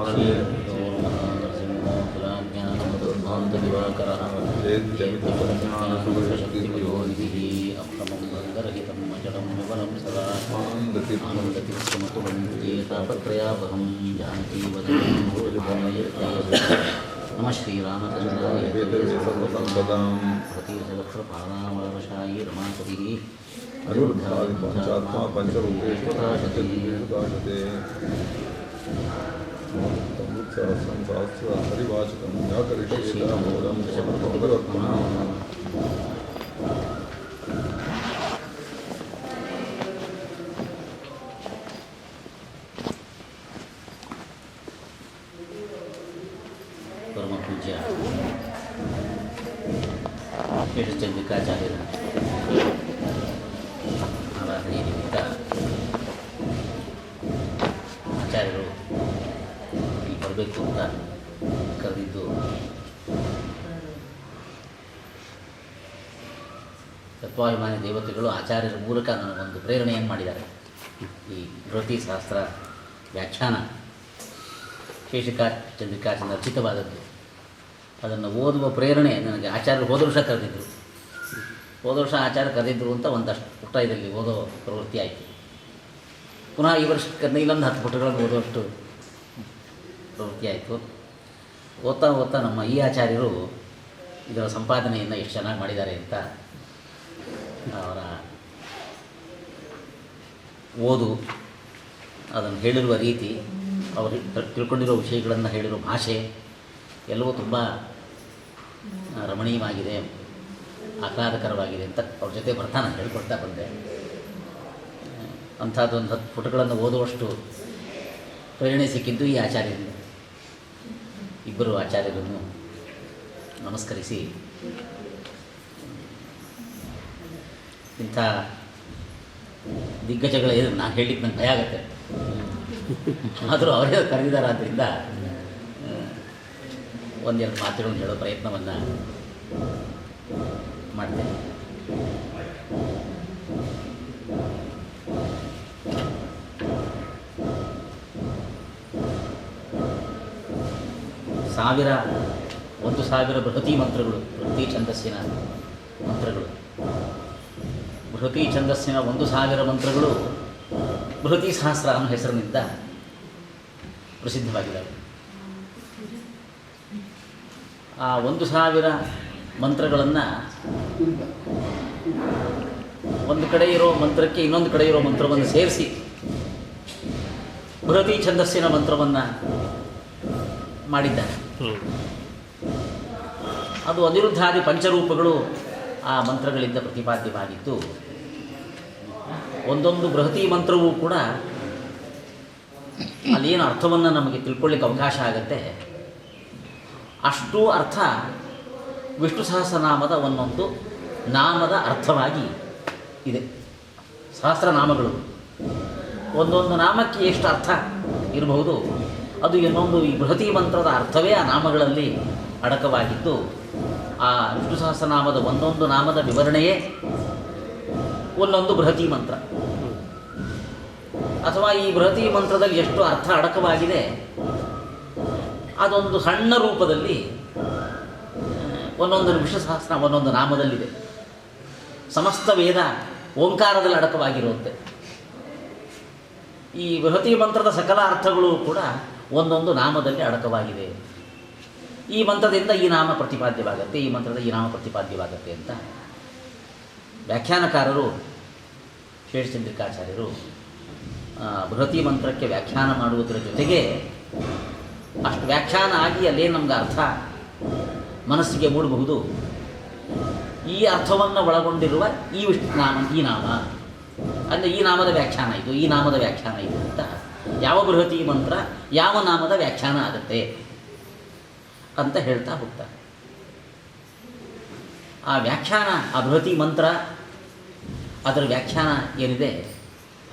ನರಸಿಂಹೋ ಕುಲಾಜ್ಞಾನಮದುರ್ಭಾಂತದಿವಾಕರಃ ಶಕ್ತಿಮಯೋನಿಧಿಃ ಅಪ್ರಮಂ ಭಂಗರಹಿತಂ ಅಜಡಂ ವಿಮಲಂ ಸದಾ ಆನಂದತೀರ್ಥಮತುಲಂತೆ ತಾಪತ್ರಯಾವಹಂ ಜಾನಕೀ ವದನಂ ನಮಃ ಶ್ರೀರಾಮಚಂದ್ರಾಯ ಪ್ರತೀಸಹಸ್ರಪಾದಾಮಲವಶಾಯಿ ರಮಾಪತಿಃ ಅರುದ್ಧಾತ್ಮ ಪಂಚರೂಪೇಶು ಸಹಸ್ರಂ ಸಹಸ್ರ ಹರಿವಾಚಕಂ ವ್ಯಾಕರಿಷ್ಯೇತ ಮೂಲಂ ಭಗವತ್ಮನ ಪರಮ ಪೂಜ್ಯ ಚಂದ್ರಿಕಾಚಾರ್ಯರ ಆರಾಧನೆಯ ನಿಮಿತ್ತ ಆಚಾರ್ಯರು ಇಲ್ಲಿ ಬರಬೇಕು ಅಂತ ಕರೆದಿದ್ದು ತತ್ವಾಭಿಮಾನಿ ದೇವತೆಗಳು ಆಚಾರ್ಯರ ಮೂಲಕ ನನಗೊಂದು ಪ್ರೇರಣೆಯನ್ನು ಮಾಡಿದ್ದಾರೆ. ಈ ಬೃಹತಿ ಶಾಸ್ತ್ರ ವ್ಯಾಖ್ಯಾನ ಚಂದ್ರಿಕಾಚಾರ್ಯ ರಚಿತವಾದದ್ದು. ಅದನ್ನು ಓದುವ ಪ್ರೇರಣೆ ನನಗೆ ಆಚಾರ್ಯರು ಹೋದ ವರ್ಷ ಕರೆದಿದ್ದರು. ಹೋದ ವರ್ಷ ಆಚಾರ್ಯ ಕರೆದಿದ್ದರು ಅಂತ ಒಂದಷ್ಟು ಪುಟ ಇದರಲ್ಲಿ ಓದೋ ಪ್ರವೃತ್ತಿ ಆಯಿತು. ಪುನಃ ಈ ವರ್ಷಕ್ಕೆ ಇನ್ನೊಂದು 10 ಪುಟಗಳನ್ನು ಓದುವಷ್ಟು ಪ್ರವೃತ್ತಿ ಆಯಿತು. ಓದ್ತಾ ಓದ್ತಾ ನಮ್ಮ ಈ ಆಚಾರ್ಯರು ಇದರ ಸಂಪಾದನೆಯನ್ನು ಎಷ್ಟು ಚೆನ್ನಾಗಿ ಮಾಡಿದ್ದಾರೆ ಅಂತ ಅವರ ಓದು, ಅದನ್ನು ಹೇಳಿರುವ ರೀತಿ, ಅವರು ತಿಳ್ಕೊಂಡಿರೋ ವಿಷಯಗಳನ್ನು ಹೇಳಿರೋ ಭಾಷೆ ಎಲ್ಲವೂ ತುಂಬ ರಮಣೀಯವಾಗಿದೆ, ಆಹ್ಲಾದಕರವಾಗಿದೆ ಅಂತ ಅವ್ರ ಜೊತೆ ಬರ್ತಾ ನಾನು ಹೇಳ್ಕೊಡ್ತಾ ಬಂದೆ. ಅಂಥದ್ದೊಂದು 10 ಪುಟಗಳನ್ನು ಓದುವಷ್ಟು ಪ್ರೇರಣೆ ಸಿಕ್ಕಿದ್ದು ಈ ಆಚಾರ್ಯರಿಂದ. ಇಬ್ಬರು ಆಚಾರ್ಯರನ್ನು ನಮಸ್ಕರಿಸಿ, ಇಂಥ ದಿಗ್ಗಜಗಳ ಏನು ನಾನು ಹೇಳಲಿಕ್ಕೆ ನಂಗೆ ಭಯ ಆಗುತ್ತೆ, ಆದರೂ ಅವರೇ ಕರೆದಿದ್ದಾರೆ. ಆದ್ದರಿಂದ ಒಂದೆರಡು ಮಾತುಗಳನ್ನು ಹೇಳೋ ಪ್ರಯತ್ನವನ್ನು ಮಾಡ್ತೇನೆ. ಒಂದು ಸಾವಿರ ಬೃಹತಿ ಮಂತ್ರಗಳು, ಬೃಹತಿ ಛಂದಸ್ಸಿನ ಮಂತ್ರಗಳು. ಬೃಹತಿ ಛಂದಸ್ಸಿನ 1000 ಮಂತ್ರಗಳು ಬೃಹತಿ ಸಹಸ್ರ ಅನ್ನೋ ಹೆಸರಿನಿಂದ ಪ್ರಸಿದ್ಧವಾಗಿದ್ದಾವೆ. ಆ 1000 ಮಂತ್ರಗಳನ್ನು ಒಂದು ಕಡೆ ಇರೋ ಮಂತ್ರಕ್ಕೆ ಇನ್ನೊಂದು ಕಡೆ ಇರೋ ಮಂತ್ರವನ್ನು ಸೇರಿಸಿ ಬೃಹತಿ ಛಂದಸ್ಸಿನ ಮಂತ್ರವನ್ನು ಮಾಡಿದ್ದಾನೆ. ಅದು ಅನಿರುದ್ಧಾದಿ ಪಂಚರೂಪಗಳು ಆ ಮಂತ್ರಗಳಿಂದ ಪ್ರತಿಪಾದ್ಯವಾಗಿದ್ದು, ಒಂದೊಂದು ಬೃಹತಿ ಮಂತ್ರವೂ ಕೂಡ ಅಲ್ಲೇನು ಅರ್ಥವನ್ನು ನಮಗೆ ತಿಳ್ಕೊಳ್ಳಿಕ್ಕೆ ಅವಕಾಶ ಆಗುತ್ತೆ ಅಷ್ಟು ಅರ್ಥ ವಿಷ್ಣು ಸಹಸ್ರನಾಮದ ಒಂದೊಂದು ನಾಮದ ಅರ್ಥವಾಗಿ ಇದೆ. ಸಹಸ್ರನಾಮಗಳು ಒಂದೊಂದು ನಾಮಕ್ಕೆ ಎಷ್ಟು ಅರ್ಥ ಇರಬಹುದು, ಅದು ಇನ್ನೊಂದು ಈ ಬೃಹತಿ ಮಂತ್ರದ ಅರ್ಥವೇ ಆ ನಾಮಗಳಲ್ಲಿ ಅಡಕವಾಗಿದ್ದು, ಆ ವಿಷ್ಣು ಸಹಸ್ರನಾಮದ ಒಂದೊಂದು ನಾಮದ ವಿವರಣೆಯೇ ಒಂದೊಂದು ಬೃಹತಿ ಮಂತ್ರ. ಅಥವಾ ಈ ಬೃಹತಿ ಮಂತ್ರದಲ್ಲಿ ಎಷ್ಟು ಅರ್ಥ ಅಡಕವಾಗಿದೆ ಅದೊಂದು ಸಣ್ಣ ರೂಪದಲ್ಲಿ ಒಂದೊಂದು ವಿಷ್ಣು ಸಹಸ್ರ ಒಂದೊಂದು ನಾಮದಲ್ಲಿದೆ. ಸಮಸ್ತ ವೇದ ಓಂಕಾರದಲ್ಲಿ ಅಡಕವಾಗಿರುತ್ತೆ. ಈ ಬೃಹತಿ ಮಂತ್ರದ ಸಕಲ ಅರ್ಥಗಳು ಕೂಡ ಒಂದೊಂದು ನಾಮದಲ್ಲಿ ಅಡಕವಾಗಿದೆ. ಈ ಮಂತ್ರದಿಂದ ಈ ನಾಮ ಪ್ರತಿಪಾದ್ಯವಾಗುತ್ತೆ, ಈ ಮಂತ್ರದ ಈ ನಾಮ ಪ್ರತಿಪಾದ್ಯವಾಗುತ್ತೆ ಅಂತ ವ್ಯಾಖ್ಯಾನಕಾರರು ಶೇಷಚಂದ್ರಿಕಾಚಾರ್ಯರು ಬೃಹತಿ ಮಂತ್ರಕ್ಕೆ ವ್ಯಾಖ್ಯಾನ ಮಾಡುವುದರ ಜೊತೆಗೆ ಅಷ್ಟು ವ್ಯಾಖ್ಯಾನ ಆಗಿ ಅಲ್ಲೇ ನಮ್ಗೆ ಅರ್ಥ ಮನಸ್ಸಿಗೆ ಮೂಡಬಹುದು. ಈ ಅರ್ಥವನ್ನು ಒಳಗೊಂಡಿರುವ ಈ ನಾಮ ಅಂದರೆ ಈ ನಾಮದ ವ್ಯಾಖ್ಯಾನ ಇದು, ಈ ನಾಮದ ವ್ಯಾಖ್ಯಾನ ಇದು ಅಂತ ಯಾವ ಬೃಹತಿ ಮಂತ್ರ ಯಾವ ನಾಮದ ವ್ಯಾಖ್ಯಾನ ಆಗುತ್ತೆ ಅಂತ ಹೇಳ್ತಾ ಹೋಗ್ತಾರೆ. ಆ ವ್ಯಾಖ್ಯಾನ, ಆ ಬೃಹತಿ ಮಂತ್ರ ಅದರ ವ್ಯಾಖ್ಯಾನ ಏನಿದೆ,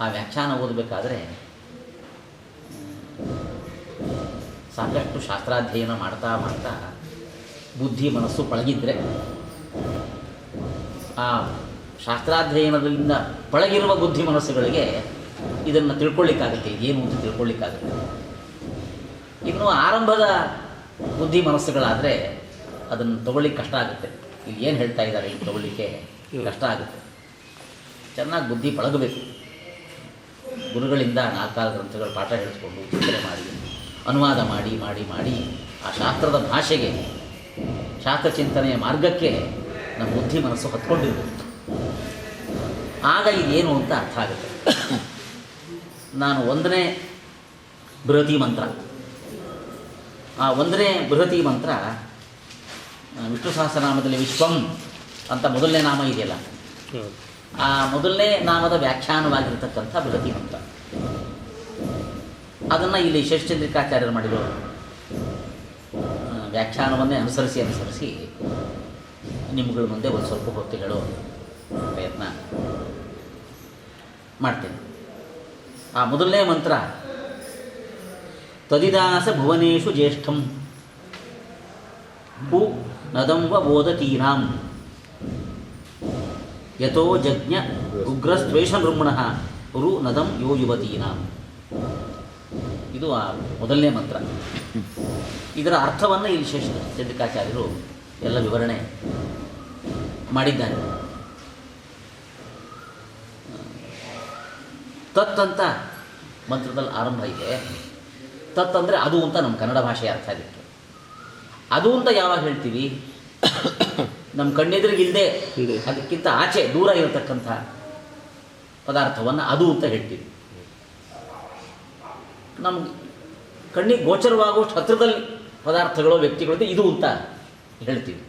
ಆ ವ್ಯಾಖ್ಯಾನ ಓದಬೇಕಾದ್ರೆ ಸಾಕಷ್ಟು ಶಾಸ್ತ್ರಾಧ್ಯಯನ ಮಾಡ್ತಾ ಮಾಡ್ತಾ ಬುದ್ಧಿ ಮನಸ್ಸು ಪಳಗಿದ್ರೆ ಆ ಶಾಸ್ತ್ರಾಧ್ಯಯನದಿಂದ ಪಳಗಿರುವ ಬುದ್ಧಿ ಮನಸ್ಸುಗಳಿಗೆ ಇದನ್ನು ತಿಳ್ಕೊಳ್ಳಿಕ್ಕಾಗುತ್ತೆ, ಇದೇನು ಅಂತ ತಿಳ್ಕೊಳ್ಳಿಕ್ಕಾಗುತ್ತೆ. ಇನ್ನು ಆರಂಭದ ಬುದ್ಧಿ ಮನಸ್ಸುಗಳಾದರೆ ಅದನ್ನು ತಗೊಳ್ಳಿಕ್ಕೆ ಕಷ್ಟ ಆಗುತ್ತೆ. ಇಲ್ಲಿ ಏನು ಹೇಳ್ತಾ ಇದ್ದಾರೆ ಇದು ತಗೊಳ್ಳಿಕ್ಕೆ ಕಷ್ಟ ಆಗುತ್ತೆ. ಚೆನ್ನಾಗಿ ಬುದ್ಧಿ ಪಳಗಬೇಕು. ಗುರುಗಳಿಂದ 4 ಗ್ರಂಥಗಳು ಪಾಠ ಹೇಳಿಸ್ಕೊಂಡು ಚಿಂತನೆ ಮಾಡಿ ಅನುವಾದ ಮಾಡಿ ಮಾಡಿ ಮಾಡಿ ಆ ಶಾಸ್ತ್ರದ ಭಾಷೆಗೆ, ಶಾಸ್ತ್ರ ಚಿಂತನೆಯ ಮಾರ್ಗಕ್ಕೆ ನಮ್ಮ ಬುದ್ಧಿ ಮನಸ್ಸು ಹೊತ್ಕೊಂಡಿರ್ಬೇಕು. ಆಗ ಇದೇನು ಅಂತ ಅರ್ಥ ಆಗುತ್ತೆ. ನಾನು 1ನೇ ಬೃಹತಿ ಮಂತ್ರ, ಆ 1ನೇ ಬೃಹತಿ ಮಂತ್ರ ವಿಷ್ಣು ಸಹಸ್ರನಾಮದಲ್ಲಿ ವಿಶ್ವಂ ಅಂತ ಮೊದಲನೇ ನಾಮ ಇದೆಯಲ್ಲ, ಆ ಮೊದಲನೇ ನಾಮದ ವ್ಯಾಖ್ಯಾನವಾಗಿರ್ತಕ್ಕಂಥ ಬೃಹತಿ ಮಂತ್ರ. ಅದನ್ನು ಇಲ್ಲಿ ಶೇಷಚಂದ್ರಿಕಾಚಾರ್ಯರು ಮಾಡಿರೋ ವ್ಯಾಖ್ಯಾನವನ್ನೇ ಅನುಸರಿಸಿ ನಿಮ್ಮಗಳ ಮುಂದೆ ಒಂದು ಸ್ವಲ್ಪ ಹೊತ್ತು ಹೇಳೋ ಪ್ರಯತ್ನ ಮಾಡ್ತೇನೆ. ಆ ಮೊದಲನೇ ಮಂತ್ರ ತದಿದಾಸ ಭುವನೇಶು ಜ್ಯೇಷ್ಠಂ ಪು ನದಂವ ಬೋಧತೀನಾಂ ಯಥೋ ಜಜ್ಞ ಉಗ್ರಸ್ತ್ವೇಷ ನೃಮ್ಣಃ ರು ನದಂ ಯೋ ಯುವತೀನಾಂ. ಇದು ಆ ಮೊದಲನೇ ಮಂತ್ರ. ಇದರ ಅರ್ಥವನ್ನು ಇಲ್ಲಿ ಶೇಷಚಂದ್ರಿಕಾಚಾರ್ಯರು ಎಲ್ಲ ವಿವರಣೆ ಮಾಡಿದ್ದಾರೆ. ತತ್ ಅಂತ ಮಂತ್ರದಲ್ಲಿ ಆರಂಭ ಇದೆ. ತತ್ ಅಂದರೆ ಅದು ಅಂತ ನಮ್ಮ ಕನ್ನಡ ಭಾಷೆಯ ಅರ್ಥ ಇದಕ್ಕೆ. ಅದು ಅಂತ ಯಾವಾಗ ಹೇಳ್ತೀವಿ? ನಮ್ಮ ಕಣ್ಣೆದುರಿಗಿಲ್ಲದೆ ಅದಕ್ಕಿಂತ ಆಚೆ ದೂರ ಇರತಕ್ಕಂಥ ಪದಾರ್ಥವನ್ನು ಅದು ಅಂತ ಹೇಳ್ತೀವಿ. ನಮ್ಮ ಕಣ್ಣಿಗೆ ಗೋಚರವಾಗುವಷ್ಟು ಹತ್ತಿರದಲ್ಲಿ ಪದಾರ್ಥಗಳು ವ್ಯಕ್ತಿಗಳಿದೆ ಇದು ಅಂತ ಹೇಳ್ತೀವಿ.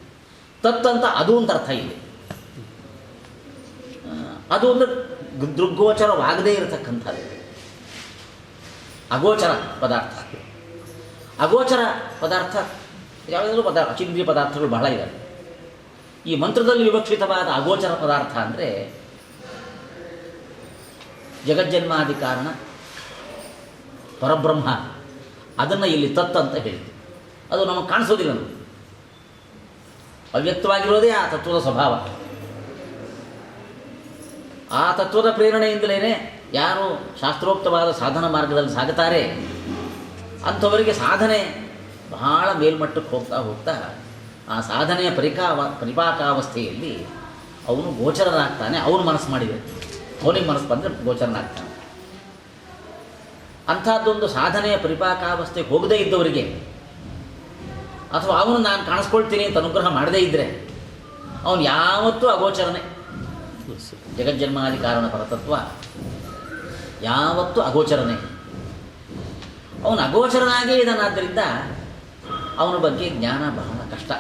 ತತ್ ಅಂತ ಅದು ಅಂತ ಅರ್ಥ ಇದೆ. ಅದು ಅಂದರೆ ದೃಗ್ಗೋಚರವಾಗದೇ ಇರತಕ್ಕಂಥದ್ದು, ಅಗೋಚರ ಪದಾರ್ಥ. ಅಗೋಚರ ಪದಾರ್ಥ ಯಾವುದಾದ್ರೂ ಅಚಿಂದ್ರಿಯ ಪದಾರ್ಥಗಳು ಬಹಳ ಇದ್ದಾವೆ. ಈ ಮಂತ್ರದಲ್ಲಿ ವಿವಕ್ಷಿತವಾದ ಅಗೋಚರ ಪದಾರ್ಥ ಅಂದರೆ ಜಗಜ್ಜನ್ಮಾದಿ ಕಾರಣ ಪರಬ್ರಹ್ಮ. ಅದನ್ನು ಇಲ್ಲಿ ತತ್ ಅಂತ ಹೇಳ್ತೀವಿ. ಅದು ನಮಗೆ ಕಾಣಿಸೋದಿಲ್ಲ. ನಮಗೆ ಅವ್ಯಕ್ತವಾಗಿರೋದೇ ಆ ತತ್ವದ ಸ್ವಭಾವ. ಆ ತತ್ವದ ಪ್ರೇರಣೆಯಿಂದಲೇ ಯಾರು ಶಾಸ್ತ್ರೋಕ್ತವಾದ ಸಾಧನ ಮಾರ್ಗದಲ್ಲಿ ಸಾಗುತ್ತಾರೆ ಅಂಥವರಿಗೆ ಸಾಧನೆ ಬಹಳ ಮೇಲ್ಮಟ್ಟಕ್ಕೆ ಹೋಗ್ತಾ ಹೋಗ್ತಾ ಆ ಸಾಧನೆಯ ಪರಿಪಾಕಾವಸ್ಥೆಯಲ್ಲಿ ಅವನು ಗೋಚರನಾಗ್ತಾನೆ. ಅವನು ಮನಸ್ಸು ಮಾಡಿದರೆ, ಅವನಿಗೆ ಮನಸ್ಸು ಬಂದರೆ ಗೋಚರನಾಗ್ತಾನೆ. ಅಂಥದ್ದೊಂದು ಸಾಧನೆಯ ಪರಿಪಾಕಾವಸ್ಥೆಗೆ ಹೋಗದೇ ಇದ್ದವರಿಗೆ, ಅಥವಾ ಅವನು ನಾನು ಕಾಣಿಸ್ಕೊಳ್ತೀನಿ ಅಂತ ಅನುಗ್ರಹ ಮಾಡದೇ ಇದ್ದರೆ ಅವನು ಯಾವತ್ತೂ ಅಗೋಚರನೇ. ಜಗಜ್ಜನ್ಮಾದಿ ಕಾರಣ ಪರತತ್ವ ಯಾವತ್ತೂ ಅಗೋಚರನೇ. ಅವನು ಅಗೋಚರನಾಗೇ ಇದ್ದಾನಾದ್ದರಿಂದ ಅವನ ಬಗ್ಗೆ ಜ್ಞಾನ ಬಹಳ ಕಷ್ಟ.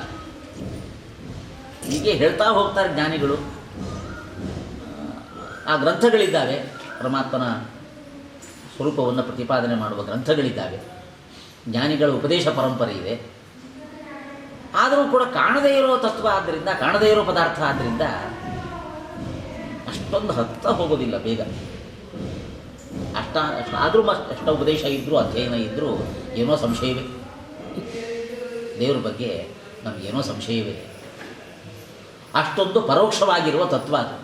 ಹೀಗೆ ಹೇಳ್ತಾ ಹೋಗ್ತಾರೆ ಜ್ಞಾನಿಗಳು. ಆ ಗ್ರಂಥಗಳಿದ್ದಾವೆ, ಪರಮಾತ್ಮನ ಸ್ವರೂಪವನ್ನು ಪ್ರತಿಪಾದನೆ ಮಾಡುವ ಗ್ರಂಥಗಳಿದ್ದಾವೆ, ಜ್ಞಾನಿಗಳ ಉಪದೇಶ ಪರಂಪರೆ ಇದೆ. ಆದರೂ ಕೂಡ ಕಾಣದೇ ಇರೋ ತತ್ವ ಆದ್ದರಿಂದ, ಕಾಣದೇ ಇರೋ ಪದಾರ್ಥ ಆದ್ದರಿಂದ ಅಷ್ಟೊಂದು ಹತ್ತ ಹೋಗೋದಿಲ್ಲ ಬೇಗ. ಆದರೂ ಅಷ್ಟ ಉಪದೇಶ ಇದ್ದರೂ, ಅಧ್ಯಯನ ಇದ್ದರೂ ಏನೋ ಸಂಶಯವೇ. ದೇವರ ಬಗ್ಗೆ ನಮಗೇನೋ ಸಂಶಯವೇ. ಅಷ್ಟೊಂದು ಪರೋಕ್ಷವಾಗಿರುವ ತತ್ವ ಅದು.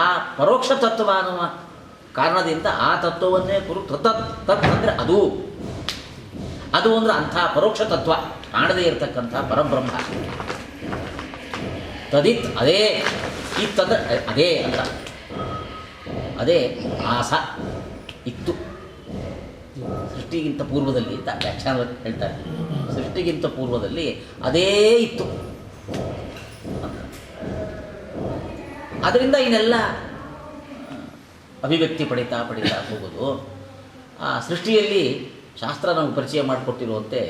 ಆ ಪರೋಕ್ಷ ತತ್ವ ಅನ್ನುವ ಕಾರಣದಿಂದ ಆ ತತ್ವವನ್ನೇ ತತ್ ಅಂದರೆ ಅದು ಅಂದರೆ ಅಂಥ ಪರೋಕ್ಷ ತತ್ವ, ಕಾಣದೇ ಇರತಕ್ಕಂಥ ಪರಬ್ರಹ್ಮ. ತದಿತ್ ಅದೇ, ಇತ್ತಂದರೆ ಅದೇ ಅಂತ. ಅದೇ ಆಸ ಇತ್ತು ಸೃಷ್ಟಿಗಿಂತ ಪೂರ್ವದಲ್ಲಿ ಅಂತ ವ್ಯಾಖ್ಯಾನ ಹೇಳ್ತಾರೆ. ಸೃಷ್ಟಿಗಿಂತ ಪೂರ್ವದಲ್ಲಿ ಅದೇ ಇತ್ತು ಅಂತ. ಅದರಿಂದ ಇನ್ನೆಲ್ಲ ಅಭಿವ್ಯಕ್ತಿ ಪಡಿತಾ ಹೋಗೋದು. ಆ ಸೃಷ್ಟಿಯಲ್ಲಿ ಶಾಸ್ತ್ರ ನಮಗೆ ಪರಿಚಯ ಮಾಡಿಕೊಟ್ಟಿರುವಂತೆ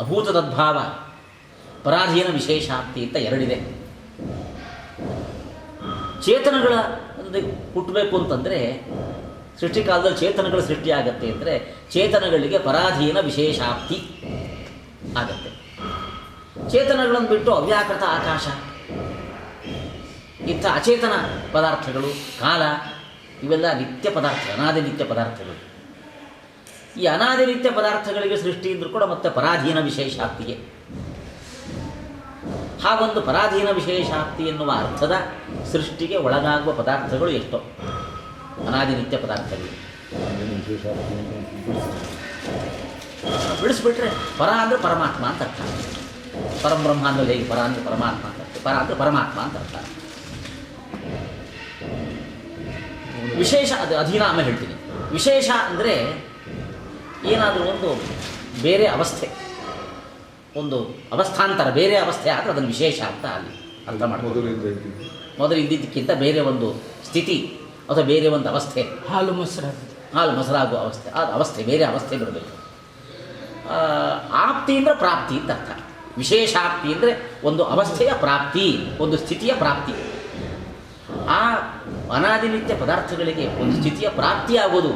ಅಭೂತ ತದ್ಭಾವ, ಪರಾಧೀನ ವಿಶೇಷಾಪ್ತಿ ಅಂತ ಎರಡಿದೆ. ಚೇತನಗಳ ಹುಟ್ಟಬೇಕು ಅಂತಂದರೆ, ಸೃಷ್ಟಿಕಾಲದಲ್ಲಿ ಚೇತನಗಳ ಸೃಷ್ಟಿಯಾಗತ್ತೆ ಅಂದರೆ ಚೇತನಗಳಿಗೆ ಪರಾಧೀನ ವಿಶೇಷಾಪ್ತಿ ಆಗತ್ತೆ. ಚೇತನಗಳನ್ನು ಬಿಟ್ಟು ಅವ್ಯಾಕೃತ ಆಕಾಶ, ಇಂಥ ಅಚೇತನ ಪದಾರ್ಥಗಳು, ಕಾಲ, ಇವೆಲ್ಲ ನಿತ್ಯ ಪದಾರ್ಥ, ಅನಾದಿ ನಿತ್ಯ ಪದಾರ್ಥಗಳು. ಈ ಅನಾದಿ ನಿತ್ಯ ಪದಾರ್ಥಗಳಿಗೆ ಸೃಷ್ಟಿ ಇದ್ದರೂ ಕೂಡ ಮತ್ತೆ ಪರಾಧೀನ ವಿಶೇಷಾಪ್ತಿಗೆ. ಹಾಗೊಂದು ಪರಾಧೀನ ವಿಶೇಷಾಪ್ತಿ ಎನ್ನುವ ಅರ್ಥದ ಸೃಷ್ಟಿಗೆ ಒಳಗಾಗುವ ಪದಾರ್ಥಗಳು ಎಷ್ಟೋ ಅನಾದಿ ನಿತ್ಯ ಪದಾರ್ಥಗಳು. ಬಿಡಿಸ್ಬಿಟ್ರೆ ಪರ ಅಂದರೆ ಪರಮಾತ್ಮ ಅಂತ ಅರ್ಥ. ಪರಬ್ರಹ್ಮ ಅಂದರೆ ಹೇಗೆ ಪರ ಅಂದರೆ ಪರಮಾತ್ಮ ಅಂತ ಅರ್ಥ, ಪರ ಅಂದರೆ ಪರಮಾತ್ಮ ಅಂತ ಅರ್ಥ. ವಿಶೇಷ ಅದು ಅಧೀನ ಆಮೇಲೆ ಹೇಳ್ತೀನಿ. ವಿಶೇಷ ಅಂದರೆ ಏನಾದರೂ ಒಂದು ಬೇರೆ ಅವಸ್ಥೆ, ಒಂದು ಅವಸ್ಥಾಂತರ, ಬೇರೆ ಅವಸ್ಥೆ ಆದರೆ ಅದನ್ನು ವಿಶೇಷ ಅಂತ ಅಲ್ಲಿ ಅರ್ಥ ಮಾಡ್ಬೋದು. ಮೊದಲು ಇದ್ದಿದ್ದಕ್ಕಿಂತ ಬೇರೆ ಒಂದು ಸ್ಥಿತಿ ಅಥವಾ ಬೇರೆ ಒಂದು ಅವಸ್ಥೆ, ಹಾಲು ಮೊಸರಾಗುವ ಅವಸ್ಥೆ, ಅದು ಅವಸ್ಥೆ ಬೇರೆ ಅವಸ್ಥೆ ಬರಬೇಕು. ಆಪ್ತಿ ಅಂದರೆ ಪ್ರಾಪ್ತಿ ಅಂತ ಅರ್ಥ. ವಿಶೇಷಾಪ್ತಿ ಅಂದರೆ ಒಂದು ಅವಸ್ಥೆಯ ಪ್ರಾಪ್ತಿ, ಒಂದು ಸ್ಥಿತಿಯ ಪ್ರಾಪ್ತಿ. ಆ ಅನಾದಿನಿತ್ಯ ಪದಾರ್ಥಗಳಿಗೆ ಒಂದು ಸ್ಥಿತಿಯ ಪ್ರಾಪ್ತಿಯಾಗೋದು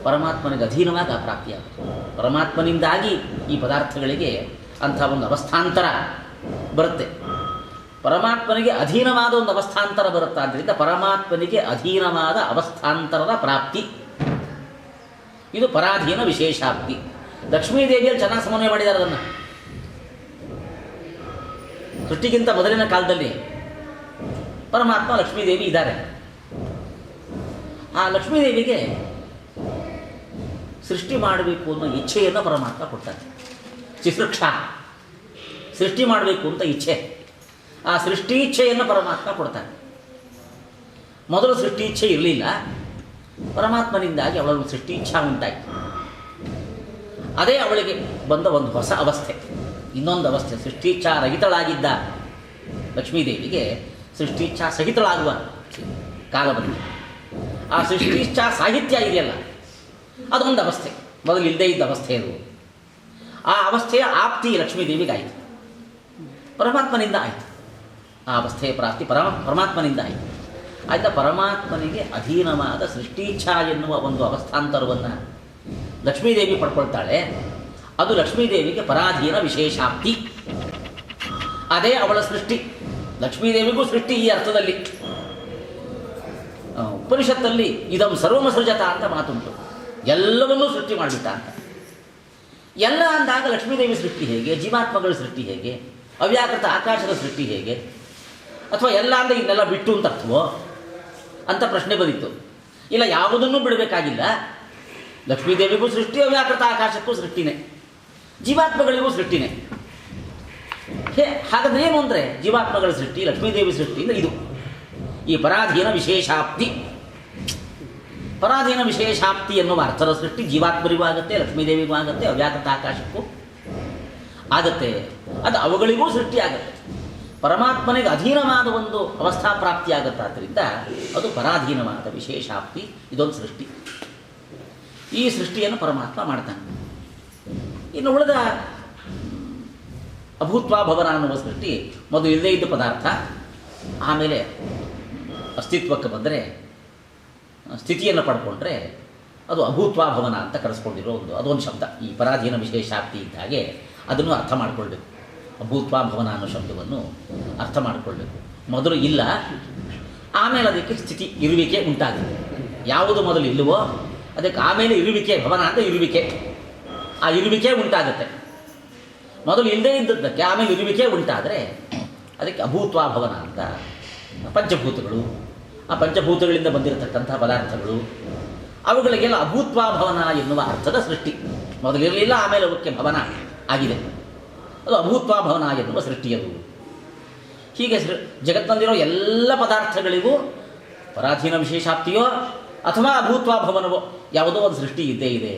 ಪರಮಾತ್ಮನಿಗೆ ಅಧೀನವಾಗಿ ಆ ಪ್ರಾಪ್ತಿಯಾಗೋದು. ಪರಮಾತ್ಮನಿಂದಾಗಿ ಈ ಪದಾರ್ಥಗಳಿಗೆ ಅಂಥ ಒಂದು ಅವಸ್ಥಾಂತರ ಬರುತ್ತೆ. ಪರಮಾತ್ಮನಿಗೆ ಅಧೀನವಾದ ಒಂದು ಅವಸ್ಥಾಂತರ ಬರುತ್ತೆ. ಆದ್ದರಿಂದ ಪರಮಾತ್ಮನಿಗೆ ಅಧೀನವಾದ ಅವಸ್ಥಾಂತರದ ಪ್ರಾಪ್ತಿ ಇದು ಪರಾಧೀನ ವಿಶೇಷಾಪ್ತಿ. ಲಕ್ಷ್ಮೀದೇವಿಯಲ್ಲಿ ಚೆನ್ನಾಗಿ ಸಮನ್ವಯ ಮಾಡಿದ್ದಾರೆ ಅದನ್ನು. ಸೃಷ್ಟಿಗಿಂತ ಮೊದಲಿನ ಕಾಲದಲ್ಲಿ ಪರಮಾತ್ಮ ಲಕ್ಷ್ಮೀದೇವಿ ಇದ್ದಾರೆ. ಆ ಲಕ್ಷ್ಮೀದೇವಿಗೆ ಸೃಷ್ಟಿ ಮಾಡಬೇಕು ಅನ್ನೋ ಇಚ್ಛೆಯನ್ನು ಪರಮಾತ್ಮ ಕೊಡ್ತಾನೆ. ಚಿಸೃಕ್ಷ, ಸೃಷ್ಟಿ ಮಾಡಬೇಕು ಅಂತ ಇಚ್ಛೆ. ಆ ಸೃಷ್ಟಿ ಇಚ್ಛೆಯನ್ನು ಪರಮಾತ್ಮ ಕೊಡ್ತಾನೆ. ಮೊದಲು ಸೃಷ್ಟಿ ಇಚ್ಛೆ ಇರಲಿಲ್ಲ, ಪರಮಾತ್ಮನಿಂದಾಗಿ ಅವಳನ್ನು ಸೃಷ್ಟಿ ಇಚ್ಛಾ ಉಂಟಾಯಿತು. ಅದೇ ಅವಳಿಗೆ ಬಂದ ಒಂದು ಹೊಸ ಅವಸ್ಥೆ, ಇನ್ನೊಂದು ಅವಸ್ಥೆ. ಸೃಷ್ಟಿಚ್ಛಾ ರಹಿತಳಾಗಿದ್ದ ಲಕ್ಷ್ಮೀದೇವಿಗೆ ಸೃಷ್ಟಿಚ್ಛಾ ಸಹಿತಳಾಗುವ ಕಾಲ ಬಂದಿದೆ. ಆ ಸೃಷ್ಟಿಚ್ಛಾ ಸಾಹಿತ್ಯ ಇದೆಯಲ್ಲ, ಅದೊಂದು ಅವಸ್ಥೆ, ಮೊದಲು ಇಲ್ಲದೇ ಇದ್ದ ಅವಸ್ಥೆ ಅದು. ಆ ಅವಸ್ಥೆಯ ಆಪ್ತಿ ಲಕ್ಷ್ಮೀದೇವಿಗಾಯಿತು, ಪರಮಾತ್ಮನಿಂದ ಆಯಿತು. ಆ ಅವಸ್ಥೆಯ ಪ್ರಾಪ್ತಿ ಪರಮಾತ್ಮನಿಂದ ಆಯಿತು. ಆಯಿತಾ, ಪರಮಾತ್ಮನಿಗೆ ಅಧೀನವಾದ ಸೃಷ್ಟಿಚ್ಛಾ ಎನ್ನುವ ಒಂದು ಅವಸ್ಥಾಂತರವನ್ನು ಲಕ್ಷ್ಮೀದೇವಿ ಪಡ್ಕೊಳ್ತಾಳೆ. ಅದು ಲಕ್ಷ್ಮೀದೇವಿಗೆ ಪರಾಧೀನ ವಿಶೇಷಾಪ್ತಿ. ಅದೇ ಅವಳ ಸೃಷ್ಟಿ. ಲಕ್ಷ್ಮೀದೇವಿಗೂ ಸೃಷ್ಟಿ ಈ ಅರ್ಥದಲ್ಲಿ. ಉಪನಿಷತ್ತಲ್ಲಿ ಇದಂ ಸರ್ವಮಸೃಜತ ಅಂತ ಮಾತುಂಟು. ಎಲ್ಲವನ್ನೂ ಸೃಷ್ಟಿ ಮಾಡಿಬಿಟ್ಟ ಅಂತ. ಎಲ್ಲ ಅಂದಾಗ ಲಕ್ಷ್ಮೀದೇವಿ ಸೃಷ್ಟಿ ಹೇಗೆ, ಜೀವಾತ್ಮಗಳ ಸೃಷ್ಟಿ ಹೇಗೆ, ಅವ್ಯಾಕೃತ ಆಕಾಶದ ಸೃಷ್ಟಿ ಹೇಗೆ, ಅಥವಾ ಎಲ್ಲ ಅಂದರೆ ಇದನ್ನೆಲ್ಲ ಬಿಟ್ಟು ಅಂತ ಅರ್ಥವೋ ಅಂತ ಪ್ರಶ್ನೆ ಬಂದಿತ್ತು. ಇಲ್ಲ, ಯಾವುದನ್ನೂ ಬಿಡಬೇಕಾಗಿಲ್ಲ. ಲಕ್ಷ್ಮೀದೇವಿಗೂ ಸೃಷ್ಟಿ, ಅವ್ಯಾಕೃತ ಆಕಾಶಕ್ಕೂ ಸೃಷ್ಟಿನೇ, ಜೀವಾತ್ಮಗಳಿಗೂ ಸೃಷ್ಟಿನೇ. ಹಾಗಾದ್ರೆ ಏನು ಅಂದರೆ ಜೀವಾತ್ಮಗಳ ಸೃಷ್ಟಿ, ಲಕ್ಷ್ಮೀದೇವಿ ಸೃಷ್ಟಿ ಅಂದರೆ ಇದು ಈ ಪರಾಧೀನ ವಿಶೇಷಾಪ್ತಿ. ಪರಾಧೀನ ವಿಶೇಷಾಪ್ತಿ ಎನ್ನುವ ಅರ್ಥದ ಸೃಷ್ಟಿ ಜೀವಾತ್ಮರಿಗೂ ಆಗುತ್ತೆ, ಲಕ್ಷ್ಮೀದೇವಿಗೂ ಆಗುತ್ತೆ, ಅವ್ಯಾಕೃತ ಆಕಾಶಕ್ಕೂ ಆಗುತ್ತೆ. ಅದು ಅವುಗಳಿಗೂ ಸೃಷ್ಟಿ ಆಗುತ್ತೆ. ಪರಮಾತ್ಮನಿಗೆ ಅಧೀನವಾದ ಒಂದು ಅವಸ್ಥಾ ಪ್ರಾಪ್ತಿ ಆಗುತ್ತೆ. ಆದ್ದರಿಂದ ಅದು ಪರಾಧೀನವಾದ ವಿಶೇಷಾಪ್ತಿ, ಇದೊಂದು ಸೃಷ್ಟಿ. ಈ ಸೃಷ್ಟಿಯನ್ನು ಪರಮಾತ್ಮ ಮಾಡ್ತಾನೆ. ಇನ್ನು ಉಳಿದ ಅಭೂತ್ವಾ ಭವನ ಅನ್ನುವ ಸೃಷ್ಟಿ ಮೊದಲು ಇಲ್ಲದೇ ಇದ್ದ ಪದಾರ್ಥ, ಆಮೇಲೆ ಅಸ್ತಿತ್ವಕ್ಕೆ ಬಂದರೆ, ಸ್ಥಿತಿಯನ್ನು ಪಡ್ಕೊಂಡ್ರೆ ಅದು ಅಭೂತ್ವಾ ಭವನ ಅಂತ ಕರೆಸ್ಕೊಂಡಿರೋ ಅದೊಂದು ಶಬ್ದ. ಈ ಪರಾಧೀನ ವಿಶೇಷಾಪ್ತಿ ಇದ್ದ ಹಾಗೆ ಅದನ್ನು ಅರ್ಥ ಮಾಡಿಕೊಳ್ಬೇಕು. ಅಭೂತ್ವಾ ಭವನ ಅನ್ನೋ ಶಬ್ದವನ್ನು ಅರ್ಥ ಮಾಡಿಕೊಳ್ಬೇಕು. ಮೊದಲು ಇಲ್ಲ, ಆಮೇಲೆ ಅದಕ್ಕೆ ಸ್ಥಿತಿ ಇರುವಿಕೆ ಉಂಟಾಗುತ್ತೆ. ಯಾವುದು ಮೊದಲು ಇಲ್ಲವೋ ಅದಕ್ಕೆ ಆಮೇಲೆ ಇರುವಿಕೆ, ಭವನ ಅಂದರೆ ಇರುವಿಕೆ, ಆ ಇರುವಿಕೆ ಉಂಟಾಗುತ್ತೆ. ಮೊದಲು ಇಲ್ಲದೇ ಇದ್ದದ್ದಕ್ಕೆ ಆಮೇಲೆ ಇರುವಿಕೆ ಉಂಟಾದರೆ ಅದಕ್ಕೆ ಅಭೂತ್ವಾ ಭವನ ಅಂತ. ಪಂಚಭೂತಗಳು, ಆ ಪಂಚಭೂತಗಳಿಂದ ಬಂದಿರತಕ್ಕಂಥ ಪದಾರ್ಥಗಳು, ಅವುಗಳಿಗೆಲ್ಲ ಅಭೂತ್ವಾ ಭವನ ಎನ್ನುವ ಅರ್ಥದ ಸೃಷ್ಟಿ. ಮೊದಲಿರಲಿಲ್ಲ, ಆಮೇಲೆ ಅವಕ್ಕೆ ಭವನ ಆಗಿದೆ. ಅದು ಅಭೂತ್ವಾ ಭವನ ಎನ್ನುವ ಸೃಷ್ಟಿಯದು. ಹೀಗೆ ಜಗತ್ತಿನಲ್ಲಿರೋ ಎಲ್ಲ ಪದಾರ್ಥಗಳಿಗೂ ಪರಾಧೀನ ವಿಶೇಷಾಪ್ತಿಯೋ ಅಥವಾ ಅಭೂತ್ವಾ ಭವನವೋ ಯಾವುದೋ ಒಂದು ಸೃಷ್ಟಿ ಇದ್ದೇ ಇದೆ.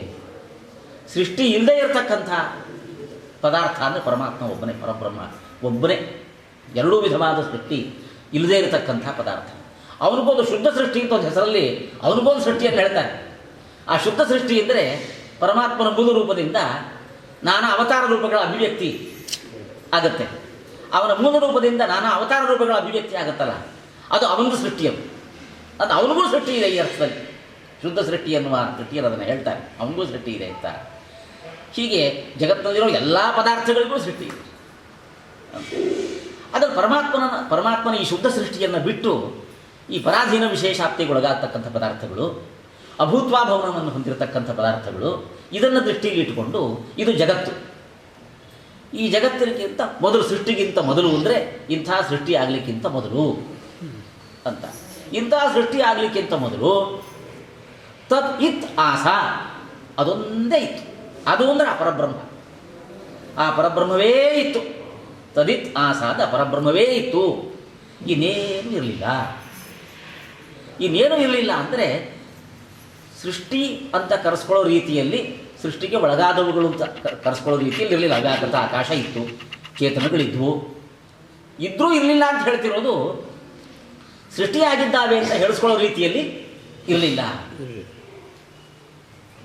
ಸೃಷ್ಟಿ ಇಲ್ಲದೇ ಇರತಕ್ಕಂಥ ಪದಾರ್ಥ ಅಂದರೆ ಪರಮಾತ್ಮ ಒಬ್ಬನೇ, ಪರಬ್ರಹ್ಮ ಒಬ್ಬನೇ. ಎರಡೂ ವಿಧವಾದ ಸೃಷ್ಟಿ ಇಲ್ಲದೇ ಇರತಕ್ಕಂಥ ಪದಾರ್ಥ. ಅವನಿಗೊಂದು ಶುದ್ಧ ಸೃಷ್ಟಿ ಅಂತ ಒಂದು ಹೆಸರಲ್ಲಿ ಅವನಿಗೊಂದು ಸೃಷ್ಟಿಯನ್ನು ಹೇಳ್ತಾನೆ. ಆ ಶುದ್ಧ ಸೃಷ್ಟಿ ಎಂದರೆ ಪರಮಾತ್ಮನ ಮೂಲ ರೂಪದಿಂದ ನಾನಾ ಅವತಾರ ರೂಪಗಳ ಅಭಿವ್ಯಕ್ತಿ ಆಗುತ್ತೆ. ಅವನ ಮೂಲ ರೂಪದಿಂದ ನಾನಾ ಅವತಾರ ರೂಪಗಳ ಅಭಿವ್ಯಕ್ತಿ ಆಗುತ್ತಲ್ಲ, ಅದು ಅವನದು ಸೃಷ್ಟಿಯದು. ಅದು ಅವನಿಗೂ ಸೃಷ್ಟಿ ಇದೆ ಈ ಅರ್ಥದಲ್ಲಿ. ಶುದ್ಧ ಸೃಷ್ಟಿ ಎನ್ನುವ ಸೃಷ್ಟಿಯನ್ನು ಅದನ್ನು ಹೇಳ್ತಾರೆ, ಅವನಿಗೂ ಸೃಷ್ಟಿ ಇದೆ ಅಂತ. ಹೀಗೆ ಜಗತ್ತಿನಲ್ಲಿರೋ ಎಲ್ಲ ಪದಾರ್ಥಗಳಿಗೂ ಸೃಷ್ಟಿ ಇದೆ. ಅದನ್ನು ಪರಮಾತ್ಮನ ಈ ಶುದ್ಧ ಸೃಷ್ಟಿಯನ್ನು ಬಿಟ್ಟು ಈ ಪರಾಧೀನ ವಿಶೇಷಾಪ್ತಿಗೊಳಗಾಗ್ತಕ್ಕಂಥ ಪದಾರ್ಥಗಳು, ಅಭೂತ್ವಾ ಭವನವನ್ನು ಹೊಂದಿರತಕ್ಕಂಥ ಪದಾರ್ಥಗಳು, ಇದನ್ನು ದೃಷ್ಟಿಯಲ್ಲಿ ಇಟ್ಟುಕೊಂಡು ಇದು ಜಗತ್ತು. ಈ ಜಗತ್ತಿನಕ್ಕಿಂತ ಮೊದಲು, ಸೃಷ್ಟಿಗಿಂತ ಮೊದಲು ಅಂದರೆ ಇಂಥ ಸೃಷ್ಟಿ ಆಗಲಿಕ್ಕಿಂತ ಮೊದಲು ಅಂತ. ಇಂಥ ಸೃಷ್ಟಿ ಆಗಲಿಕ್ಕಿಂತ ಮೊದಲು ತತ್ ಇತ್ ಆಸ, ಅದೊಂದೇ ಇತ್ತು. ಅದು ಅಂದರೆ ಆ ಪರಬ್ರಹ್ಮ. ಆ ಪರಬ್ರಹ್ಮವೇ ಇತ್ತು. ತದಿತ್ ಆಸಾದ ಪರಬ್ರಹ್ಮವೇ ಇತ್ತು. ಇನ್ನೇನು ಇರಲಿಲ್ಲ. ಇನ್ನೇನು ಇರಲಿಲ್ಲ ಅಂದರೆ ಸೃಷ್ಟಿ ಅಂತ ಕರೆಸ್ಕೊಳ್ಳೋ ರೀತಿಯಲ್ಲಿ, ಸೃಷ್ಟಿಗೆ ಒಳಗಾದವುಗಳು ಅಂತ ಕರೆಸ್ಕೊಳ್ಳೋ ರೀತಿಯಲ್ಲಿ ಇರಲಿಲ್ಲ. ಅವ್ಯಾಕೃತ ಆಕಾಶ ಇತ್ತು, ಚೇತನಗಳಿದ್ವು. ಇದ್ರೂ ಇರಲಿಲ್ಲ ಅಂತ ಹೇಳ್ತಿರೋದು ಸೃಷ್ಟಿಯಾಗಿದ್ದಾವೆ ಅಂತ ಹೇಳಿಸ್ಕೊಳ್ಳೋ ರೀತಿಯಲ್ಲಿ ಇರಲಿಲ್ಲ.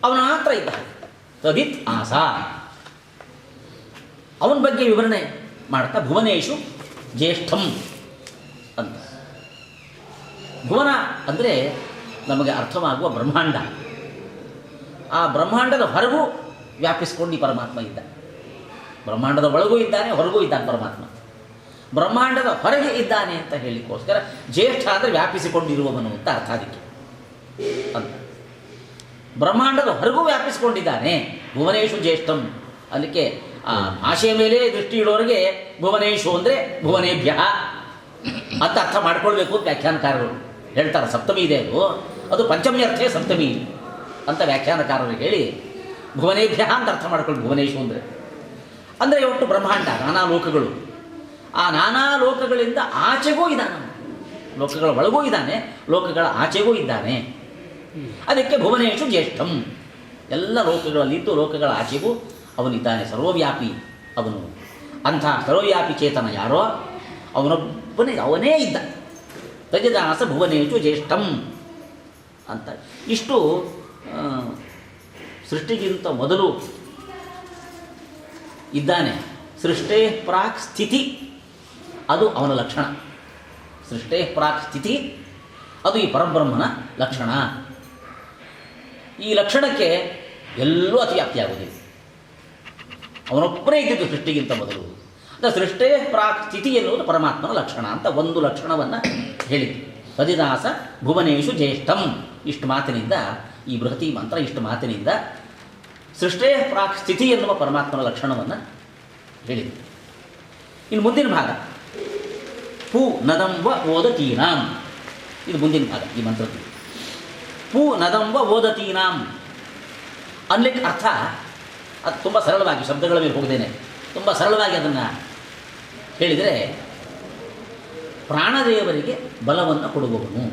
ಅವನ ಮಾತ್ರ ಇದ್ದ. ತದಿತ್ ಆಸ. ಅವನ ಬಗ್ಗೆ ವಿವರಣೆ ಮಾಡ್ತಾ ಭುವನೇಶು ಜ್ಯೇಷ್ಠಂ ಅಂತ. ಭುವನ ಅಂದರೆ ನಮಗೆ ಅರ್ಥವಾಗುವ ಬ್ರಹ್ಮಾಂಡ. ಆ ಬ್ರಹ್ಮಾಂಡದ ಹೊರಗೂ ವ್ಯಾಪಿಸಿಕೊಂಡು ಈ ಪರಮಾತ್ಮ ಇದ್ದ. ಬ್ರಹ್ಮಾಂಡದ ಒಳಗೂ ಇದ್ದಾನೆ, ಹೊರಗೂ ಇದ್ದಾನೆ ಪರಮಾತ್ಮ. ಬ್ರಹ್ಮಾಂಡದ ಹೊರಗೆ ಇದ್ದಾನೆ ಅಂತ ಹೇಳಲಿಕ್ಕೋಸ್ಕರ ಜ್ಯೇಷ್ಠ ಅಂದರೆ ವ್ಯಾಪಿಸಿಕೊಂಡಿರುವವನು ಅಂತ ಅರ್ಥ ಅದಕ್ಕೆ ಅಂತ. ಬ್ರಹ್ಮಾಂಡದ ಹೊರಗೂ ವ್ಯಾಪಿಸಿಕೊಂಡಿದ್ದಾನೆ. ಭುವನೇಶು ಜ್ಯೇಷ್ಠಂ. ಅದಕ್ಕೆ ಆ ಭಾಷೆಯ ಮೇಲೆ ದೃಷ್ಟಿ ಇಡೋರಿಗೆ ಭುವನೇಶು ಅಂದರೆ ಭುವನೇಭ್ಯ ಅಂತ ಅರ್ಥ ಮಾಡ್ಕೊಳ್ಬೇಕು ಅಂತ ವ್ಯಾಖ್ಯಾನಕಾರರು ಹೇಳ್ತಾರೆ. ಸಪ್ತಮಿ ಇದೆ ಅದು ಪಂಚಮಿ ಅರ್ಥೇ ಸಪ್ತಮಿ ಅಂತ ವ್ಯಾಖ್ಯಾನಕಾರರು ಹೇಳಿ ಭುವನೇಭ್ಯ ಅಂತ ಅರ್ಥ ಮಾಡ್ಕೊಳ್ಳಿ. ಭುವನೇಶು ಅಂದರೆ ಒಟ್ಟು ಬ್ರಹ್ಮಾಂಡ, ನಾನಾ ಲೋಕಗಳು. ಆ ನಾನಾ ಲೋಕಗಳಿಂದ ಆಚೆಗೂ ಇದ್ದಾನೆ. ಲೋಕಗಳ ಒಳಗೂ ಇದ್ದಾನೆ, ಲೋಕಗಳ ಆಚೆಗೂ ಇದ್ದಾನೆ. ಅದಕ್ಕೆ ಭುವನೇಶು ಜ್ಯೇಷ್ಠಂ. ಎಲ್ಲ ಲೋಕಗಳಲ್ಲಿದ್ದು ಲೋಕಗಳ ಆಚೆಗೂ ಅವನಿದ್ದಾನೆ. ಸರ್ವವ್ಯಾಪಿ ಅವನು. ಅಂಥ ಸರ್ವವ್ಯಾಪಿ ಚೇತನ ಯಾರೋ ಅವನೇ ಇದ್ದ. ತಜದಾಸ ಭುವನೇಶು ಜ್ಯೇಷ್ಠಂ ಅಂತ. ಇಷ್ಟು ಸೃಷ್ಟಿಗಿಂತ ಮೊದಲು ಇದ್ದಾನೆ. ಸೃಷ್ಟೇ ಪ್ರಾಕ್ ಸ್ಥಿತಿ ಅದು ಅವನ ಲಕ್ಷಣ. ಸೃಷ್ಟೇ ಪ್ರಾಕ್ ಸ್ಥಿತಿ ಅದು ಈ ಪರಬ್ರಹ್ಮನ ಲಕ್ಷಣ. ಈ ಲಕ್ಷಣಕ್ಕೆ ಎಲ್ಲೂ ಅತಿವ್ಯಾಪ್ತಿಯಾಗುವುದಿಲ್ಲ. ಅವನೊಬ್ಬನೇ ಇದ್ದಿದ್ದು ಸೃಷ್ಟಿಗಿಂತ ಮೊದಲು. ಅಂದರೆ ಸೃಷ್ಟೇ ಪ್ರಾಕ್ ಸ್ಥಿತಿ ಎನ್ನುವುದು ಪರಮಾತ್ಮನ ಲಕ್ಷಣ ಅಂತ ಒಂದು ಲಕ್ಷಣವನ್ನು ಹೇಳಿದ್ದು. ತದಿದಾಸ ಭುವನೇಶು ಜ್ಯೇಷ್ಠಂ. ಇಷ್ಟು ಮಾತಿನಿಂದ, ಈ ಬೃಹತಿ ಮಂತ್ರ ಇಷ್ಟು ಮಾತಿನಿಂದ ಸೃಷ್ಟೇ ಪ್ರಾಕ್ ಸ್ಥಿತಿ ಎನ್ನುವ ಪರಮಾತ್ಮನ ಲಕ್ಷಣವನ್ನು ಹೇಳಿದ್ದು. ಇನ್ನು ಮುಂದಿನ ಭಾಗ ಪೂ ನದಂಬ ಓದತೀನಾಂ. ಇದು ಮುಂದಿನ ಭಾಗ ಈ ಮಂತ್ರದ್ದು. ಪೂ ನದಂಬ ಓದತೀನಾಂ ಅನ್ಲಿಕ್ಕೆ ಅರ್ಥ ಅದು ತುಂಬ ಸರಳವಾಗಿ, ಶಬ್ದಗಳ ಮೇಲೆ ಹೋಗದೇನೆ ತುಂಬ ಸರಳವಾಗಿ ಅದನ್ನು ಹೇಳಿದರೆ, ಪ್ರಾಣದೇವರಿಗೆ ಬಲವನ್ನು ಕೊಡುವವನು,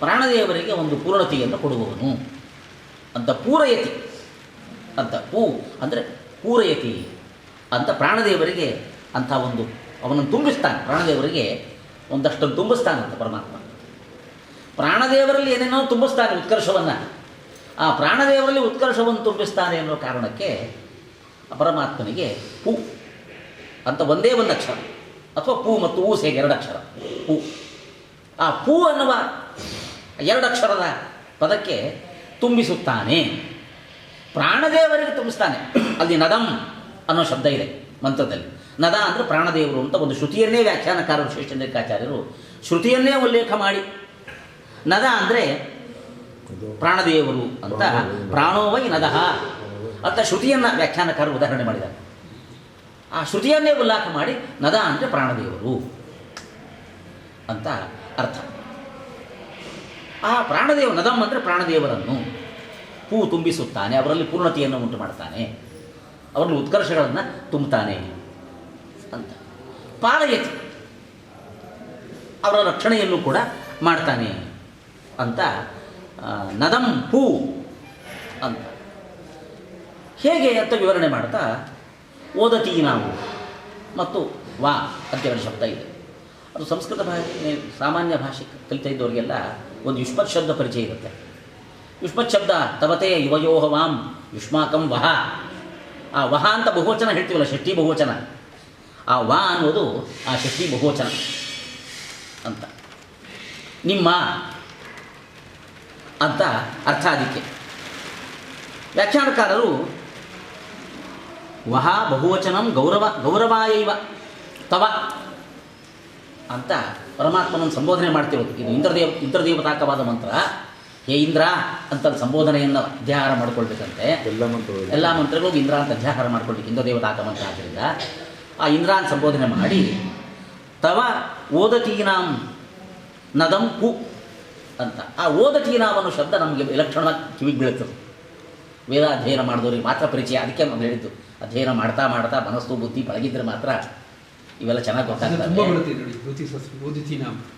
ಪ್ರಾಣದೇವರಿಗೆ ಒಂದು ಪೂರ್ಣತೆಯನ್ನು ಕೊಡುವವನು ಅಂತ. ಪೂರಯತಿ ಅಂತ. ಪೂ ಅಂದರೆ ಪೂರಯತಿ ಅಂತ ಪ್ರಾಣದೇವರಿಗೆ ಅಂಥ ಒಂದು ಅವನನ್ನು ತುಂಬಿಸ್ತಾನೆ. ಪ್ರಾಣದೇವರಿಗೆ ಒಂದಷ್ಟನ್ನು ತುಂಬಿಸ್ತಾನಂತ ಪರಮಾತ್ಮ. ಪ್ರಾಣದೇವರಲ್ಲಿ ಏನೇನೋ ತುಂಬಿಸ್ತಾನೆ ಉತ್ಕರ್ಷವನ್ನು. ಆ ಪ್ರಾಣದೇವರಲ್ಲಿ ಉತ್ಕರ್ಷವನ್ನು ತುಂಬಿಸ್ತಾನೆ ಅನ್ನೋ ಕಾರಣಕ್ಕೆ ಪರಮಾತ್ಮನಿಗೆ ಪೂ ಅಂತ ಒಂದೇ ಒಂದು ಅಕ್ಷರ, ಅಥವಾ ಪೂ ಮತ್ತು ಊ ಸೇರಿ ಎರಡು ಅಕ್ಷರ ಪೂ. ಆ ಪೂ ಅನ್ನುವ ಎರಡು ಅಕ್ಷರದ ಪದಕ್ಕೆ ತುಂಬಿಸುತ್ತಾನೆ, ಪ್ರಾಣದೇವರಿಗೆ ತುಂಬಿಸ್ತಾನೆ. ಅಲ್ಲಿ ನದಂ ಅನ್ನೋ ಶಬ್ದ ಇದೆ ಮಂತ್ರದಲ್ಲಿ. ನದ ಅಂದರೆ ಪ್ರಾಣದೇವರು ಅಂತ ಒಂದು ಶ್ರುತಿಯನ್ನೇ ವ್ಯಾಖ್ಯಾನಕಾರರು ಶ್ರೇಷ್ಠೇಂದ್ರಿಕಾಚಾರ್ಯರು ಶ್ರುತಿಯನ್ನೇ ಉಲ್ಲೇಖ ಮಾಡಿ ನದ ಅಂದರೆ ಪ್ರಾಣದೇವರು ಅಂತ, ಪ್ರಾಣೋವೈ ನದಃ ಅಂತ ಶ್ರುತಿಯನ್ನು ವ್ಯಾಖ್ಯಾನಕಾರರು ಉದಾಹರಣೆ ಮಾಡಿದ್ದಾರೆ. ಆ ಶ್ರುತಿಯನ್ನೇ ಉಲ್ಲೇಖ ಮಾಡಿ ನದ ಅಂದರೆ ಪ್ರಾಣದೇವರು ಅಂತ ಅರ್ಥ. ಆ ಪ್ರಾಣದೇವ ನದಂ ಅಂದರೆ ಪ್ರಾಣದೇವರನ್ನು ಪೂ ತುಂಬಿಸುತ್ತಾನೆ, ಅವರಲ್ಲಿ ಪೂರ್ಣತೆಯನ್ನು ಉಂಟು ಮಾಡ್ತಾನೆ, ಅವರಲ್ಲಿ ಉತ್ಕರ್ಷಗಳನ್ನು ತುಂಬುತ್ತಾನೆ ಅಂತ. ಪಾಲಯತಿ ಅವರ ರಕ್ಷಣೆಯನ್ನು ಕೂಡ ಮಾಡ್ತಾನೆ ಅಂತ. ನದಂ ಪೂ ಅಂತ ಹೇಗೆ ಅಂತ ವಿವರಣೆ ಮಾಡ್ತಾ ಓದತಿ ನಾವು ಮತ್ತು ವಾ ಅಂತೆರಡು ಶಬ್ದ ಇದೆ. ಅದು ಸಂಸ್ಕೃತ ಭಾಷೆ, ಸಾಮಾನ್ಯ ಭಾಷೆ ಕಲಿತಾ ಇದ್ದವರಿಗೆಲ್ಲ ಒಂದು ಯುಷ್ಮತ್ ಶಬ್ದ ಪರಿಚಯ ಇರುತ್ತೆ. ಯುಷ್ಮತ್ ಶಬ್ದ ತವತೆ ಯುವಯೋಹ ವಾಂ ಯುಷ್ಮಾಕಂ ವಹ. ಆ ವಹ ಅಂತ ಬಹುವಚನ ಹೇಳ್ತೀವಲ್ಲ, ಷಷ್ಠಿ ಬಹುವಚನ. ಆ ವಾ ಅನ್ನೋದು ಆ ಷಷ್ಠಿ ಬಹುವಚನ ಅಂತ. ನಿಮ್ಮ ಅಂತ ಅರ್ಥ. ಅದಕ್ಕೆ ವ್ಯಾಖ್ಯಾನಕಾರರು ವಹ ಬಹುವಚನಂ ಗೌರವಾಯೈವ ತವ ಅಂತ ಪರಮಾತ್ಮನನ್ನು ಸಂಬೋಧನೆ ಮಾಡ್ತಿರೋದು. ಇದು ಇಂದ್ರದೇವತಾಕವಾದ ಮಂತ್ರ. ಹೇ ಇಂದ್ರ ಅಂತ ಸಂಬೋಧನೆಯನ್ನು ಅಧ್ಯಾಹಾರ ಮಾಡ್ಕೊಳ್ಬೇಕಂತೆ. ಎಲ್ಲ ಮಂತ್ರಗಳು ಇಂದ್ರ ಅಂತ ಅಧ್ಯಾಹಾರ ಮಾಡ್ಕೊಳ್ಬೇಕು, ಇಂದ್ರದೇವತಾಕ ಮಂತ್ರ. ಆದ್ದರಿಂದ ಆ ಇಂದ್ರ ಅಂತ ಸಂಬೋಧನೆ ಮಾಡಿ ತವ ಓದತೀನಾಂ ನದಂ ಪು ಅಂತ. ಆ ಓದತೀನಾಂ ಅನ್ನೋ ಶಬ್ದ ನಮಗೆ ವಿಲಕ್ಷಣವಾಗಿ ಕಿವಿಗೆ ಬೀಳುತ್ತದೆ. ವೇದಾಧ್ಯಯನ ಮಾಡಿದವ್ರಿಗೆ ಮಾತ್ರ ಪರಿಚಯ. ಅದಕ್ಕೆ ನಾನು ಹೇಳಿದ್ದು, ಅಧ್ಯಯನ ಮಾಡ್ತಾ ಮಾಡ್ತಾ ಮನಸ್ಸು ಬುದ್ಧಿ ಪಳಗಿದ್ರೆ ಮಾತ್ರ ಇವೆಲ್ಲ ಚೆನ್ನಾಗಿ ಗೊತ್ತಾಗ್ತದೆ.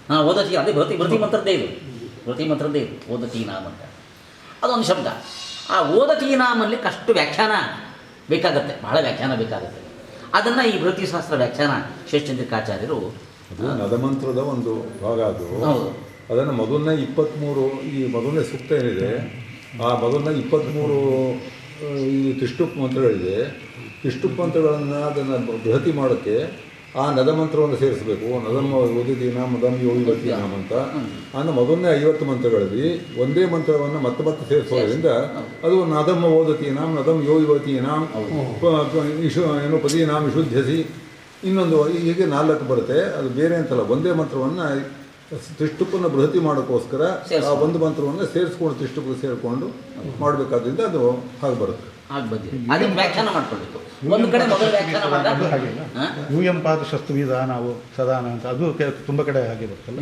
ಹಾಂ, ಓದತಿ ಅದೇ ಭೃತಿ ಮಂತ್ರದ್ದೇ ಇದು, ಭೃತಿ ಮಂತ್ರದ್ದೇ ಇದು ಓದತೀನಾಮ್ ಅಂತ. ಅದೊಂದು ಶಬ್ದ. ಆ ಓದತೀನಾಮಲ್ಲಿ ಅಷ್ಟು ವ್ಯಾಖ್ಯಾನ ಬೇಕಾಗತ್ತೆ, ಬಹಳ ವ್ಯಾಖ್ಯಾನ ಬೇಕಾಗತ್ತೆ. ಅದನ್ನು ಈ ಭೃತಿಶಾಸ್ತ್ರ ವ್ಯಾಖ್ಯಾನ ಶೇಷಚಂದ್ರಿಕಾಚಾರ್ಯರು ಅದು ನದಮಂತ್ರದ ಒಂದು ಭಾಗ. ಅದು ಹೌದು. ಅದನ್ನು ಮೊದಲನೇ 23 ಈ ಮೊದಲನೇ ಸೂಕ್ತ ಏನಿದೆ, ಆ ಮೊದಲನೇ 23 ಈ ತಿಷ್ಟುಪ್ ಮಂತ್ರಗಳಿದೆ. ತಿಷ್ಟುಪ್ ಮಂತ್ರಗಳನ್ನು ಅದನ್ನು ಬೃಹತಿ ಮಾಡೋಕ್ಕೆ ಆ ನದಮಂತ್ರವನ್ನು ಸೇರಿಸಬೇಕು. ನದಮ ಓದಿದೀನ ಮದಂ ಯೋಗಿವತೀನಾಮ್ ಅಂತ. ಅನ್ನೋ ಮೊದಲನೇ 50 ಮಂತ್ರಗಳಲ್ಲಿ ಒಂದೇ ಮಂತ್ರವನ್ನು ಮತ್ತೆ ಮತ್ತೆ ಸೇರಿಸೋದ್ರಿಂದ ಅದು ನದಮ ಓದತೀನಾಮ್ ನದಂ ಯೋಗಿವತೀನಾಮ್ ಏನು ಪದೀನಾಮ್ ವಿಶುದ್ಧಸಿ ಇನ್ನೊಂದು ಹೀಗೆ 4 ಬರುತ್ತೆ. ಅದು ಬೇರೆ ಅಂತಲ್ಲ, ಒಂದೇ ಮಂತ್ರವನ್ನು ತಿಷ್ಟುಪ್ಪನ್ನು ಬೃಹತಿ ಮಾಡೋಕ್ಕೋಸ್ಕರ ಆ ಒಂದು ಮಂತ್ರವನ್ನು ಸೇರಿಸ್ಕೊಂಡು ತಿಷ್ಟುಪ್ಪು ಸೇರಿಕೊಂಡು ಮಾಡಬೇಕಾದ್ರಿಂದ ಅದು ಹಾಗೆ ಬರುತ್ತೆ. ಹಾಗೆ ಬಂದಿದೆ. ಅದಕ್ಕೆ ವ್ಯಾಖ್ಯಾನ ಮಾಡ್ಕೊಳ್ಬೇಕು. ಒಂದು ಕಡೆ ಮೊದಲು ವ್ಯಾಖ್ಯಾನ ಮಾಡಿದಾಗ ಯೂಯಂ ಪಾದಶಸ್ತು ವಿಧಾನವು ಸದಾನ ಅಂತ ಅದು ತುಂಬ ಕಡೆ ಹಾಗೆ ಬರ್ತಲ್ಲ.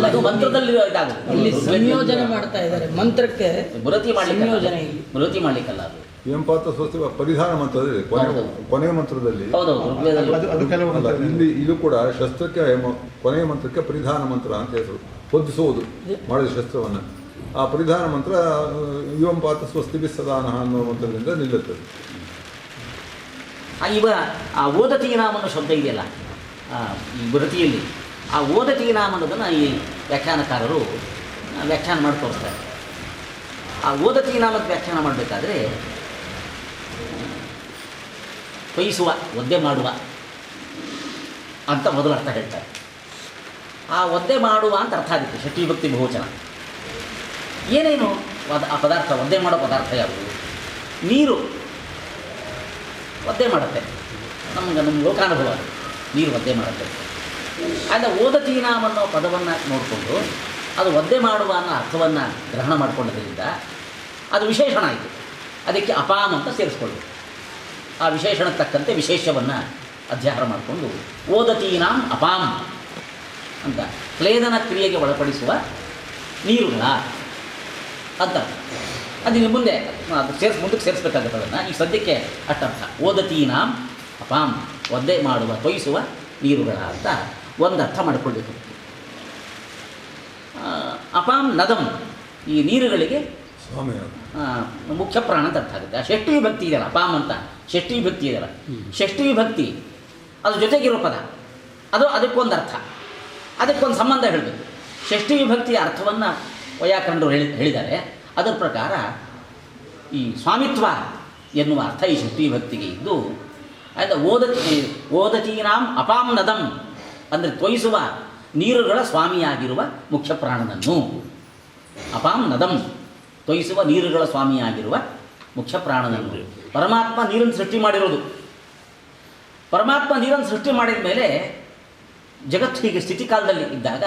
ಅದು ಮಂತ್ರದಲ್ಲಿ ಇದಾಗುತ್ತೆ. ಇಲ್ಲಿ ಸಂಯೋಜನೆ ಮಾಡ್ತಾ ಇದ್ದಾರೆ ಮಂತ್ರಕ್ಕೆ, ಬೃಹತಿ ಮಾಡ್ಲಿಕ್ಕೆ, ಸಂಯೋಜನೆ ಬೃಹತಿ ಮಾಡ್ಲಿಕ್ಕಲ್ಲ. ಅದು ಎಂಪಾತ ಸ್ವಸ್ತಿ ಪರಿಧಾನ ಮಂತ್ರದಲ್ಲಿ ಕೊನೆಯ ಮಂತ್ರದಲ್ಲಿ ಹೌದೌದು, ಋಗ್ವೇದದಲ್ಲಿ ಅದು ಕೆಲವು ಅಲ್ಲ, ಇಲ್ಲಿ ಇದು ಕೂಡ ಶಸ್ತ್ರಕ್ಕೆ ಕೊನೆಯ ಮಂತ್ರಕ್ಕೆ ಪರಿಧಾನ ಮಂತ್ರ ಅಂತ ಹೆಸರು. ಹೊದಿಸುವುದು ಮಾಡಿದ ಶಸ್ತ್ರವನ್ನು ಆ ಪರಿಧಾನ ಮಂತ್ರ ಯುವಂಪಾತ ಸ್ವಸ್ತಿ ಬಿಸ್ಸದಾನ ಅನ್ನೋ ಮಂತ್ರದಿಂದ ನಿಲ್ಲುತ್ತದೆ. ಇವ ಆ ಓದತೀನಾಮ್ ಅನ್ನೋ ಶಬ್ದ ಇದೆಯಲ್ಲ ಈ ಬೃಹತಿಯಲ್ಲಿ, ಆ ಓದತೀನಾಮ್ ಅನ್ನೋದನ್ನು ಈ ವ್ಯಾಖ್ಯಾನಕಾರರು ವ್ಯಾಖ್ಯಾನ ಮಾಡಿ ತೋರಿಸ್ತಾರೆ. ಆ ಓದತೀನಾಮದ ವ್ಯಾಖ್ಯಾನ ಮಾಡಬೇಕಾದ್ರೆ ಕೊಯ್ಸುವ, ಒದ್ದೆ ಮಾಡುವ ಅಂತ ಮೊದಲು ಅರ್ಥ ಹೇಳ್ತಾರೆ. ಆ ಒದ್ದೆ ಮಾಡುವ ಅಂತ ಅರ್ಥ ಆಗುತ್ತೆ ಷಷ್ಠೀಭಕ್ತಿ ಬಹುವಚನ. ಏನೇನು ಆ ಪದಾರ್ಥ, ಒದ್ದೆ ಮಾಡೋ ಪದಾರ್ಥ ಯಾವುದು? ನೀರು ಒದ್ದೆ ಮಾಡುತ್ತೆ, ನಮ್ಮ ಲೋಕಾನುಭವ, ನೀರು ಒದ್ದೆ ಮಾಡುತ್ತೆ. ಆದ್ದರಿಂದ ಓದತೀನಾಮ್ ಅನ್ನೋ ಪದವನ್ನು ನೋಡಿಕೊಂಡು ಅದು ಒದ್ದೆ ಮಾಡುವ ಅನ್ನೋ ಅರ್ಥವನ್ನು ಗ್ರಹಣ ಮಾಡಿಕೊಳ್ಳೋದ್ರಿಂದ ಅದು ವಿಶೇಷಣ ಆಯಿತು. ಅದಕ್ಕೆ ಅಪಾಮ್ ಅಂತ ಸೇರಿಸ್ಕೊಳ್ಳೋದು. ಆ ವಿಶೇಷಣಕ್ಕೆ ತಕ್ಕಂತೆ ವಿಶೇಷವನ್ನು ಅಧ್ಯಾಹಾರ ಮಾಡಿಕೊಂಡು ಓದತೀನಾಂ ಅಪಾಮ್ ಅಂತ ಕ್ಲೇದನ ಕ್ರಿಯೆಗೆ ಒಳಪಡಿಸುವ ನೀರುಗಳ ಅಂತ. ಅದಿನ್ನು ಮುಂದೆ ಅದು ಮುಂದಕ್ಕೆ ಸೇರಿಸ್ಬೇಕಾಗುತ್ತೆ. ಅದನ್ನು ಈ ಸದ್ಯಕ್ಕೆ ಅಷ್ಟರ್ಥ. ಓದತೀನಾಂ ಅಪಾಮ್, ಒದ್ದೆ ಮಾಡುವ, ತೊಯಿಸುವ ನೀರುಗಳ ಅಂತ ಒಂದು ಅರ್ಥ ಮಾಡಿಕೊಳ್ಳಬೇಕು. ಅಪಾಂ ನದಂ, ಈ ನೀರುಗಳಿಗೆ ಸ್ವಾಮಿ ಮುಖ್ಯ ಪ್ರಾಣ ಅಂತ ಅರ್ಥ ಆಗುತ್ತೆ. ಆ ಷಷ್ಠಿ ವಿಭಕ್ತಿ ಇದೆಯಲ್ಲ, ಅಪಾಂ ಅಂತ ಷಷ್ಠಿ ವಿಭಕ್ತಿ ಇದೆಯಲ್ಲ, ಷಷ್ಠಿ ವಿಭಕ್ತಿ ಅದು ಜೊತೆಗಿರೋ ಪದ, ಅದು ಅದಕ್ಕೊಂದು ಅರ್ಥ, ಅದಕ್ಕೊಂದು ಸಂಬಂಧ ಹೇಳಬೇಕು. ಷಷ್ಠಿ ವಿಭಕ್ತಿಯ ಅರ್ಥವನ್ನು ವೈಯಾಕರಣರು ಹೇಳಿದ್ದಾರೆ. ಅದರ ಪ್ರಕಾರ ಈ ಸ್ವಾಮಿತ್ವ ಎನ್ನುವ ಅರ್ಥ ಈ ಷಷ್ಠಿ ವಿಭಕ್ತಿಗೆ ಇದ್ದು, ಓದತೀನಾಂ ಅಪಾಂ ನದಂ ಅಂದರೆ ತೊಯಿಸುವ ನೀರುಗಳ ಸ್ವಾಮಿಯಾಗಿರುವ ಮುಖ್ಯ ಪ್ರಾಣನನ್ನು. ಅಪಾಂ ನದಂ, ತೊಯಿಸುವ ನೀರುಗಳ ಸ್ವಾಮಿಯಾಗಿರುವ ಮುಖ್ಯ ಪ್ರಾಣನನ್ನು. ಪರಮಾತ್ಮ ನೀರನ್ನು ಸೃಷ್ಟಿ ಮಾಡಿರೋದು. ಪರಮಾತ್ಮ ನೀರನ್ನು ಸೃಷ್ಟಿ ಮಾಡಿದ ಮೇಲೆ ಜಗತ್ತು ಹೀಗೆ ಸ್ಥಿತಿಕಾಲದಲ್ಲಿ ಇದ್ದಾಗ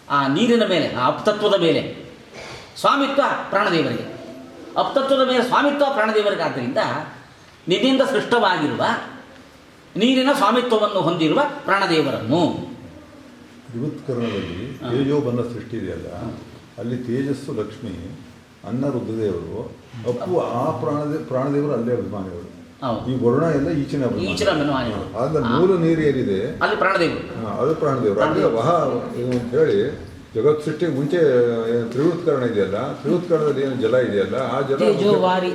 ಆ ನೀರಿನ ಮೇಲೆ, ಆ ಅಪ್ತತ್ವದ ಮೇಲೆ ಸ್ವಾಮಿತ್ವ ಪ್ರಾಣದೇವರಿಗೆ, ಅಪ್ತತ್ವದ ಮೇಲೆ ಸ್ವಾಮಿತ್ವ ಪ್ರಾಣದೇವರಿಗೆ. ಆದ್ದರಿಂದ ನಿನ್ನಿಂದ ಸೃಷ್ಟವಾಗಿರುವ ನೀರಿನ ಸ್ವಾಮಿತ್ವವನ್ನು ಹೊಂದಿರುವ ಪ್ರಾಣದೇವರನ್ನು. ತ್ರಿವೃತ್ಕರಣದಲ್ಲಿ ತೇಜೋಬಂಧ ಸೃಷ್ಟಿ ಇದೆಯಲ್ಲ, ಅಲ್ಲಿ ತೇಜಸ್ಸು ಲಕ್ಷ್ಮಿ, ಅನ್ನ ರುದ್ರದೇವರು, ಅಪ್ಪು ಆ ಪ್ರಾಣದೇವರು ಅಲ್ಲೇ ಅಭಿಮಾನಿಗಳು. ಈ ವರುಣ ಎಲ್ಲ ಈಚಿನ ಅಭಿಮಾನಿಗಳು. ಆದ್ರೆ ಮೂಲ ನೀರು ಏನಿದೆ ಅಲ್ಲಿ ಪ್ರಾಣದೇವರು, ಅದು ಪ್ರಾಣದೇವರು. ಅಲ್ಲಿ ವಹ ಇದು ಅಂತ ಹೇಳಿ ಜಗತ್ ಸೃಷ್ಟಿಗೆ ಮುಂಚೆ ತ್ರಿವೃತ್ಕರಣ ಇದೆಯಲ್ಲ, ತ್ರಿವೃತ್ಕರಣದಲ್ಲಿ ಏನು ಜಲ ಇದೆಯಲ್ಲ, ಆ ಜಲ ತೇಜೋವಾರಿ,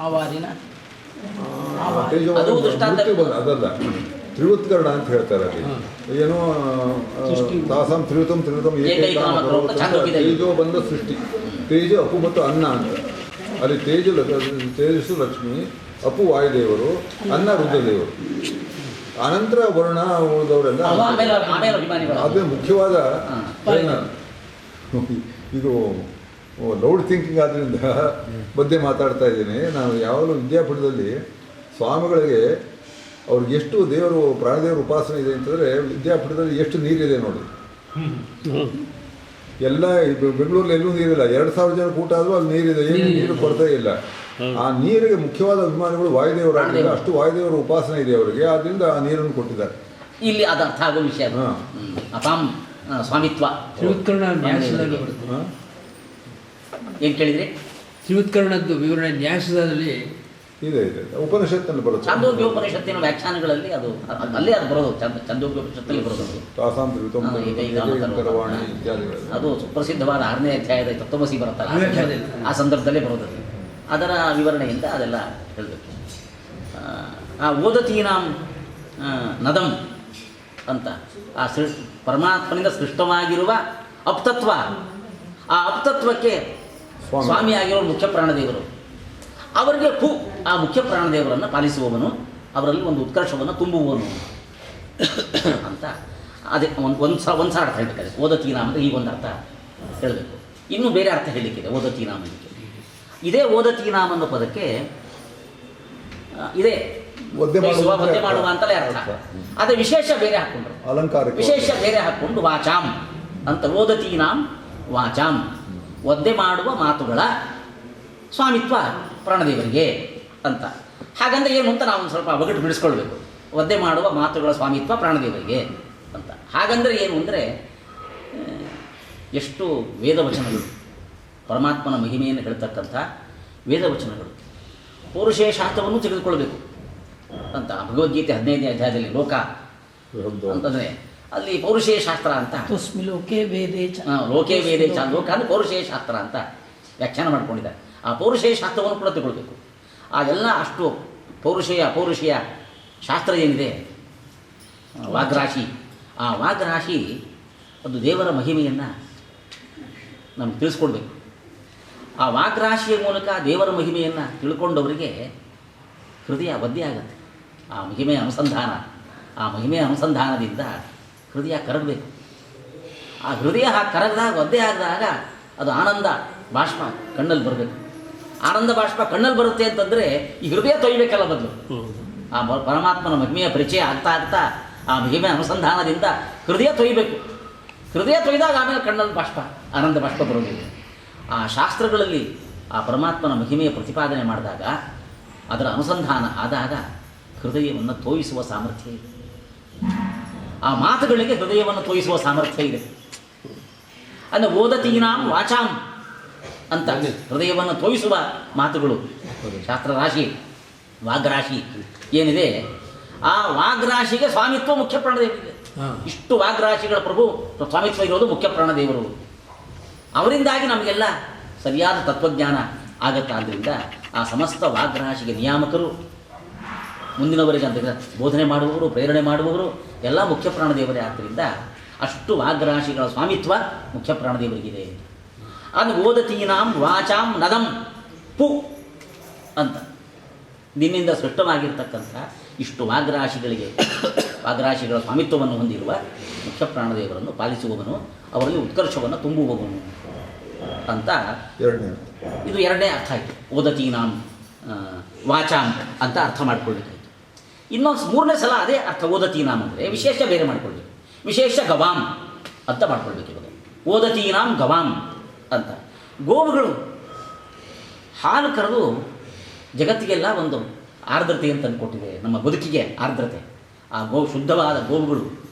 ಆ ವಾರಿನ ಅದಲ್ಲ, ತ್ರಿವೃತ್ಕರಣ ಅಂತ ಹೇಳ್ತಾರೆ. ಅಲ್ಲಿ ಏನೋ ತಾಸಾಂ ತ್ರಿವೃತಂ ತೇಜೋ ಬಂದ ಸೃಷ್ಟಿ, ತೇಜ ಅಪ್ಪು ಮತ್ತು ಅನ್ನ ಅಂತ. ಅಲ್ಲಿ ತೇಜಸ್ಸು ಲಕ್ಷ್ಮಿ, ಅಪ್ಪು ವಾಯುದೇವರು, ಅನ್ನ ರುದ್ರದೇವರು, ಅನಂತರ ವರ್ಣ ಉಳಿದವರೆಲ್ಲ. ಅದೇ ಮುಖ್ಯವಾದ. ಇದು ಲೌಡ್ ಥಿಂಕಿಂಗ್ ಆದ್ದರಿಂದ ಮಧ್ಯೆ ಮಾತಾಡ್ತಾ ಇದ್ದೀನಿ. ನಾನು ಯಾವಾಗಲೂ ವಿದ್ಯಾಪೀಠದಲ್ಲಿ ಸ್ವಾಮಿಗಳಿಗೆ ಅವ್ರಿಗೆ ಎಷ್ಟು ದೇವರು ಪ್ರಾಣದೇವರ ಉಪಾಸನೆ ಇದೆ ಅಂತಂದರೆ, ವಿದ್ಯಾಪೀಠದಲ್ಲಿ ಎಷ್ಟು ನೀರಿದೆ ನೋಡಿ. ಎಲ್ಲ ಬೆಂಗಳೂರಲ್ಲಿ ಎಲ್ಲೂ ನೀರಿಲ್ಲ. 2000 ಜನ ಕೂಟ ಆದರೂ ಅಲ್ಲಿ ನೀರಿದೆ, ಏನು ನೀರು ಕೊರತೆ ಇಲ್ಲ. ಆ ನೀರಿಗೆ ಮುಖ್ಯವಾದ ಅಭಿಮಾನಿಗಳು ವಾಯುದೇವರಾಗಿಲ್ಲ, ಅಷ್ಟು ವಾಯುದೇವರ ಉಪಾಸನೆ ಇದೆ ಅವರಿಗೆ, ಆದ್ದರಿಂದ ಆ ನೀರನ್ನು ಕೊಟ್ಟಿದ್ದಾರೆ. ಇಲ್ಲಿ ಅದು ಅರ್ಥ ಆಗೋ ವಿಷಯ. ಅಪಾಂ ಸ್ವಾಮಿತ್ವ ಏನು ಕೇಳಿದ್ರಿ? ಶ್ರೀಮತ್ಕರ್ಣದ್ದು ವಿವರಣೆ ನ್ಯಾಸದಲ್ಲಿ ಇದೆ ಉಪನಿಷತ್ತಿನಲ್ಲಿ ಬರುತ್ತೆ. ಚಾಂದೋಗ್ಯೋಪನಿಷತ್ತಿನ ವ್ಯಾಖ್ಯಾನಗಳಲ್ಲಿ ಅದು ಅಲ್ಲೇ ಅದು ಬರೋದು, ಚಾಂದೋಗ್ಯೋಪನಿಷತ್ತಲ್ಲಿ ಬರೋದು. ತಾಸಾಂ ತ್ರಿವಿಧಂ ಕರವಾಣಿ ಇತ್ಯಾದಿಗಳು. ಅದು ಸುಪ್ರಸಿದ್ಧವಾದ 6ನೇ ಅಧ್ಯಾಯದ ತತ್ವಮಸಿ ಬರುತ್ತಲ್ಲ, ಆ ಸಂದರ್ಭದಲ್ಲೇ ಬರೋದು. ಅದರ ವಿವರಣೆಯಿಂದ ಅದೆಲ್ಲ ಹೇಳಬೇಕು. ಆ ಓದತೀನಾಂ ನದಂ ಅಂತ ಆ ಪರಮಾತ್ಮನಿಂದ ಸೃಷ್ಟವಾಗಿರುವ ಅಪ್ತತ್ವ, ಆ ಅಪ್ತತ್ವಕ್ಕೆ ಸ್ವಾಮಿಯಾಗಿರೋ ಮುಖ್ಯ ಪ್ರಾಣದೇವರು, ಅವರಿಗೆ ಆ ಮುಖ್ಯ ಪ್ರಾಣದೇವರನ್ನು ಪಾಲಿಸುವವನು, ಅವರಲ್ಲಿ ಒಂದು ಉತ್ಕರ್ಷವನ್ನು ತುಂಬುವವನು ಅಂತ ಅದೇ ಒಂದು ಸಲ ಅರ್ಥ ಹೇಳಬೇಕಾದ್ರೆ ಓದತೀನಾಂ ಅಂದರೆ ಈಗ ಒಂದು ಅರ್ಥ ಹೇಳಬೇಕು. ಇನ್ನೂ ಬೇರೆ ಅರ್ಥ ಹೇಳಲಿಕ್ಕಿದೆ ಓದತೀನಾಂ ಅದಕ್ಕೆ. ಇದೇ ಓದತೀನಾಂ ಅನ್ನೋ ಪದಕ್ಕೆ ಇದೇ ಒದ್ದೆ ಮಾಡುವ ಅಂತಲೇ ಅರ್ಥ. ಅದೇ ವಿಶೇಷ ಬೇರೆ ಹಾಕ್ಕೊಂಡ್ರು, ಅಲಂಕಾರ ವಿಶೇಷ ಬೇರೆ ಹಾಕ್ಕೊಂಡು ವಾಚಾಂ ಅಂತ, ಓದತೀನಾಂ ವಾಚಾಂ, ಒದ್ದೆ ಮಾಡುವ ಮಾತುಗಳ ಸ್ವಾಮಿತ್ವ ಪ್ರಾಣದೇವರಿಗೆ ಅಂತ. ಹಾಗಂದ್ರೆ ಏನು ಅಂತ ನಾವು ಒಂದು ಸ್ವಲ್ಪ ಒಗಟು ಬಿಡಿಸ್ಕೊಳ್ಬೇಕು. ಒದ್ದೆ ಮಾಡುವ ಮಾತುಗಳ ಸ್ವಾಮಿತ್ವ ಪ್ರಾಣದೇವರಿಗೆ ಅಂತ ಹಾಗಂದ್ರೆ ಏನು ಅಂದರೆ, ಎಷ್ಟು ವೇದವಚನಗಳು, ಪರಮಾತ್ಮನ ಮಹಿಮೆಯನ್ನು ಹೇಳ್ತಕ್ಕಂಥ ವೇದವಚನಗಳು. ಪೌರುಷೇಶಾಸ್ತ್ರವನ್ನು ತೆಗೆದುಕೊಳ್ಬೇಕು ಅಂತ ಭಗವದ್ಗೀತೆ 15ನೇ ಅಧ್ಯಾಯದಲ್ಲಿ ಲೋಕ ಅಂತಂದರೆ ಅಲ್ಲಿ ಪೌರುಷೇಶಾಸ್ತ್ರ ಅಂತ, ತಸ್ಮಿ ಲೋಕೆ ವೇದೇ ಚ, ಲೋಕೆ ವೇದೇ ಚ, ಲೋಕ ಅಂದರೆ ಪೌರುಷೇಶಾಸ್ತ್ರ ಅಂತ ವ್ಯಾಖ್ಯಾನ ಮಾಡ್ಕೊಂಡಿದ್ದಾರೆ. ಆ ಪೌರುಷೇಶಾಸ್ತ್ರವನ್ನು ಕೂಡ ತಗೊಳ್ಬೇಕು. ಆ ಎಲ್ಲ ಅಷ್ಟು ಪೌರುಷೇಯ ಶಾಸ್ತ್ರ ಏನಿದೆ, ವಾಗ್ರಾಶಿ, ಆ ವಾಗ್ರಾಶಿ ಅದು ದೇವರ ಮಹಿಮೆಯನ್ನು ನಮ್ಗೆ ತಿಳಿಸ್ಕೊಡ್ಬೇಕು. ಆ ವಾಗ್ರಾಶಿಯ ಮೂಲಕ ದೇವರ ಮಹಿಮೆಯನ್ನು ತಿಳ್ಕೊಂಡವರಿಗೆ ಹೃದಯ ಒದ್ದೆ ಆಗುತ್ತೆ. ಆ ಮಹಿಮೆಯ ಅನುಸಂಧಾನದಿಂದ ಹೃದಯ ಕರಗಬೇಕು. ಆ ಹೃದಯ ಕರಗದಾಗ, ಒದ್ದೆ ಆಗದಾಗ ಅದು ಆನಂದ ಬಾಷ್ಪ ಕಣ್ಣಲ್ಲಿ ಬರಬೇಕು. ಆನಂದ ಬಾಷ್ಪ ಕಣ್ಣಲ್ಲಿ ಬರುತ್ತೆ ಅಂತಂದರೆ ಈ ಹೃದಯ ತೊಯ್ಯಬೇಕಲ್ಲ ಬದಲು. ಆ ಪರಮಾತ್ಮನ ಮಹಿಮೆಯ ಪರಿಚಯ ಆಗ್ತಾ ಆ ಮಹಿಮೆಯ ಅನುಸಂಧಾನದಿಂದ ಹೃದಯ ತೊಯ್ಯಬೇಕು. ಹೃದಯ ತೊಯ್ದಾಗ ಆಮೇಲೆ ಕಣ್ಣಲ್ಲಿ ಬಾಷ್ಪ, ಆನಂದ ಬಾಷ್ಪ ಬರೋದಿಲ್ಲ. ಆ ಶಾಸ್ತ್ರಗಳಲ್ಲಿ ಆ ಪರಮಾತ್ಮನ ಮಹಿಮೆಯ ಪ್ರತಿಪಾದನೆ ಮಾಡಿದಾಗ, ಅದರ ಅನುಸಂಧಾನ ಆದಾಗ ಹೃದಯವನ್ನು ತೋಯಿಸುವ ಸಾಮರ್ಥ್ಯ ಇದೆ. ಆ ಮಾತುಗಳಿಗೆ ಹೃದಯವನ್ನು ತೋಯಿಸುವ ಸಾಮರ್ಥ್ಯ ಇದೆ. ಅಂದರೆ ಓದತೀನಾಂ ವಾಚಾಂ ಅಂತ ಹೃದಯವನ್ನು ತೋಯಿಸುವ ಮಾತುಗಳು, ಶಾಸ್ತ್ರರಾಶಿ, ವಾಗ್ರಾಶಿ ಏನಿದೆ, ಆ ವಾಗ್ರಾಶಿಗೆ ಸ್ವಾಮಿತ್ವ ಮುಖ್ಯ ಪ್ರಾಣದೇವರಿಗೆ. ಇಷ್ಟು ವಾಗ್ರಾಶಿಗಳ ಪ್ರಭು ಸ್ವಾಮಿತ್ವ ಇರೋದು ಮುಖ್ಯ ಪ್ರಾಣದೇವರು. ಅವರಿಂದಾಗಿ ನಮಗೆಲ್ಲ ಸರಿಯಾದ ತತ್ವಜ್ಞಾನ ಆಗತ್ತೆ. ಆದ್ದರಿಂದ ಆ ಸಮಸ್ತ ವಾಗ್ರಾಶಿಗೆ ನಿಯಾಮಕರು, ಮುಂದಿನವರಿಗೆ ಅಂತ ಬೋಧನೆ ಮಾಡುವವರು, ಪ್ರೇರಣೆ ಮಾಡುವವರು ಎಲ್ಲ ಮುಖ್ಯ ಪ್ರಾಣದೇವರೇ. ಆದ್ದರಿಂದ ಅಷ್ಟು ವಾಗ್ರಾಶಿಗಳ ಸ್ವಾಮಿತ್ವ ಮುಖ್ಯ ಪ್ರಾಣದೇವರಿಗಿದೆ. ಅದು ಓದತೀನಾಂ ವಾಚಾಂ ನದಂ ಪು ಅಂತ ನಿನ್ನಿಂದ ಸೃಷ್ಟವಾಗಿರ್ತಕ್ಕಂಥ ಇಷ್ಟು ವಾಗ್ರಾಶಿಗಳ ಸ್ವಾಮಿತ್ವವನ್ನು ಹೊಂದಿರುವ ಮುಖ್ಯ ಪ್ರಾಣದೇವರನ್ನು ಪಾಲಿಸುವವನು, ಅವರಲ್ಲಿ ಉತ್ಕರ್ಷವನ್ನು ತುಂಬುವವನು ಅಂತ ಇದು ಎರಡನೇ ಅರ್ಥ ಆಯಿತು. ಓದತೀನಾಂ ವಾಚಾಂ ಅಂತ ಅರ್ಥ ಮಾಡ್ಕೊಳ್ಬೇಕಾಯಿತು. ಇನ್ನೊಂದು ಮೂರನೇ ಸಲ ಅದೇ ಅರ್ಥ ಓದತೀನಾಂ ಅಂದರೆ ವಿಶೇಷ ಬೇರೆ ಮಾಡ್ಕೊಳ್ಬೇಕು. ವಿಶೇಷ ಗವಾಂ ಅಂತ ಮಾಡ್ಕೊಳ್ಬೇಕು. ಇವಾಗ ಓದತೀನಾಂ ಗವಾಂ ಅಂತ, ಗೋವುಗಳು ಹಾಲು ಕರೆದು ಜಗತ್ತಿಗೆಲ್ಲ ಒಂದು ಆರ್ದ್ರತೆ ಅಂತ ಅಂದ್ಕೊಟ್ಟಿದೆ. ನಮ್ಮ ಬದುಕಿಗೆ ಆರ್ದ್ರತೆ. ಆ ಶುದ್ಧವಾದ ಗೋವುಗಳು,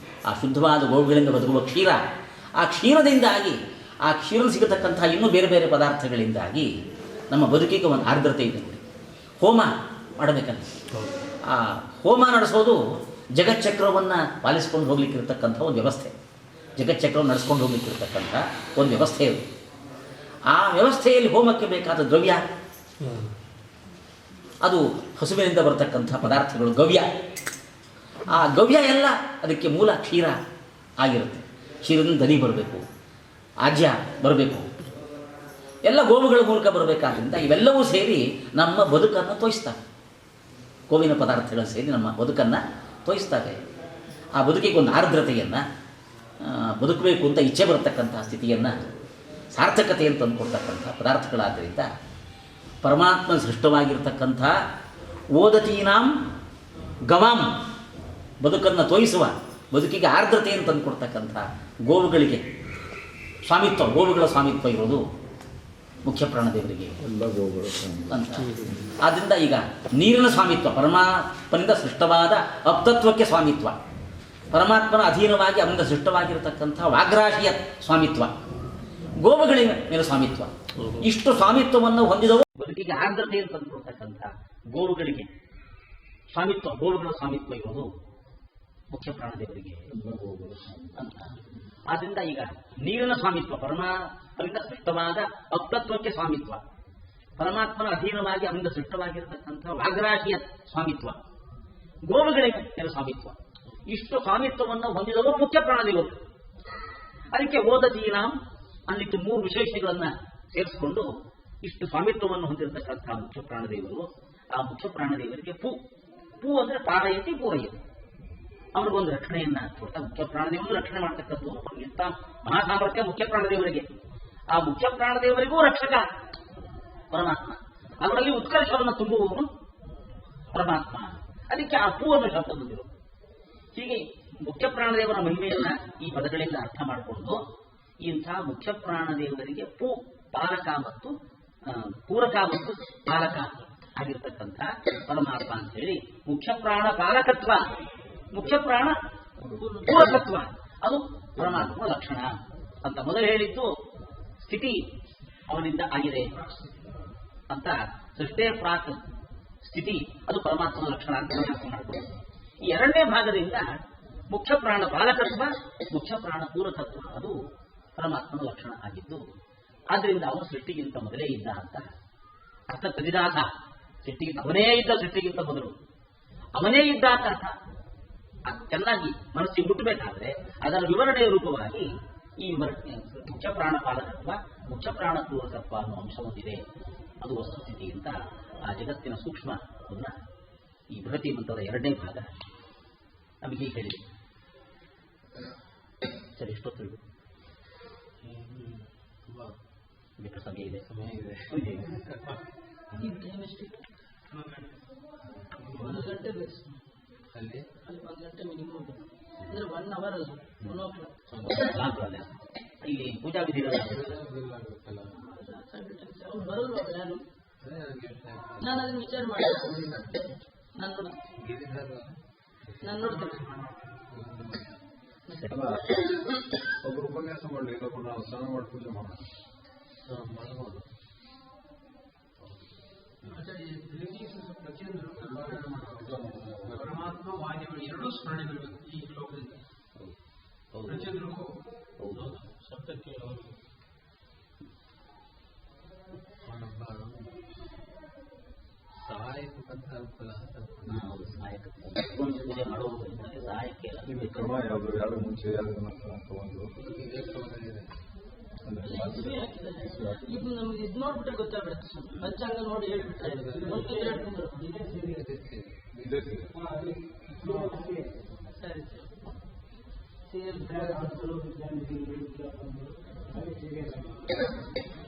ಆ ಶುದ್ಧವಾದ ಗೋವುಗಳಿಂದ ಬದುಕುವ ಕ್ಷೀರ, ಆ ಕ್ಷೀರದಿಂದಾಗಿ, ಆ ಕ್ಷೀರ ಸಿಗತಕ್ಕಂಥ ಇನ್ನೂ ಬೇರೆ ಬೇರೆ ಪದಾರ್ಥಗಳಿಂದಾಗಿ ನಮ್ಮ ಬದುಕಿಗೆ ಒಂದು ಆರ್ದ್ರತೆ ಇದೆ. ಹೋಮ ಮಾಡಬೇಕಲ್ಲ, ಆ ಹೋಮ ನಡೆಸೋದು ಜಗಚ್ಚಕ್ರವನ್ನು ಪಾಲಿಸ್ಕೊಂಡು ಹೋಗ್ಲಿಕ್ಕಿರ್ತಕ್ಕಂಥ ಒಂದು ವ್ಯವಸ್ಥೆ. ಜಗಚ್ಚಕ್ರವನ್ನು ನಡೆಸ್ಕೊಂಡು ಹೋಗ್ಲಿಕ್ಕಿರ್ತಕ್ಕಂಥ ಒಂದು ವ್ಯವಸ್ಥೆ ಇದು. ಆ ವ್ಯವಸ್ಥೆಯಲ್ಲಿ ಹೋಮಕ್ಕೆ ಬೇಕಾದ ದ್ರವ್ಯ, ಅದು ಹಸುವಿನಿಂದ ಬರತಕ್ಕಂಥ ಪದಾರ್ಥಗಳು, ಗವ್ಯ. ಆ ಗವ್ಯ ಎಲ್ಲ ಅದಕ್ಕೆ ಮೂಲ ಕ್ಷೀರ ಆಗಿರುತ್ತೆ. ಕ್ಷೀರದಿಂದ ದನಿ ಬರಬೇಕು, ಆಜ್ಯ ಬರಬೇಕು, ಎಲ್ಲ ಗೋವುಗಳ ಮೂಲಕ ಬರಬೇಕಾದ್ರಿಂದ ಇವೆಲ್ಲವೂ ಸೇರಿ ನಮ್ಮ ಬದುಕನ್ನು ತೋಯಿಸ್ತವೆ. ಗೋವಿನ ಪದಾರ್ಥಗಳು ಸೇರಿ ನಮ್ಮ ಬದುಕನ್ನು ತೋಯಿಸ್ತವೆ. ಆ ಬದುಕಿಗೆ ಒಂದು ಆರ್ದ್ರತೆಯನ್ನು, ಬದುಕಬೇಕು ಅಂತ ಇಚ್ಛೆ ಬರತಕ್ಕಂಥ ಸ್ಥಿತಿಯನ್ನು, ಸಾರ್ಥಕತೆಯನ್ನು ತಂದುಕೊಡ್ತಕ್ಕಂಥ ಪದಾರ್ಥಗಳಾದ್ದರಿಂದ ಪರಮಾತ್ಮ ಸೃಷ್ಟವಾಗಿರ್ತಕ್ಕಂಥ ಓದತೀನಾಂ ಗವಾಂ, ಬದುಕನ್ನು ತೋಯಿಸುವ, ಬದುಕಿಗೆ ಆರ್ದ್ರತೆಯನ್ನು ತಂದುಕೊಡ್ತಕ್ಕಂಥ ಗೋವುಗಳಿಗೆ ಸ್ವಾಮಿತ್ವ, ಗೋವುಗಳ ಸ್ವಾಮಿತ್ವ ಇರೋದು ಮುಖ್ಯ ಪ್ರಾಣದೇವರಿಗೆ ಎಲ್ಲ ಗೋವುಗಳ ಅಂತ. ಆದ್ದರಿಂದ ಈಗ ನೀರಿನ ಸ್ವಾಮಿತ್ವ, ಪರಮಾತ್ಮನಿಂದ ಸೃಷ್ಟವಾದ ಅಪ್ತತ್ವಕ್ಕೆ ಸ್ವಾಮಿತ್ವ, ಪರಮಾತ್ಮನ ಅಧೀನವಾಗಿ ಅವನಿಂದ ಸೃಷ್ಟವಾಗಿರತಕ್ಕಂಥ ವಾಗ್ರಾಶಿಯ ಸ್ವಾಮಿತ್ವ, ಗೋವುಗಳ ಮೇಲೆ ಸ್ವಾಮಿತ್ವ, ಇಷ್ಟು ಸ್ವಾಮಿತ್ವವನ್ನು ಹೊಂದಿದವು ಬದುಕಿಗೆ ಆರ್ದ್ರತೆಯನ್ನು ತಂದುಕೊಡ್ತಕ್ಕಂಥ ಗೋವುಗಳಿಗೆ ಸ್ವಾಮಿತ್ವ, ಗೋವುಗಳ ಸ್ವಾಮಿತ್ವ ಇರೋದು ಮುಖ್ಯ ಪ್ರಾಣದೇವರಿಗೆ ಅಂತ. ಆದ್ರಿಂದ ಈಗ ನೀರಿನ ಸ್ವಾಮಿತ್ವ, ಪರಮಾತ್ಮನಿಂದ ಸೃಷ್ಟವಾದ ಅಪ್ತತ್ವಕ್ಕೆ ಸ್ವಾಮಿತ್ವ, ಪರಮಾತ್ಮನ ಅಧೀನವಾಗಿ ಅವನಿಂದ ಸೃಷ್ಟವಾಗಿರತಕ್ಕಂಥ ವಾಗರಾಶಿಯ ಸ್ವಾಮಿತ್ವ, ಗೋವುಗಳಿಗೆ ಸ್ವಾಮಿತ್ವ, ಇಷ್ಟು ಸ್ವಾಮಿತ್ವವನ್ನು ಹೊಂದಿದವರು ಮುಖ್ಯ ಪ್ರಾಣದೇವರು. ಅದಕ್ಕೆ ಓದತೀನಾಂ ಅನ್ನಿಟ್ಟು 3 ವಿಶೇಷಗಳನ್ನ ಸೇರಿಸಿಕೊಂಡು ಇಷ್ಟು ಸ್ವಾಮಿತ್ವವನ್ನು ಹೊಂದಿರತಕ್ಕಂಥ ಮುಖ್ಯ ಪ್ರಾಣದೇವರು. ಆ ಮುಖ್ಯ ಪ್ರಾಣದೇವರಿಗೆ ಪೂ ಅಂದ್ರೆ ಪಾರಯತಿ ಪೂರಯತಿ, ಅವ್ರಿಗೊಂದು ರಕ್ಷಣೆಯನ್ನ ಕೊಡ್ತಾ ಮುಖ್ಯ ಪ್ರಾಣದೇವರು ರಕ್ಷಣೆ ಮಾಡ್ತಕ್ಕದ್ದು ಇಂಥ ಮಹಾಸಾಮರ್ಥ್ಯ ಮುಖ್ಯ ಪ್ರಾಣದೇವರಿಗೆ. ಆ ಮುಖ್ಯ ಪ್ರಾಣದೇವರಿಗೂ ರಕ್ಷಕ ಪರಮಾತ್ಮ, ಅವರಲ್ಲಿ ಉತ್ಕರ್ಷವನ್ನು ತುಂಬುವವನು ಪರಮಾತ್ಮ. ಅದಕ್ಕೆ ಆ ಪೂ ಅನ್ನೋ ಶಬ್ದ ಬಂದಿರು. ಹೀಗೆ ಮುಖ್ಯ ಪ್ರಾಣದೇವರ ಮಹಿಮೆಯನ್ನ ಈ ಪದಗಳಿಂದ ಅರ್ಥ ಮಾಡಿಕೊಂಡು ಇಂಥ ಮುಖ್ಯ ಪ್ರಾಣದೇವರಿಗೆ ಪಾಲಕ ಮತ್ತು ಪೂರಕ ಮತ್ತು ಪಾಲಕ ಆಗಿರ್ತಕ್ಕಂಥ ಪರಮಾತ್ಮ ಅಂತ ಹೇಳಿ ಮುಖ್ಯ ಪ್ರಾಣ ಪಾಲಕತ್ವ, ಮುಖ್ಯ ಪ್ರಾಣ ಪೂರಕತ್ವ ಅದು ಪರಮಾತ್ಮ ಲಕ್ಷಣ ಅಂತ ಮೊದಲು ಹೇಳಿದ್ದು. ಸ್ಥಿತಿ ಅವನಿಂದ ಆಗಿದೆ ಅಂತ, ಸೃಷ್ಟೇ ಪ್ರಾಕ್ ಸ್ಥಿತಿ ಅದು ಪರಮಾತ್ಮನ ಲಕ್ಷಣ ಅಂತ ಅರ್ಥ ಮಾಡ್ಬೋದು. ಈ ಎರಡನೇ ಭಾಗದಿಂದ ಮುಖ್ಯ ಪ್ರಾಣ ಪಾಲಕತ್ವ, ಮುಖ್ಯ ಪ್ರಾಣ ಪೂರಕತ್ವ ಅದು ಪರಮಾತ್ಮನ ಲಕ್ಷಣ ಆಗಿದ್ದು. ಆದ್ರಿಂದ ಅವನು ಸೃಷ್ಟಿಗಿಂತ ಮೊದಲೇ ಇದ್ದ ಅಂತ ಅರ್ಥ ತದಿದಾತ. ಸೃಷ್ಟಿಗಿಂತ ಅವನೇ ಇದ್ದ, ಸೃಷ್ಟಿಗಿಂತ ಮೊದಲು ಅವನೇ ಇದ್ದ ಅಂತ ಅರ್ಥ ಚೆನ್ನಾಗಿ ಮನಸ್ಸಿಗೆ ಮುಟ್ಟಬೇಕಾದ್ರೆ ಅದರ ವಿವರಣೆಯ ರೂಪವಾಗಿ ಈ ಮುಖ್ಯ ಪ್ರಾಣ ಪಾಲಕತ್ವ, ಮುಖ್ಯ ಪ್ರಾಣ ಪೂರಕತ್ವ ಅನ್ನೋ ಅಂಶ ಹೊಂದಿದೆ. ಅದು ವಸ್ತುಸ್ಥಿತಿ ಅಂತ ಆ ಜಗತ್ತಿನ ಸೂಕ್ಷ್ಮ ಈ ಬೃಹತಿ ಮಂತ್ರದ ಎರಡನೇ ಭಾಗ ನಮಗೆ ಹೀಗೆ ಹೇಳಿದೆ. ಸರಿ, ಎಷ್ಟೊತ್ತು ಬೇಕಾ? ಸಮಯ ಇದೆ. ಒಂದು ಗಂಟೆ ಬೇಕು ಅಲ್ಲಿ 1 ಗಂಟೆ ಮಿನಿಮಮ್, ಅಂದ್ರೆ 1 ಅವರ್ ಅಲ್ಲ, 1 o'clock. ಇಲ್ಲಿ ಪೂಜಾ ವಿಧಿಗಳು ಬರಲ್ವ ಯಾರು? ನಾನು ಅದನ್ನ ವಿಚಾರ ಮಾಡ್ತೀನಿ, ನಾನು ನೋಡ್ತೇನೆ. ಒಬ್ಬರು ಉಪನ್ಯಾಸ ಮಾಡಲಿ, ಇನ್ನೊಬ್ಬರು ನಾವು ಸ್ನಾನ ಮಾಡಿ ಪೂಜೆ ಮಾಡೋಣ. ಪರಮಾತ್ಮ ವಾಯುಗಳು ಎರಡೂ ಸ್ಮರಣೆ ಬರಬೇಕು ಈ ಶ್ಲೋಕದಿಂದ. ಪ್ರತಿಯೊಂದಕ್ಕೂ ಶಬ್ದಕ್ಕೆ ಕ್ರಮ ಯಾವುದು, ಯಾರು ಮುಂಚೆ ಯಾರು ತಗೊಂಡು ಇದು ನಮ್ಗೆ ಇದು ನೋಡ್ಬಿಟ್ರೆ ಗೊತ್ತಾಗ್ಬಿಡುತ್ತೆ. ಪಂಚಾಂಗ ನೋಡಿ ಹೇಳ್ಬಿಟ್ರೆ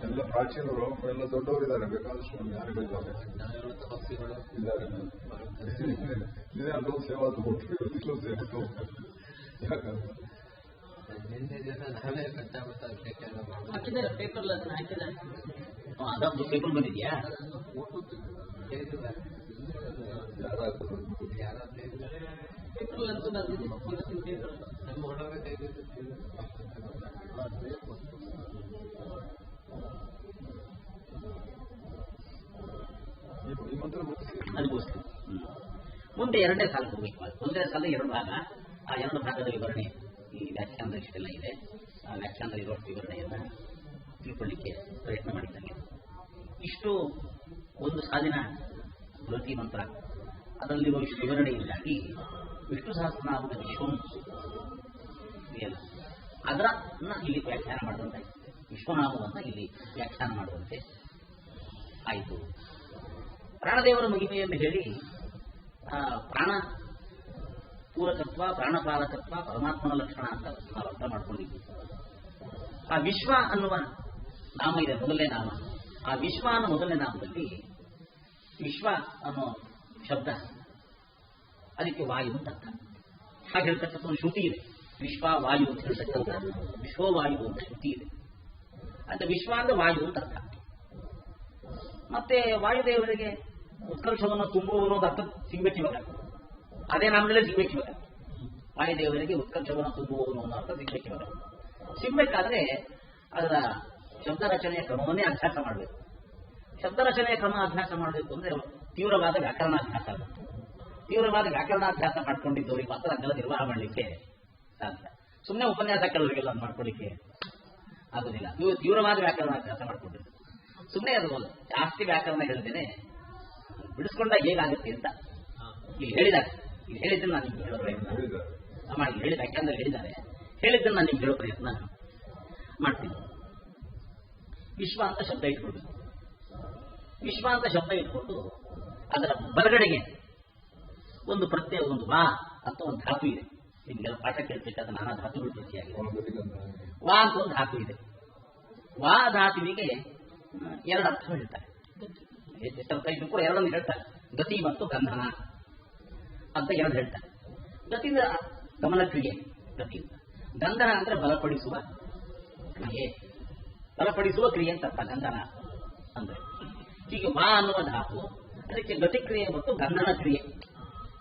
ಎಲ್ಲ ಪ್ರಾಚೀನರು ಎಲ್ಲ ದೊಡ್ಡವರಿದ್ದಾರೆ, ಬೇಕಾದಷ್ಟು ಯಾರು ಇದ್ದಾರೆ. ಇದೇ ಅಲ್ಲೂ ಸೇವಾ ತಗೊಂಡ್ರು, ಇವತ್ತಿಗೂ ಸೇವಾ ತಗೊಂಡು. ಯಾಕಂದ್ರೆ ಹಾಕಿದ್ದಾರೆ ಪೇಪರ್, ಅದನ್ನ ಹಾಕಿದ್ದಾರೆ. ಅದೊಂದು ಪೇಪರ್ ಬಂದಿದ್ಯಾ? ಪೇಪರ್ ಅಂತೂ ಬಂದಿದೆ, ಇವತ್ತಿನ ಪೇಪರ್. ಅನುಭವಿಸ್ತೀವಿ. ಮುಂದೆ ಎರಡನೇ ಸಾಲ ಹೋಗ್ಬೇಕು. ಒಂದನೇ ಸಾಲ 2 ಭಾಗ. ಆ 2 ಭಾಗದ ವಿವರಣೆ ಈ ವ್ಯಾಖ್ಯಾನದಲ್ಲಿ ಇಷ್ಟೆಲ್ಲ ಇದೆ. ಆ ವ್ಯಾಖ್ಯಾನದಲ್ಲಿ ಇರುವಷ್ಟು ವಿವರಣೆಯನ್ನು ತಿಳ್ಕೊಳ್ಳಿಕ್ಕೆ ಪ್ರಯತ್ನ ಮಾಡಿದ್ದಾನೆ. ಇಷ್ಟು ಒಂದು ಸಾಲಿನ ಬೃಹತಿ ಮಂತ್ರ, ಅದರಲ್ಲಿರುವ ಇಷ್ಟು ವಿವರಣೆಯಿಂದಾಗಿ ವಿಷ್ಣು ಸಹಸ್ರನಾಮದ ವಿಶ್ವಂ ಇದೆಯಲ್ಲ, ಅದನ್ನ ಇಲ್ಲಿ ವ್ಯಾಖ್ಯಾನ ಮಾಡುವಂತೆ, ವಿಶ್ವನಾಮವನ್ನು ಇಲ್ಲಿ ವ್ಯಾಖ್ಯಾನ ಮಾಡುವಂತೆ ಆಯಿತು. ಪ್ರಾಣದೇವರ ಮಹಿಮೆಯನ್ನು ಹೇಳಿ ಪ್ರಾಣ ಪೂರಕತ್ವ, ಪ್ರಾಣಪಾಲಕತ್ವ ಪರಮಾತ್ಮನ ಲಕ್ಷಣ ಅಂತ ನಾವು ಅರ್ಥ ಮಾಡ್ಕೊಂಡಿದ್ದೀವಿ. ಆ ವಿಶ್ವ ಅನ್ನುವ ನಾಮ ಇದೆ, ಮೊದಲನೇ ನಾಮ. ಆ ವಿಶ್ವ ಅನ್ನೋ ಮೊದಲನೇ ನಾಮದಲ್ಲಿ ವಿಶ್ವ ಅನ್ನೋ ಶಬ್ದ ಅದಕ್ಕೆ ವಾಯು ಅಂತ ಅರ್ಥ. ಹಾಗೆ ಹೇಳ್ತಕ್ಕಂಥ ಒಂದು ಶ್ರುತಿ ಇದೆ, ವಿಶ್ವ ವಾಯು ಅಂತ ಹೇಳ್ತಕ್ಕಂಥ ವಿಶ್ವವಾಯು ಅಂತ ಶ್ರುತಿ ಇದೆ. ಅಂತ ವಿಶ್ವ ಅಂದ್ರೆ ವಾಯು ಅಂತ ಅರ್ಥ. ಮತ್ತೆ ವಾಯುದೇವರಿಗೆ ಉತ್ಕರ್ಷವನ್ನು ತುಂಬುವುದು ಅರ್ಥ ಸಿಗ್ಬೇಕು ಇವಾಗ, ಅದೇ ನಾಮದಲ್ಲೇ ಸಿಗ್ಬೇಕು ಇವಾಗ. ವಾಯುದೇವರಿಗೆ ಉತ್ಕರ್ಷವನ್ನು ತುಂಬುವುದು ಅನ್ನೋ ಅರ್ಥ ಸಿಗ್ಬೇಕು ಇವಾಗ. ಸಿಗ್ಬೇಕಾದ್ರೆ ಅದರ ಶಬ್ದ ರಚನೆಯ ಕ್ರಮವನ್ನೇ ಅಭ್ಯಾಸ ಮಾಡಬೇಕು. ಶಬ್ದ ರಚನೆಯ ಕ್ರಮ ಅಭ್ಯಾಸ ಮಾಡಬೇಕು ಅಂದ್ರೆ ತೀವ್ರವಾದ ವ್ಯಾಕರಣಾಭ್ಯಾಸ ಆಗುತ್ತೆ. ತೀವ್ರವಾದ ವ್ಯಾಕರಣಾಭ್ಯಾಸ ಮಾಡ್ಕೊಂಡಿದ್ದವರಿಗೆ ಮಾತ್ರ ಅದನ್ನೆಲ್ಲ ನಿರ್ವಾಹ ಮಾಡಲಿಕ್ಕೆ ಸಾಧ್ಯ. ಸುಮ್ಮನೆ ಉಪನ್ಯಾಸ ಕೆಲವರಿಗೆಲ್ಲ ಮಾಡ್ಕೊಳ್ಳಿಕ್ಕೆ ಆಗೋದಿಲ್ಲ. ನೀವು ತೀವ್ರವಾದ ವ್ಯಾಕರಣಾಭ್ಯಾಸ ಮಾಡ್ಕೊಂಡಿದ್ದು ಸುಮ್ಮನೆ ಅದು ಜಾಸ್ತಿ ವ್ಯಾಕರಣ ಹೇಳಿದ್ದೇನೆ ಬಿಡಿಸ್ಕೊಂಡಾಗ ಹೇಗಾಗುತ್ತೆ ಅಂತ ಇಲ್ಲಿ ಹೇಳಿದ್ದಾರೆ. ಇಲ್ಲಿ ಹೇಳಿದ್ದನ್ನು ನಾನು ನಿಮ್ಗೆ ಹೇಳೋ ಪ್ರಯತ್ನ ಹೇಳಿದ ವ್ಯಾಖ್ಯಾನದಲ್ಲಿ ಹೇಳಿದ್ದಾರೆ. ಹೇಳಿದ್ದನ್ನು ನಾನು ನಿಮ್ಗೆ ಹೇಳೋ ಪ್ರಯತ್ನ ಮಾಡ್ತೀನಿ. ವಿಶ್ವ ಅಂತ ಶಬ್ದ ಇಟ್ಕೊಳ್ಬೇಕು. ವಿಶ್ವ ಅಂತ ಶಬ್ದ ಇಟ್ಕೊಂಡು ಅದರ ಬಲಗಡೆಗೆ ಒಂದು ಪ್ರತ್ಯಯ, ಒಂದು ವಾ ಅಂತ ಒಂದು ಧಾತು ಇದೆ. ನಿಮಗೆಲ್ಲ ಪಾಠ ಕೇಳ್ಬೇಕಾದ ನಾನಾ ಧಾತುಗಳು ಪ್ರತಿಯಾಗಿದೆ. ವಾ ಅಂತ ಒಂದು ಧಾತು ಇದೆ. ವಾ ಧಾತುವಿಗೆ ಎರಡು ಅರ್ಥ ಹೇಳ್ತಾರೆ. ಎಷ್ಟರ್ಥ ಇದ್ರು ಕೂಡ ಎರಡನ್ನು ಹೇಳ್ತಾರೆ. ಗತಿ ಮತ್ತು ಗಂಧನ ಅಂತ ಎರಡು ಹೇಳ್ತಾರೆ. ಗತಿಯಿಂದ ಗಮನ ಕ್ರಿಯೆ, ಗತಿಯಿಂದ. ಗಂಧನ ಅಂದ್ರೆ ಬಲಪಡಿಸುವ ಕ್ರಿಯೆ, ಬಲಪಡಿಸುವ ಕ್ರಿಯೆ ಅಂತ ಅರ್ಥ ಗಂಧನ ಅಂದ್ರೆ. ಹೀಗೆ ವಾ ಅನ್ನುವ ಧಾತು, ಅದಕ್ಕೆ ಗತಿಕ್ರಿಯೆ ಮತ್ತು ಗಂಧನ ಕ್ರಿಯೆ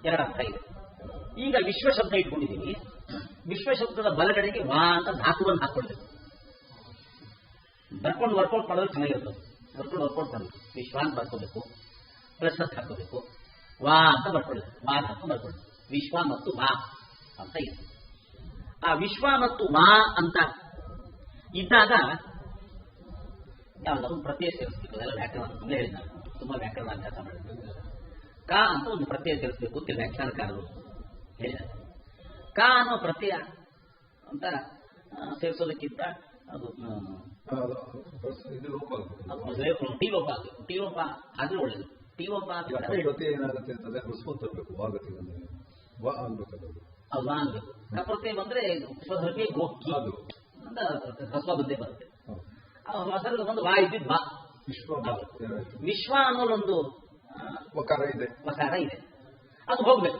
ಎರಡು ಅರ್ಥ ಇದೆ. ಈಗ ವಿಶ್ವ ಶಬ್ದ ಇಟ್ಕೊಂಡಿದ್ದೀವಿ. ವಿಶ್ವ ಶಬ್ದದ ಬಲಗಡೆಗೆ ವಾ ಅಂತ ಧಾತುವನ್ನು ಹಾಕೊಳ್ಬೇಕು. ಬರ್ಕೊಂಡು ವರ್ಕೌಟ್ ಮಾಡೋದು ಚೆನ್ನಾಗಿರ್ತದೆ. ವರ್ಕೌಟ್ ಮಾಡಬೇಕು. ವಿಶ್ವ ಅಂತ ಬರ್ಕೋಬೇಕು, ಪ್ಲಸ್ ಅಂತ ಹಾಕೋಬೇಕು, ವಾ ಅಂತ ಬರ್ಕೊಳ್ಬೇಕು, ವಾ ಧಾತು ಬರ್ಕೊಳ್ಬೇಕು. ವಿಶ್ವ ಮತ್ತು ವಾ ಅಂತ ಇದೆ. ಆ ವಿಶ್ವ ಮತ್ತು ವಾ ಅಂತ ಇದ್ದಾಗ ಯಾವ್ದಾದ್ರು ಪ್ರತ್ಯಯ ಸೇರಿಸಬೇಕು. ಅದೆಲ್ಲ ವ್ಯಾಕರಣ ಮುಂದೆ ಹೇಳಿದ್ದಾರೆ. ತುಂಬಾ ವ್ಯಾಕರಣ ಅಭ್ಯಾಸ ಮಾಡಬೇಕು. ಕ ಅಂತ ಒಂದು ಪ್ರತ್ಯಯ ಸೇರಿಸಬೇಕು ಅಂತ ವ್ಯಾಖ್ಯಾನಕಾರರು ಹೇಳಿದ್ದಾರೆ. ಕ ಅನ್ನೋ ಪ್ರತ್ಯಯ ಅಂತ ಸೇರಿಸೋದಕ್ಕಿಂತ ಅದು ಟಿ ಲೋಪ ಆಗಬೇಕು. ಟಿ ಲೋಪ ಆದ್ರೆ ಒಳ್ಳೇದು. ಟಿ ಲೋಪ ಏನಾಗುತ್ತೆ ಅಂತಂದ್ರೆ ಹೃಸ್ವತ್ ತರಬೇಕು. ವಾ ಆಗ್ಬೇಕು. ಅದು ವಾ ಆಗ್ಬೇಕು. ಕ ಪ್ರತ್ಯಯ ಬಂದ್ರೆ ಸ್ವಧರ್ಗೆ ಗೋಕಿ ಅಂತ ಹಸ್ವ ಬುದ್ಧಿ ಬರುತ್ತೆ. ಹೊಸರದ ಒಂದು ವಾ ಇದ್ದಿದ್ದು ವಾ. ವಿಶ್ವ ಅನ್ನೋದೊಂದು ವಕಾರ ಇದೆ. ಅದು ಹೋಗ್ಬೇಕು.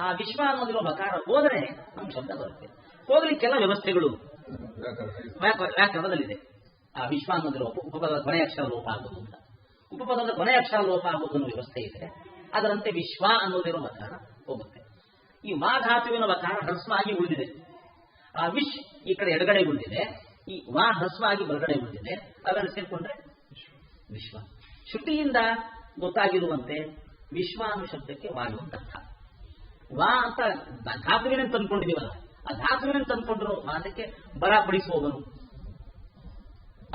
ಆ ವಿಶ್ವ ಅನ್ನೋದಿರೋ ಬಕಾರ ಹೋದರೆ ನಮ್ಗೆ ಶಬ್ದ ಬರುತ್ತೆ. ಹೋಗ್ಲಿಕ್ಕೆಲ್ಲ ವ್ಯವಸ್ಥೆಗಳು ವ್ಯಾಕರಣದಲ್ಲಿದೆ. ಆ ವಿಶ್ವ ಅನ್ನೋದಿರೋ ಉಪಪದದ ಕೊನೆಯ ಅಕ್ಷರ ಲೋಪ ಆಗುವುದು ಅಂತ, ಉಪಪದದ ಕೊನೆಯ ಅಕ್ಷರ ಲೋಪ ಆಗುವುದು ಅನ್ನೋ ವ್ಯವಸ್ಥೆ ಇದೆ. ಅದರಂತೆ ವಿಶ್ವ ಅನ್ನೋದಿರೋ ಬಕಾರ ಹೋಗುತ್ತೆ. ಈ ಮಾ ಧಾತುವಿನ ಬಕಾರ ಹ್ರಸ್ವ ಆಗಿ ಉಳಿದಿದೆ. ಆ ವಿಶ್ ಈ ಕಡೆ ಎಡಗಡೆ ಉಳಿದಿದೆ, ಈ ವಾ ಹ್ರಸ್ವ ಆಗಿ ಬಲಗಡೆ ಉಳಿದಿದೆ. ಅದನ್ನು ಸೇರ್ಕೊಂಡ್ರೆ ವಿಶ್ವ. ಶ್ರುತಿಯಿಂದ ಗೊತ್ತಾಗಿರುವಂತೆ ವಿಶ್ವ ಅನ್ನೋ ಶಬ್ದಕ್ಕೆ ವಾಯು ಅಂತ ಅರ್ಥ. ವಾ ಅಂತ ಧಾತುವಿನ ತಂದ್ಕೊಂಡಿದೀವಲ್ಲ, ಆ ಧಾತುವಿನ ತಂದ್ಕೊಂಡಿರೋ ಅದಕ್ಕೆ ಬಲಪಡಿಸುವವನು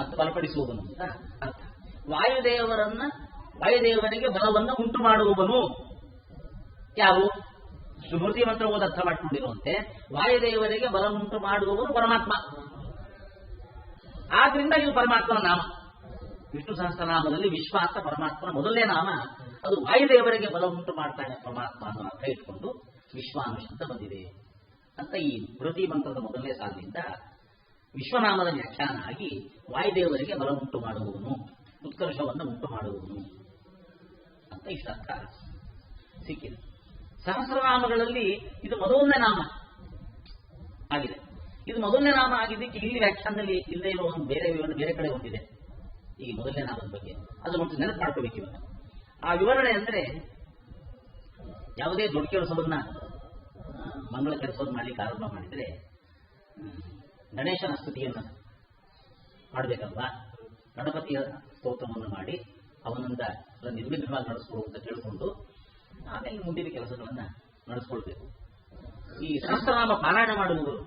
ಅಂತ, ಬಲಪಡಿಸುವವನು ಅಂತ ಅರ್ಥ. ವಾಯುದೇವರಿಗೆ ಬಲವನ್ನು ಉಂಟು ಮಾಡುವವನು ಯಾರು? ಸ್ಮೃತಿ ಮಂತ್ರ ಓದಿ ಅರ್ಥ ಮಾಡಿಕೊಂಡಿರುವಂತೆ ವಾಯುದೇವರಿಗೆ ಬಲ ಉಂಟು ಮಾಡುವವನು ಪರಮಾತ್ಮ. ಆದ್ರಿಂದ ಇದು ಪರಮಾತ್ಮನ ನಾಮ. ವಿಷ್ಣು ಸಹಸ್ರನಾಮದಲ್ಲಿ ವಿಶ್ವ ಅಂತ ಪರಮಾತ್ಮನ ಮೊದಲನೇ ನಾಮ. ಅದು ವಾಯುದೇವರಿಗೆ ಬಲ ಉಂಟು ಮಾಡ್ತಾನೆ ಪರಮಾತ್ಮ ಅನ್ನೋ ಅರ್ಥ ಇಟ್ಕೊಂಡು ವಿಶ್ವಾನು ಶಬ್ದ ಬಂದಿದೆ ಅಂತ ಈ ಸ್ಮೃತಿ ಮಂತ್ರದ ಮೊದಲನೇ ಸಾಲಿನಿಂದ ವಿಶ್ವನಾಮದ ವ್ಯಾಖ್ಯಾನ ಆಗಿ ವಾಯುದೇವರಿಗೆ ಬಲ ಉಂಟು ಮಾಡುವವನು, ಉತ್ಕರ್ಷವನ್ನು ಉಂಟು ಮಾಡುವವನು ಅಂತ ಇಷ್ಟ ಅರ್ಥ ಸಿಕ್ಕಿದೆ. ಸಹಸ್ರನಾಮಗಳಲ್ಲಿ ಇದು ಮೊದಲನೇ ನಾಮ ಆಗಿದೆ. ಇದು ಮೊದಲನೇ ನಾಮ ಆಗಿದ್ದಕ್ಕೆ ಇಲ್ಲಿ ವ್ಯಾಖ್ಯಾನದಲ್ಲಿ ಇಲ್ಲದೆ ಇರೋ ಒಂದು ಬೇರೆ ಕಡೆ ಹೊಂದಿದೆ ಈ ಮೊದಲನೇ ನಾಮದ ಬಗ್ಗೆ. ಅದು ಮತ್ತೆ ನೆನಪು ಮಾಡ್ಕೋಬೇಕು ಇವತ್ತು. ಆ ವಿವರಣೆ ಅಂದ್ರೆ ಯಾವುದೇ ದೊಡ್ಡ ಕೆಲಸವನ್ನ ಮಂಗಳ ಕೆಲಸವನ್ನು ಮಾಡ್ಲಿಕ್ಕೆ ಆರಂಭ ಮಾಡಿದ್ರೆ ಗಣೇಶನ ಸ್ತುತಿಯನ್ನು ಮಾಡಬೇಕಲ್ವಾ? ಗಣಪತಿಯ ಸ್ತೋತ್ರವನ್ನು ಮಾಡಿ ಅವನಿಂದ ನಿರ್ವಿಘ್ನವಾಗಿ ನಡೆಸ್ಕೊಡು ಅಂತ ಕೇಳಿಕೊಂಡು ಆಮೇಲೆ ಮುಂದಿನ ಕೆಲಸಗಳನ್ನ ನಡೆಸ್ಕೊಳ್ಬೇಕು. ಈ ಸಹಸ್ರನಾಮ ಪಾರಾಯಣ ಮಾಡುವವರು,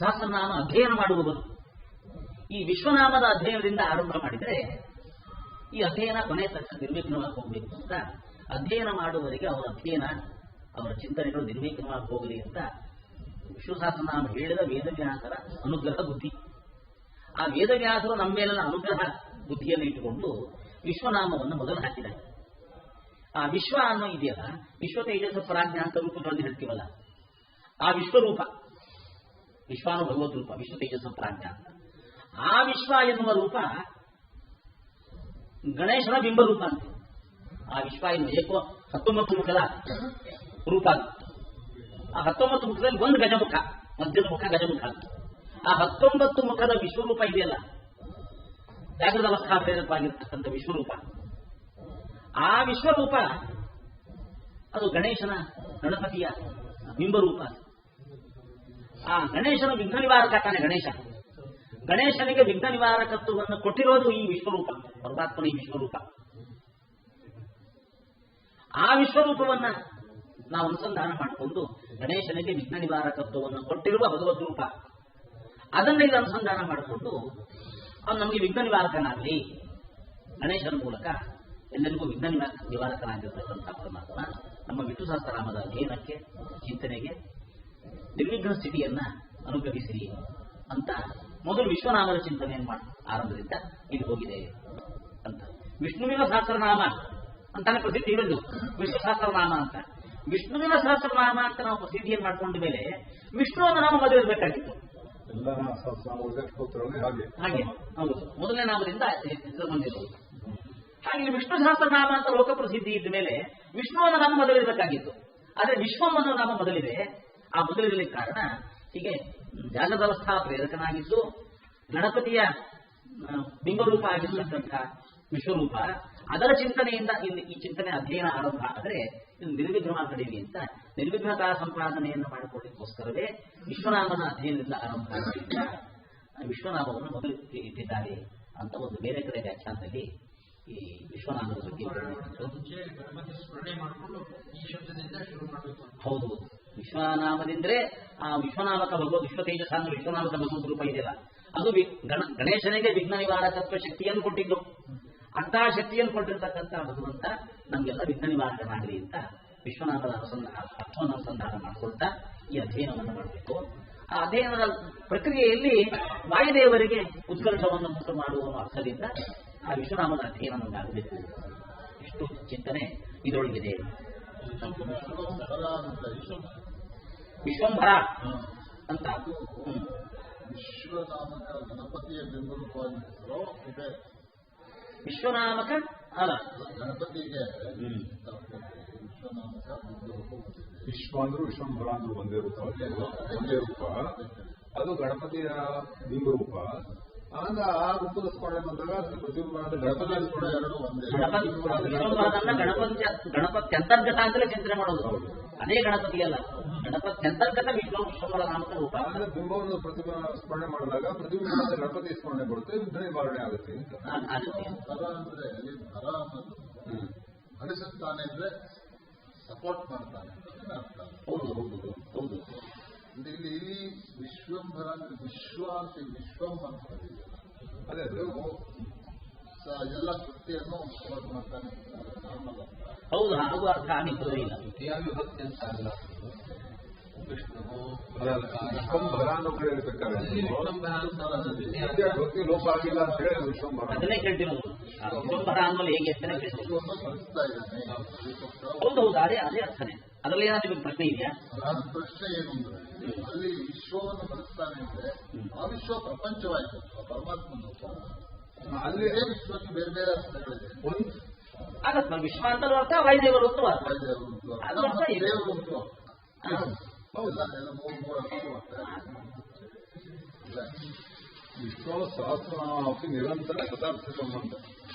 ಸಹಸ್ರನಾಮ ಅಧ್ಯಯನ ಮಾಡುವವರು ಈ ವಿಶ್ವನಾಮದ ಅಧ್ಯಯನದಿಂದ ಆರಂಭ ಮಾಡಿದರೆ ಈ ಅಧ್ಯಯನ ಕೊನೆ ತನಕ ನಿರ್ವಿಘ್ನವಾಗಿ ಹೋಗಬೇಕು ಅಂತ, ಅಧ್ಯಯನ ಮಾಡುವವರಿಗೆ ಅವರ ಅಧ್ಯಯನ, ಅವರ ಚಿಂತನೆಗಳು ನಿರ್ವಿಘ್ನವಾಗಿ ಹೋಗಲಿ ಅಂತ ವಿಷ್ಣು ಸಹಸ್ರನಾಮ ಹೇಳಿದ ವೇದವ್ಯಾಸರ ಅನುಗ್ರಹ ಬುದ್ಧಿ. ಆ ವೇದವ್ಯಾಸರು ನಮ್ಮ ಮೇಲಿನ ಅನುಗ್ರಹ ಬುದ್ಧಿಯನ್ನು ಇಟ್ಟುಕೊಂಡು ವಿಶ್ವನಾಮವನ್ನು ಮೊದಲು ಹಾಕಿದ್ದಾರೆ. ಆ ವಿಶ್ವ ಅನ್ನೋ ಇದೆಯಲ್ಲ, ವಿಶ್ವ ತೇಜಸ್ಸ ಪ್ರಾಜ್ಞಾ ಅಂತ ರೂಪಗಳನ್ನು ಹೇಳ್ತೀವಲ್ಲ, ಆ ವಿಶ್ವರೂಪ, ವಿಶ್ವಾನು ಭಗವದ್ ರೂಪ, ವಿಶ್ವ ತೇಜಸ್ಸ ಪ್ರಾಜ್ಞಾ ಅಂತ. ಆ ವಿಶ್ವ ಎನ್ನುವ ರೂಪ ಗಣೇಶನ ಬಿಂಬರೂಪ ಅಂತ. ಆ ವಿಶ್ವ ಎನ್ನುವ 19 ಮುಖದ ರೂಪ. ಆ 19 ಮುಖದಲ್ಲಿ ಒಂದು ಗಜಮುಖ, ಮಧ್ಯದ ಮುಖ ಗಜಮುಖ. ಆ 19 ಮುಖದ ವಿಶ್ವರೂಪ ಇದೆಯಲ್ಲ, ಜಾಗೃತ ಅವಸ್ಥಾ ಪ್ರೇರಕವಾಗಿರ್ತಕ್ಕಂಥ ವಿಶ್ವರೂಪ, ಆ ವಿಶ್ವರೂಪ ಅದು ಗಣೇಶನ, ಗಣಪತಿಯ ಬಿಂಬರೂಪ. ಆ ಗಣೇಶನ ವಿಘ್ನ ನಿವಾರಕ ತಾನೆ ಗಣೇಶ. ಗಣೇಶನಿಗೆ ವಿಘ್ನ ನಿವಾರಕತ್ವವನ್ನು ಕೊಟ್ಟಿರೋದು ಈ ವಿಶ್ವರೂಪ, ಪರಮಾತ್ಮನ ಈ ವಿಶ್ವರೂಪ. ಆ ವಿಶ್ವರೂಪವನ್ನ ನಾವು ಅನುಸಂಧಾನ ಮಾಡಿಕೊಂಡು ಗಣೇಶನಿಗೆ ವಿಘ್ನ ನಿವಾರಕತ್ವವನ್ನು ಕೊಟ್ಟಿರುವ ಭಗವದ್ ರೂಪ, ಅದನ್ನ ಈಗ ಅನುಸಂಧಾನ ಮಾಡಿಕೊಂಡು ಅವನು ನಮಗೆ ವಿಘ್ನ ನಿವಾರಕನಾಗಲಿ. ಗಣೇಶನ ಮೂಲಕ ಎಲ್ಲರಿಗೂ ವಿಘ್ನ ನಿವಾರಕನಾಗಿರ್ತಕ್ಕಂಥ ಪರಮಾತ್ಮ ನಮ್ಮ ವಿಷ್ಣು ಸಹಸ್ರನಾಮದ ಅಧ್ಯಯನಕ್ಕೆ, ಚಿಂತನೆಗೆ ನಿರ್ವಿಘ್ನ ಸ್ಥಿತಿಯನ್ನ ಅನುಗ್ರಹಿಸಿ ಅಂತ ಮೊದಲು ವಿಶ್ವನಾಮದ ಚಿಂತನೆಯನ್ನು ಮಾಡಿ ಆರಂಭದಿಂದ ಇಲ್ಲಿ ಹೋಗಿದೆ ಅಂತ. ವಿಷ್ಣುವಿನ ಸಹಸ್ರನಾಮ ಅಂತಾನೆ ಪ್ರಸಿದ್ಧಿ ಇರೋದು, ವಿಷ್ಣು ಸಹಸ್ರನಾಮ ಅಂತ. ವಿಷ್ಣುವಿನ ಸಹಸ್ರನಾಮ ಅಂತ ನಾವು ಪ್ರಸಿದ್ಧಿಯನ್ನು ಮಾಡ್ಕೊಂಡ ಮೇಲೆ ವಿಷ್ಣುವನ್ನ ನಾಮ ಮೊದಲು ಇರಬೇಕಾಗಿತ್ತು. ಹಾಗೆ ಹೌದು, ಮೊದಲನೇ ನಾಮದಿಂದ ಹೆಸರು ಬಂದಿರೋದು. ಹಾಗೆ ವಿಷ್ಣು ಸಹಸ್ರನಾಮ ಅಂತ ಲೋಕ ಪ್ರಸಿದ್ಧಿ ಇದ್ದ ಮೇಲೆ ವಿಷ್ಣುವನ್ನ ನಾಮ ಮೊದಲಿರಬೇಕಾಗಿತ್ತು. ಆದ್ರೆ ವಿಶ್ವವನ್ನು ನಾಮ ಮೊದಲಿದೆ. ಆ ಮೊದಲಿರಲಿಕ್ಕೆ ಕಾರಣ ಹೀಗೆ ಜಾಗದವಸ್ಥಾ ಪ್ರೇರಕನಾಗಿದ್ದು ಗಣಪತಿಯ ಬಿಂಬರೂಪ ಆಗಿರ್ತಕ್ಕಂಥ ವಿಶ್ವರೂಪ, ಅದರ ಚಿಂತನೆಯಿಂದ ಇಲ್ಲಿ ಈ ಚಿಂತನೆ ಅಧ್ಯಯನ ಆರಂಭ ಆದರೆ ಇದು ನಿರ್ವಿಘ್ನ ಕಡೆಗೆ ಅಂತ ನಿರ್ವಿಘ್ನತಾ ಸಂಪಾದನೆಯನ್ನು ಮಾಡಿಕೊಳ್ಳಿಕ್ಕೋಸ್ಕರವೇ ವಿಶ್ವನಾಮನ ಅಧ್ಯಯನದಿಂದ ಆರಂಭ ಆಗಿದ್ದ ವಿಶ್ವನಾಮವನ್ನು ಮೊದಲು ಇಟ್ಟಿದ್ದಾರೆ ಅಂತ ಒಂದು ಬೇರೆ ಕಡೆ ವ್ಯಾಖ್ಯಾನದಲ್ಲಿ ಈ ವಿಶ್ವನಾಮದ ಬಗ್ಗೆ ಸ್ಮರಣೆ ಮಾಡಿಕೊಂಡು ಈ ಶಬ್ದದಿಂದ ಶುರು ಮಾಡಬೇಕು. ಹೌದು, ವಿಶ್ವನಾಮದಿಂದ್ರೆ ಆ ವಿಶ್ವನಾಮಕ ಭಗವದ್ ವಿಶ್ವ ತೇಜಸ್ ಅಂದ್ರೆ ವಿಶ್ವನಾಮಕ ಭಗವದ್ ರೂಪ ಇದೆಯಲ್ಲ, ಅದು ಗಣೇಶನಿಗೆ ವಿಘ್ನ ನಿವಾರಕತ್ವ ಶಕ್ತಿಯನ್ನು ಕೊಟ್ಟಿದ್ದು. ಅಂತಹ ಶಕ್ತಿಯನ್ನು ಕೊಟ್ಟಿರ್ತಕ್ಕಂಥ ಭಗವಂತ ನಮಗೆಲ್ಲ ವಿಘ್ನ ನಿವಾರಕನಾಗಲಿ ಅಂತ ವಿಶ್ವನಾಮದ ಅರ್ಥವನ್ನು ಅನುಸಂಧಾನ ಮಾಡಿಕೊಳ್ತಾ ಈ ಅಧ್ಯಯನವನ್ನು ಮಾಡಬೇಕು. ಆ ಅಧ್ಯಯನದ ಪ್ರಕ್ರಿಯೆಯಲ್ಲಿ ವಾಯುದೇವರಿಗೆ ಉತ್ಕರ್ಷವನ್ನು ಉಂಟು ಮಾಡುವ ಅರ್ಥದಿಂದ ಆ ವಿಶ್ವನಾಮದ ಅಧ್ಯಯನ ನಮಗಾಗಬೇಕು. ಇಷ್ಟು ಚಿಂತನೆ ಇದರೊಳಗಿದೆ. ವಿಶ್ವಂಭರ ಅಂತ ವಿಶ್ವನಾಮಕ ಗಣಪತಿಯ ಬೆಂಬಲವಾಗಿರೋ ಇದೆ. ವಿಶ್ವನಾಮಕ ಅಲ್ಲ, ಗಣಪತಿಗೆ ವಿಶ್ವ ಅಂದ್ರೂ ವಿಶ್ವಂಭರ ಅಂದ್ರೂ ಒಂದೇ ರೂಪ, ಅದು ಗಣಪತಿಯ ಬಿಂಬರೂಪ. ಆಗ ಆ ರೂಪದ ಸ್ಮರಣೆ ಬಂದಾಗ ಪ್ರತಿಯೊಂದು ಗಣಪತಿಯ ಸ್ಮರಣೆ ಎರಡು ಒಂದೇ. ಗಣಪತಿ ಅಂತರ್ಗತ ಅಂತಲೇ ಚಿಂತನೆ ಮಾಡೋದು. ಅದೇ ಗಣಪತಿ ಅಲ್ಲ, ಗಣಪತಿ ಅಂತರ್ಗತ ವಿಶ್ವಂಭರ ನಾಮಕ ರೂಪ. ಆಮೇಲೆ ಬಿಂಬವನ್ನು ಪ್ರತಿಮಾ ಸ್ಮರಣೆ ಮಾಡಿದಾಗ ಪ್ರತಿಬಿಂಬ ಗಣಪತಿ ಸ್ಮರಣೆ ಬರುತ್ತೆ, ವಿಘ್ನ ನಿವಾರಣೆ ಆಗುತ್ತೆ ಅಂತ ಭರ ಅಂದ್ರೆ ಭರ ಅನ್ನೋದು ನಡೆಸುತ್ತಾನೆ ಅಂದ್ರೆ ಸಪೋರ್ಟ್ ಮಾಡ್ತಾನೆ ಅರ್ಥ. ಹೌದು ಹೌದು ಹೌದು. ಇಲ್ಲಿ ವಿಶ್ವಂಭರ ಅಂದ್ರೆ ವಿಶ್ವ ಅಂತ ವಿಶ್ವಂ ಅಂತ ಅದೇ ಎಲ್ಲ ಕೃತಿಯನ್ನು ಸಪೋರ್ಟ್ ಮಾಡ್ತಾನೆ ನಾರ್ಮಲ್ ಅಂತ. ಹೌದು, ಹಾಗೂ ಅರ್ಥ ಆಗಿರ್ತದೆ ಇಲ್ಲ. ವಿಶ್ವಂಭರ ಅನ್ನೋ ಕಡೆ ಇರಬೇಕಾದ್ರೆ ಲೋಪ ಆಗಿಲ್ಲ ಅಂತ ಹೇಳಿ ವಿಶ್ವಂಭರ ಅದನ್ನೇ ಕೇಳ್ತಿರೋದು. ವಿಶ್ವಂಭರ ಅಂದ್ಮೇಲೆ ಹೇಗೆ ಅಂತಾನೆ ಕೇಳ್ತಿರೋದು. ಬಳಸ್ತಾ ಇದ್ದಾನೆ. ಹೌದು ಹೌದು, ಅದೇ ಅರ್ಥನೇ. ಅದರಲ್ಲಿ ಏನಾದ್ರು ನಿಮಗೆ ಪ್ರಶ್ನೆ ಇದೆಯಾ? ನನ್ನ ಪ್ರಶ್ನೆ ಏನು ಅಂದ್ರೆ ಅಲ್ಲಿ ವಿಶ್ವವನ್ನು ಬಳಸ್ತಾನೆ ಅಂದ್ರೆ ಆ ವಿಶ್ವ ಪ್ರಪಂಚವಾಯಿತು, ಪರಮಾತ್ಮನು. ಅಲ್ಲಿ ವಿಶ್ವಕ್ಕೆ ಬೇರೆ ಬೇರೆ ಅರ್ಥಗಳಿದೆ. ಆಗತ್ತ ವಿಶ್ವ ಅಂತಲೂ ಅರ್ಥ, ವಾಯುದೇವರು ಅಂತಲೂ ಅರ್ಥ. ಅದು ಅರ್ಥ ಇದೆ. ವಿಷ್ಣು ಸಹಸ್ರನಾಮಕ್ಕೆ ನಿರಂತರ ಪದಾರ್ಥ ಸಂಬಂಧ.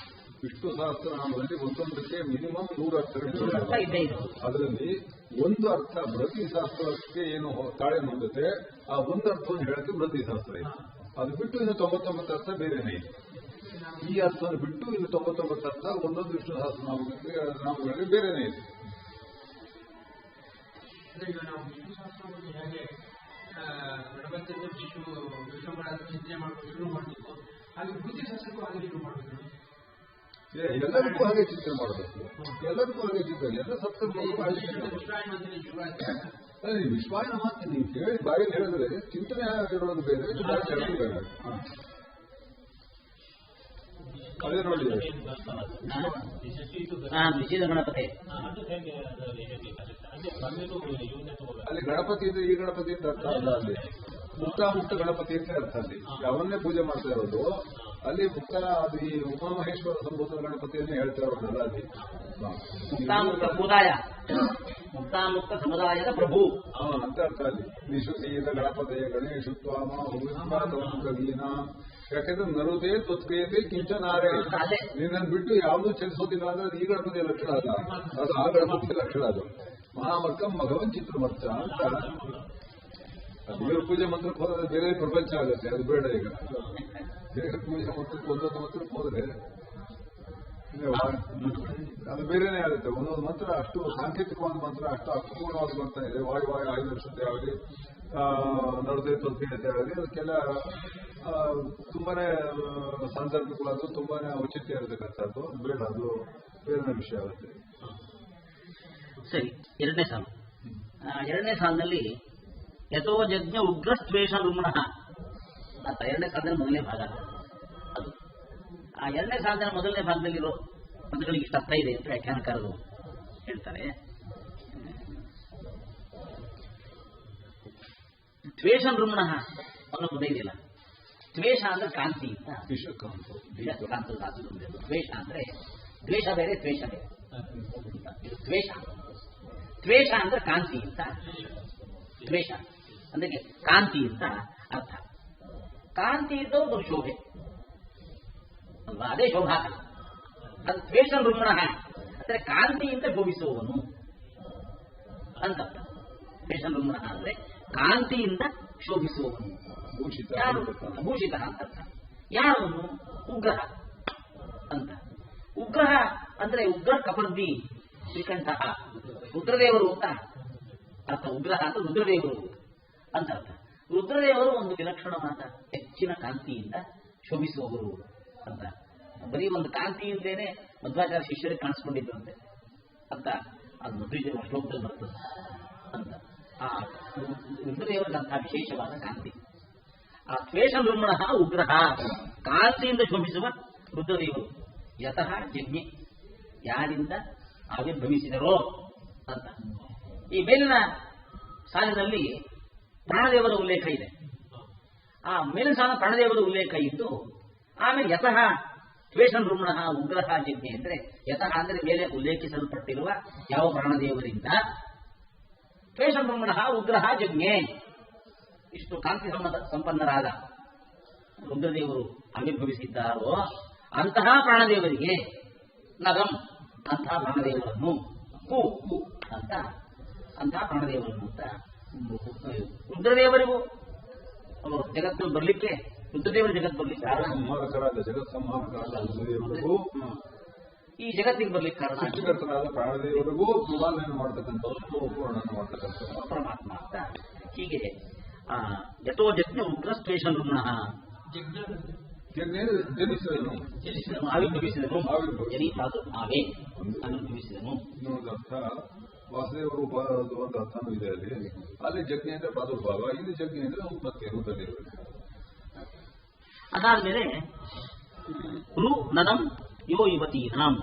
ವಿಷ್ಣು ಸಹಸ್ರನಾಮದಲ್ಲಿ ಒಂದೊಂದಕ್ಕೆ ಮಿನಿಮಮ್ 100 ಅರ್ಥಗಳು. ಅದರಲ್ಲಿ ಒಂದು ಅರ್ಥ ಬೃಹತಿ ಶಾಸ್ತ್ರಕ್ಕೆ ಏನು ತಾಳೆ ಹೊಂದುತ್ತೆ, ಆ ಒಂದು ಅರ್ಥವನ್ನು ಹೇಳಕ್ಕೆ ಬೃಹತಿ ಶಾಸ್ತ್ರ ಇದೆ. ಅದು ಬಿಟ್ಟು ಇನ್ನು 99 ಅರ್ಥ ಬೇರೆನೇ ಇದೆ. ಈ ಅರ್ಥವನ್ನು ಬಿಟ್ಟು ಇನ್ನು 99 ಅರ್ಥ ಒಂದೊಂದು ವಿಷ್ಣು ಸಹಸ್ರನಾಮಗಳಲ್ಲಿ ಬೇರೆನೇ ಇದೆ. ಈಗ ನಾವು ವಿಷ್ಣು ಶಾಸ್ತ್ರವನ್ನು ಹೇಗೆ ಗಣಪತಿಯನ್ನು ವಿಶ್ವಂಭರ ಚಿಂತನೆ ಮಾಡಬೇಕು ಶುರು ಮಾಡಬೇಕು, ಹಾಗೆ ಬುದ್ಧಿ ಶಾಸ್ತ್ರಕ್ಕೂ ಹಾಗೆ ಶುರು ಮಾಡಬೇಕು. ಎಲ್ಲರಿಗೂ ಹಾಗೆ ಚಿಂತನೆ ಮಾಡಬೇಕು, ಎಲ್ಲರಿಗೂ ಹಾಗೆ ಚಿಂತನೆ. ಎಲ್ಲ ಸಪ್ತಮಿ ವಿಶ್ವಾಯನ ಮಾತ್ರ ನೀವು ಕೇಳಿ ಬಾಯಲ್ಲಿ ಹೇಳಿದ್ರೆ ಚಿಂತನೆ ಆಗಿರೋದು ಬೇರೆ, ಹೇಳೋದು ಬೇರೆ. ಅದೇ ನೋಡಿ ನಿಷೇಧ ಗಣಪತಿ ಅಲ್ಲಿ ಗಣಪತಿ ಇದ್ರೆ ಈ ಗಣಪತಿ ಅಂತ ಅರ್ಥ ಅಲ್ಲ. ಅಲ್ಲಿ ಮುಕ್ತ ಗಣಪತಿ ಅಂತ ಅರ್ಥ. ಅಲ್ಲಿ ಅವನ್ನೇ ಪೂಜೆ ಮಾಡ್ತಾ ಇರೋದು. ಅಲ್ಲಿ ಮುಕ್ತ ಅದು ಈ ಉಮಾಮಹೇಶ್ವರ ಸಂಭೂತ ಗಣಪತಿಯನ್ನೇ ಹೇಳ್ತಾ ಇರೋದಲ್ಲ. ಅಲ್ಲಿ ಮುಕ್ತಾಮುಕ್ತ ಸಮುದಾಯ, ಮುಕ್ತಾಮುಕ್ತ ಸಮುದಾಯದ ಪ್ರಭು ಅಂತ ಅರ್ಥ. ಅಲ್ಲಿ ನಿಶುತೀತ ಗಣಪತಿಯ ಗಣೇಶತ್ವಾಮ ಹುಗೀನ. ಯಾಕೆಂದ್ರೆ ನರುದೇ ತೊತ್ಕೇತೆ ಕಿಂಚನಾರೇ, ನಿನ್ನನ್ನು ಬಿಟ್ಟು ಯಾವುದೂ ಚಲಿಸೋದಿಲ್ಲ ಅಂದ್ರೆ ಈ ಗಣಪತಿಯ ಲಕ್ಷಣ ಅಲ್ಲ, ಅದು ಆ ಗಣಪತಿಯ ಲಕ್ಷಣ. ಅದು ಮಹಾಮರ್ಕಂ ಭಗವನ್ ಚಿತ್ರಮರ್ಚ ಅಂತ ದೇವರ ಪೂಜೆ ಮಂತ್ರಕ್ಕೆ ಹೋದ್ರೆ ಬೇರೆ ಪ್ರಪಂಚ ಆಗುತ್ತೆ, ಅದು ಬೇಡ. ಈಗ ದೇವರ ಪೂಜೆ ಮಂತ್ರಕ್ಕೆ ಒಂದೊಂದು ಮಂತ್ರಕ್ಕೆ ಹೋದ್ರೆ ಅದು ಬೇರೆನೇ ಆಗುತ್ತೆ. ಒಂದೊಂದು ಮಂತ್ರ ಅಷ್ಟು ಸಾಂಕೇತಿಕವಾದ ಮಂತ್ರ, ಅಷ್ಟು ಅರ್ಥಪೂರ್ಣವಾಗಿ ಬರ್ತಾ ಇದೆ. ವಾಯು ಆಯುಧ ಶುದ್ಧಿ ಆಗಲಿ, ನಡುವೆ ತೊಂದರೆ ಆಗಲಿ, ಅದಕ್ಕೆಲ್ಲ ತುಂಬಾನೇ ಸಾಂದರ್ಭಿಕವಾದ್ದು, ತುಂಬಾನೇ ಔಚಿತ್ಯ ಇರತಕ್ಕಂಥದ್ದು. ಬೇಡ, ಅದು ಬೇರೆ ವಿಷಯ ಆಗುತ್ತೆ. ಸರಿ, ಎರಡನೇ ಸಾಲು. ಎರಡನೇ ಸಾಲಿನಲ್ಲಿ ಯಥೋ ಯಜ್ಞ ಉಗ್ರಸ್ತ್ವೇಷ ರುಮಣಃ ಅಂತ ಎರಡನೇ ಸಾಲಿನ ಮೊದಲನೇ ಭಾಗ ಅದು. ಆ ಎರಡನೇ ಸಾಲಿನ ಮೊದಲನೇ ಭಾಗದಲ್ಲಿರೋ ಪದಗಳಿಗೆ ಇಷ್ಟ ಅರ್ಥ ಇದೆ ಅಂತ ವ್ಯಾಖ್ಯಾನಕಾರರು ಹೇಳ್ತಾರೆ. ದ್ವೇಷ ರುಮಣಃ ಅನ್ನೋ ಪದ ಇದೆಯಲ್ಲ, ದ್ವೇಷ ಅಂದ್ರೆ ಕಾಂತಿ ಅಂತ. ದ್ವೇಷ ಅಂದ್ರೆ ದ್ವೇಷ ಬೇರೆ, ದ್ವೇಷ ಬೇರೆ. ದ್ವೇಷ ದ್ವೇಷ ಅಂದ್ರೆ ಕಾಂತಿ ಅಂತ. ದ್ವೇಷ ಅಂದ್ರೆ ಕಾಂತಿ ಅಂತ ಅರ್ಥ. ಕಾಂತಿ ಇದ್ದ ಒಂದು ಶೋಭೆ ಅಲ್ವಾ, ಅದೇ ಶೋಭಾಕರ. ಅದು ದ್ವೇಷ ರುಮಣಃ ಅಂದ್ರೆ ಕಾಂತಿಯಿಂದ ಶೋಭಿಸುವವನು ಅಂತ. ದ್ವೇಷ ರುಮಣಃ ಅಂದ್ರೆ ಕಾಂತಿಯಿಂದ ಶೋಭಿಸುವವನು. ಯಾರು? ಭೂಷಿತ ಅಂತ ಅರ್ಥ. ಯಾರವನು? ಉಗ್ರಹ ಅಂತ. ಉಗ್ರಹ ಅಂದ್ರೆ ಉಗ್ರ ಕಪರ್ದಿ ಶ್ರೀಕಂಠ, ರುದ್ರದೇವರು ಅಂತ ಅರ್ಥ. ಉಗ್ರಹ ಅಂತ ರುದ್ರದೇವರು ಅಂತ ಅರ್ಥ. ರುದ್ರದೇವರು ಒಂದು ವಿಲಕ್ಷಣವಾದ ಹೆಚ್ಚಿನ ಕಾಂತಿಯಿಂದ ಶೋಭಿಸುವವರು ಅಂತ. ಬರೀ ಒಂದು ಕಾಂತಿಯಿಂದೇನೆ ಮಧ್ವಾಚಾರ್ಯ ಶಿಷ್ಯರಿಗೆ ಕಾಣಿಸ್ಕೊಂಡಿದ್ದಂತೆ ಅಂತ ಅದು ಮಧ್ವ ಶ್ಲೋಕದಲ್ಲಿ ಬರ್ತದೆ ಅಂತ. ಆ ರುದ್ರದೇವರಿಗಂತಹ ವಿಶೇಷವಾದ ಕಾಂತಿ. ಆ ದ್ವೇಷ ರುಮಣಃ ಉಗ್ರಹ, ಕಾಂತಿಯಿಂದ ಶೋಭಿಸುವ ರುದ್ರದೇವರು. ಯತಃ ಯಜ್ಞೆ, ಯಾರಿಂದ ಆವಿರ್ಭವಿಸಿದರೋ ಅಂತ. ಈ ಮೇಲಿನ ಸಾಲಿನಲ್ಲಿ ಪ್ರಾಣದೇವರ ಉಲ್ಲೇಖ ಇದೆ. ಆ ಮೇಲಿನ ಸಾಲ ಪ್ರಾಣದೇವರ ಉಲ್ಲೇಖ ಇದ್ದು ಆಮೇಲೆ ಯತಃ ದ್ವೇಷ ರುಮಣಃ ಉಗ್ರಹ ಯಜ್ಞೆ ಅಂದ್ರೆ ಯತಃ ಅಂದ್ರೆ ಮೇಲೆ ಉಲ್ಲೇಖಿಸಲ್ಪಟ್ಟಿರುವ ಯಾವ ಪ್ರಾಣದೇವರಿಂದ ದ್ವೇಷ ರುಮಣಃ ಉಗ್ರಹ ಯಜ್ಞೆ, ಇಷ್ಟು ಕಾಂತಿ ಸಂಪನ್ನರಾದ ರುದ್ರದೇವರು ಆವಿರ್ಭವಿಸಿದ್ದಾರೋ ಅಂತಹ ಪ್ರಾಣದೇವರಿಗೆ ನಗಂ, ಅಂತಹ ಪ್ರಾಣದೇವರನ್ನು, ಕು ಅಂತ ಅಂತಹ ಪ್ರಾಣದೇವರನ್ನು ಅಂತ. ರುದ್ರದೇವರಿಗೂ ಅವರು ಜಗತ್ತು ಬರಲಿಕ್ಕೆ, ರುದ್ರದೇವರು ಜಗತ್ತು ಬರಲಿಕ್ಕೆ ಈ ಜಗತ್ತಿಗೆ ಬರ್ಲಿಕ್ಕೆ ಕಾರಣ ಪ್ರಾಣದೇವರಿಗೂ ಮಾಡ್ತಕ್ಕಂಥ ಪರಮಾತ್ಮ ಅಂತ. ಹೀಗೆ ಯಥೋ ಯಜ್ಞ ಉಗ್ರಸ್ತ್ವೇಷ ರುಮಣಃ ಆವಿರ್ಭವಿಸಿದನು, ಆವಿರ್ಭವಿಸಿದನು. ವಾಸುದೇವ ರೂಪ ಒಂದು ಅರ್ಥನೂ ಇದೆ ಅಲ್ಲಿ. ಅಲ್ಲಿ ಜಜ್ಞೆ ಅಂದ್ರೆ ಪ್ರಾದುರ್ಭಾವ, ಇಲ್ಲಿ ಜಜ್ಞೆ ಅಂದ್ರೆ ಉತ್ಪತ್ತಿ ರುದ್ರದೇವರು. ಅದಾದ್ಮೇಲೆ ರು ನದಂ ಯೋ ಯುವತೀನಾಂ,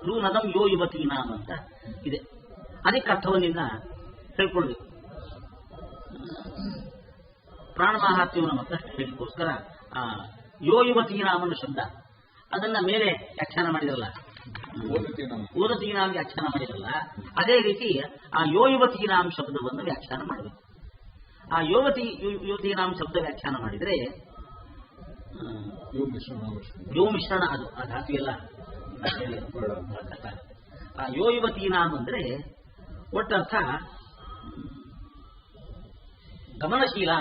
ರು ನದಂ ಯೋ ಯುವತೀನಾಂ ಅಂತ ಇದೆ. ಅದಕ್ಕೆ ಅರ್ಥವನ್ನಿಂದ ಹೇಳ್ಕೊಳ್ಬೇಕು. ಪ್ರಾಣ ಮಹಾತ್ಮ್ಯವನ್ನು ಮತ್ತಷ್ಟು ಹೇಳಿಕೋಸ್ಕರ ಯೋ ಯುವತೀನಾಂ ಅನ್ನೋ ಶಬ್ದ ಅದನ್ನ ಮೇಲೆ ವ್ಯಾಖ್ಯಾನ ಮಾಡಿದ್ರಲ್ಲ, ಓದತೀನಾಂ ವ್ಯಾಖ್ಯಾನ ಮಾಡಿದ್ರಲ್ಲ, ಅದೇ ರೀತಿ ಆ ಯೋ ಯುವತೀನಾಂ ಶಬ್ದವನ್ನು ವ್ಯಾಖ್ಯಾನ ಮಾಡಬೇಕು. ಆ ಯುವತೀನಾಂ ಶಬ್ದ ವ್ಯಾಖ್ಯಾನ ಮಾಡಿದ್ರೆ ಯೋ ಮಿಶ್ರಣ, ಅದು ಆ ಧಾತು ಎಲ್ಲ ಆ ಯೋ ಯುವತೀನಾಂ ಅಂದ್ರೆ ಒಟ್ಟರ್ಥ ಗಮನಶೀಲ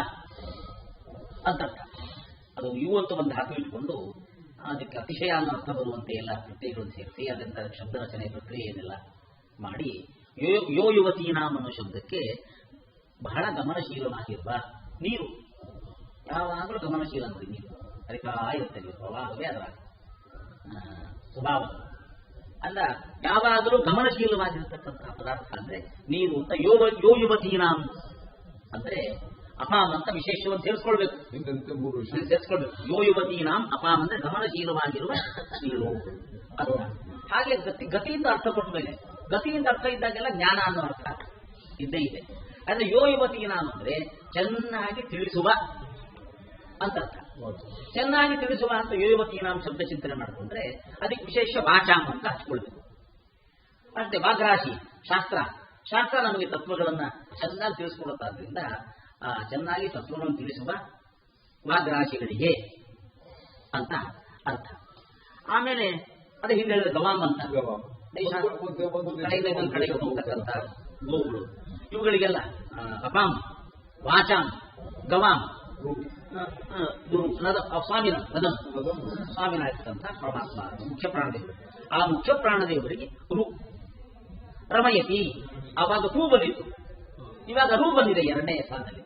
ಅಂತ. ಅದು ಯು ಅಂತ ಒಂದು ಧಾತು ಇಟ್ಕೊಂಡು ಅದಕ್ಕೆ ಅತಿಶಯ ಅನ್ನೋ ಅರ್ಥ ಬರುವಂತೆ ಎಲ್ಲ ಪ್ರತ್ಯಯಗಳನ್ನು ಸೇರಿಸಿ ಅದರಿಂದ ಶಬ್ದ ರಚನೆ ಪ್ರಕ್ರಿಯೆಯನ್ನೆಲ್ಲ ಮಾಡಿ ಯೋ ಯುವತೀನಾಂ ಅನ್ನೋ ಶಬ್ದಕ್ಕೆ ಬಹಳ ಗಮನಶೀಲವಾಗಿರುವ ನೀರು, ಯಾವಾಗಲೂ ಗಮನಶೀಲ ನೋಡಿ ನೀರು ಅದಕ್ಕೆ ಇರ್ತದೆ, ಪ್ರವಾಹವೇ ಅದರ ಸ್ವಭಾವ ಅಲ್ಲ. ಯಾವಾಗಲೂ ಗಮನಶೀಲವಾಗಿರ್ತಕ್ಕಂಥ ಪದಾರ್ಥ ಅಂದ್ರೆ ನೀರು ಅಂತ. ಯೋ ಯುವತೀನಾಂ ಅಂದ್ರೆ ಅಪಾಮ್ ಅಂತ ವಿಶೇಷವನ್ನು ಸೇರಿಸ್ಕೊಳ್ಬೇಕು, ಸೇರಿಸ್ಕೊಳ್ಬೇಕು. ಯೋ ಯುವತೀನಾಂ ಅಪಾಮ್ ಅಂದ್ರೆ ಗಮನಶೀಲವಾಗಿರುವ ನೀರು ಅಂತ. ಹಾಗೆ ಗತಿಯಿಂದ ಅರ್ಥ ಕೊಟ್ಟ ಮೇಲೆ, ಗತಿಯಿಂದ ಅರ್ಥ ಇದ್ದಾಗೆಲ್ಲ ಜ್ಞಾನ ಅನ್ನೋ ಅರ್ಥ ಇದ್ದೇ ಇದೆ. ಅಂದ್ರೆ ಯೋ ಯುವತೀನಾಂ ಅಂದ್ರೆ ಚೆನ್ನಾಗಿ ತಿಳಿಸುವ ಅಂತ ಅರ್ಥ. ಚೆನ್ನಾಗಿ ತಿಳಿಸುವ ಅಂತ ಯೋ ಯುವತೀನಾಂ ಶಬ್ದ ಚಿಂತನೆ ಮಾಡಿಕೊಂಡ್ರೆ ಅದಕ್ಕೆ ವಿಶೇಷ ವಾಚಾಂ ಅಂತ ಹಚ್ಕೊಳ್ಬೇಕು ಅಷ್ಟೇ. ವಾಗ್ರಾಶಿ ಶಾಸ್ತ್ರ ನಮಗೆ ತತ್ವಗಳನ್ನ ಚೆನ್ನಾಗಿ ತಿಳಿಸ್ಕೊಡುತ್ತಾದ್ರಿಂದ ಚೆನ್ನಾಗಿ ತತ್ವಗಳನ್ನು ತಿಳಿಸುವ ವಾಗ್ರಾಶಿಗಳಿಗೆ ಅಂತ ಅರ್ಥ. ಆಮೇಲೆ ಅದೇ ಹಿಂದೆ ಹೇಳಿದ ಗವಾಮ್ ಅಂತ ಕಡೆಗೆ ಹೋಗ್ತಕ್ಕಂಥ ಗೋವುಗಳು, ಇವುಗಳಿಗೆಲ್ಲ ಅಪಾಮ್ ವಾಚಾಂ ಗವಾಂ ಸ್ವಾಮಿನಾಗಿರ್ತಂಥ ಪರಮಾತ್ಮ ಮುಖ್ಯ ಪ್ರಾಣದೇವರು. ಆ ಮುಖ್ಯ ಪ್ರಾಣದೇವರಿಗೆ ರು ರಮಯತಿ. ಆವಾಗ ರೂ ಬಂದಿತ್ತು, ಇವಾಗ ರೂ ಬಂದಿದೆ ಎರಡನೇ ಸ್ಥಾನದಲ್ಲಿ.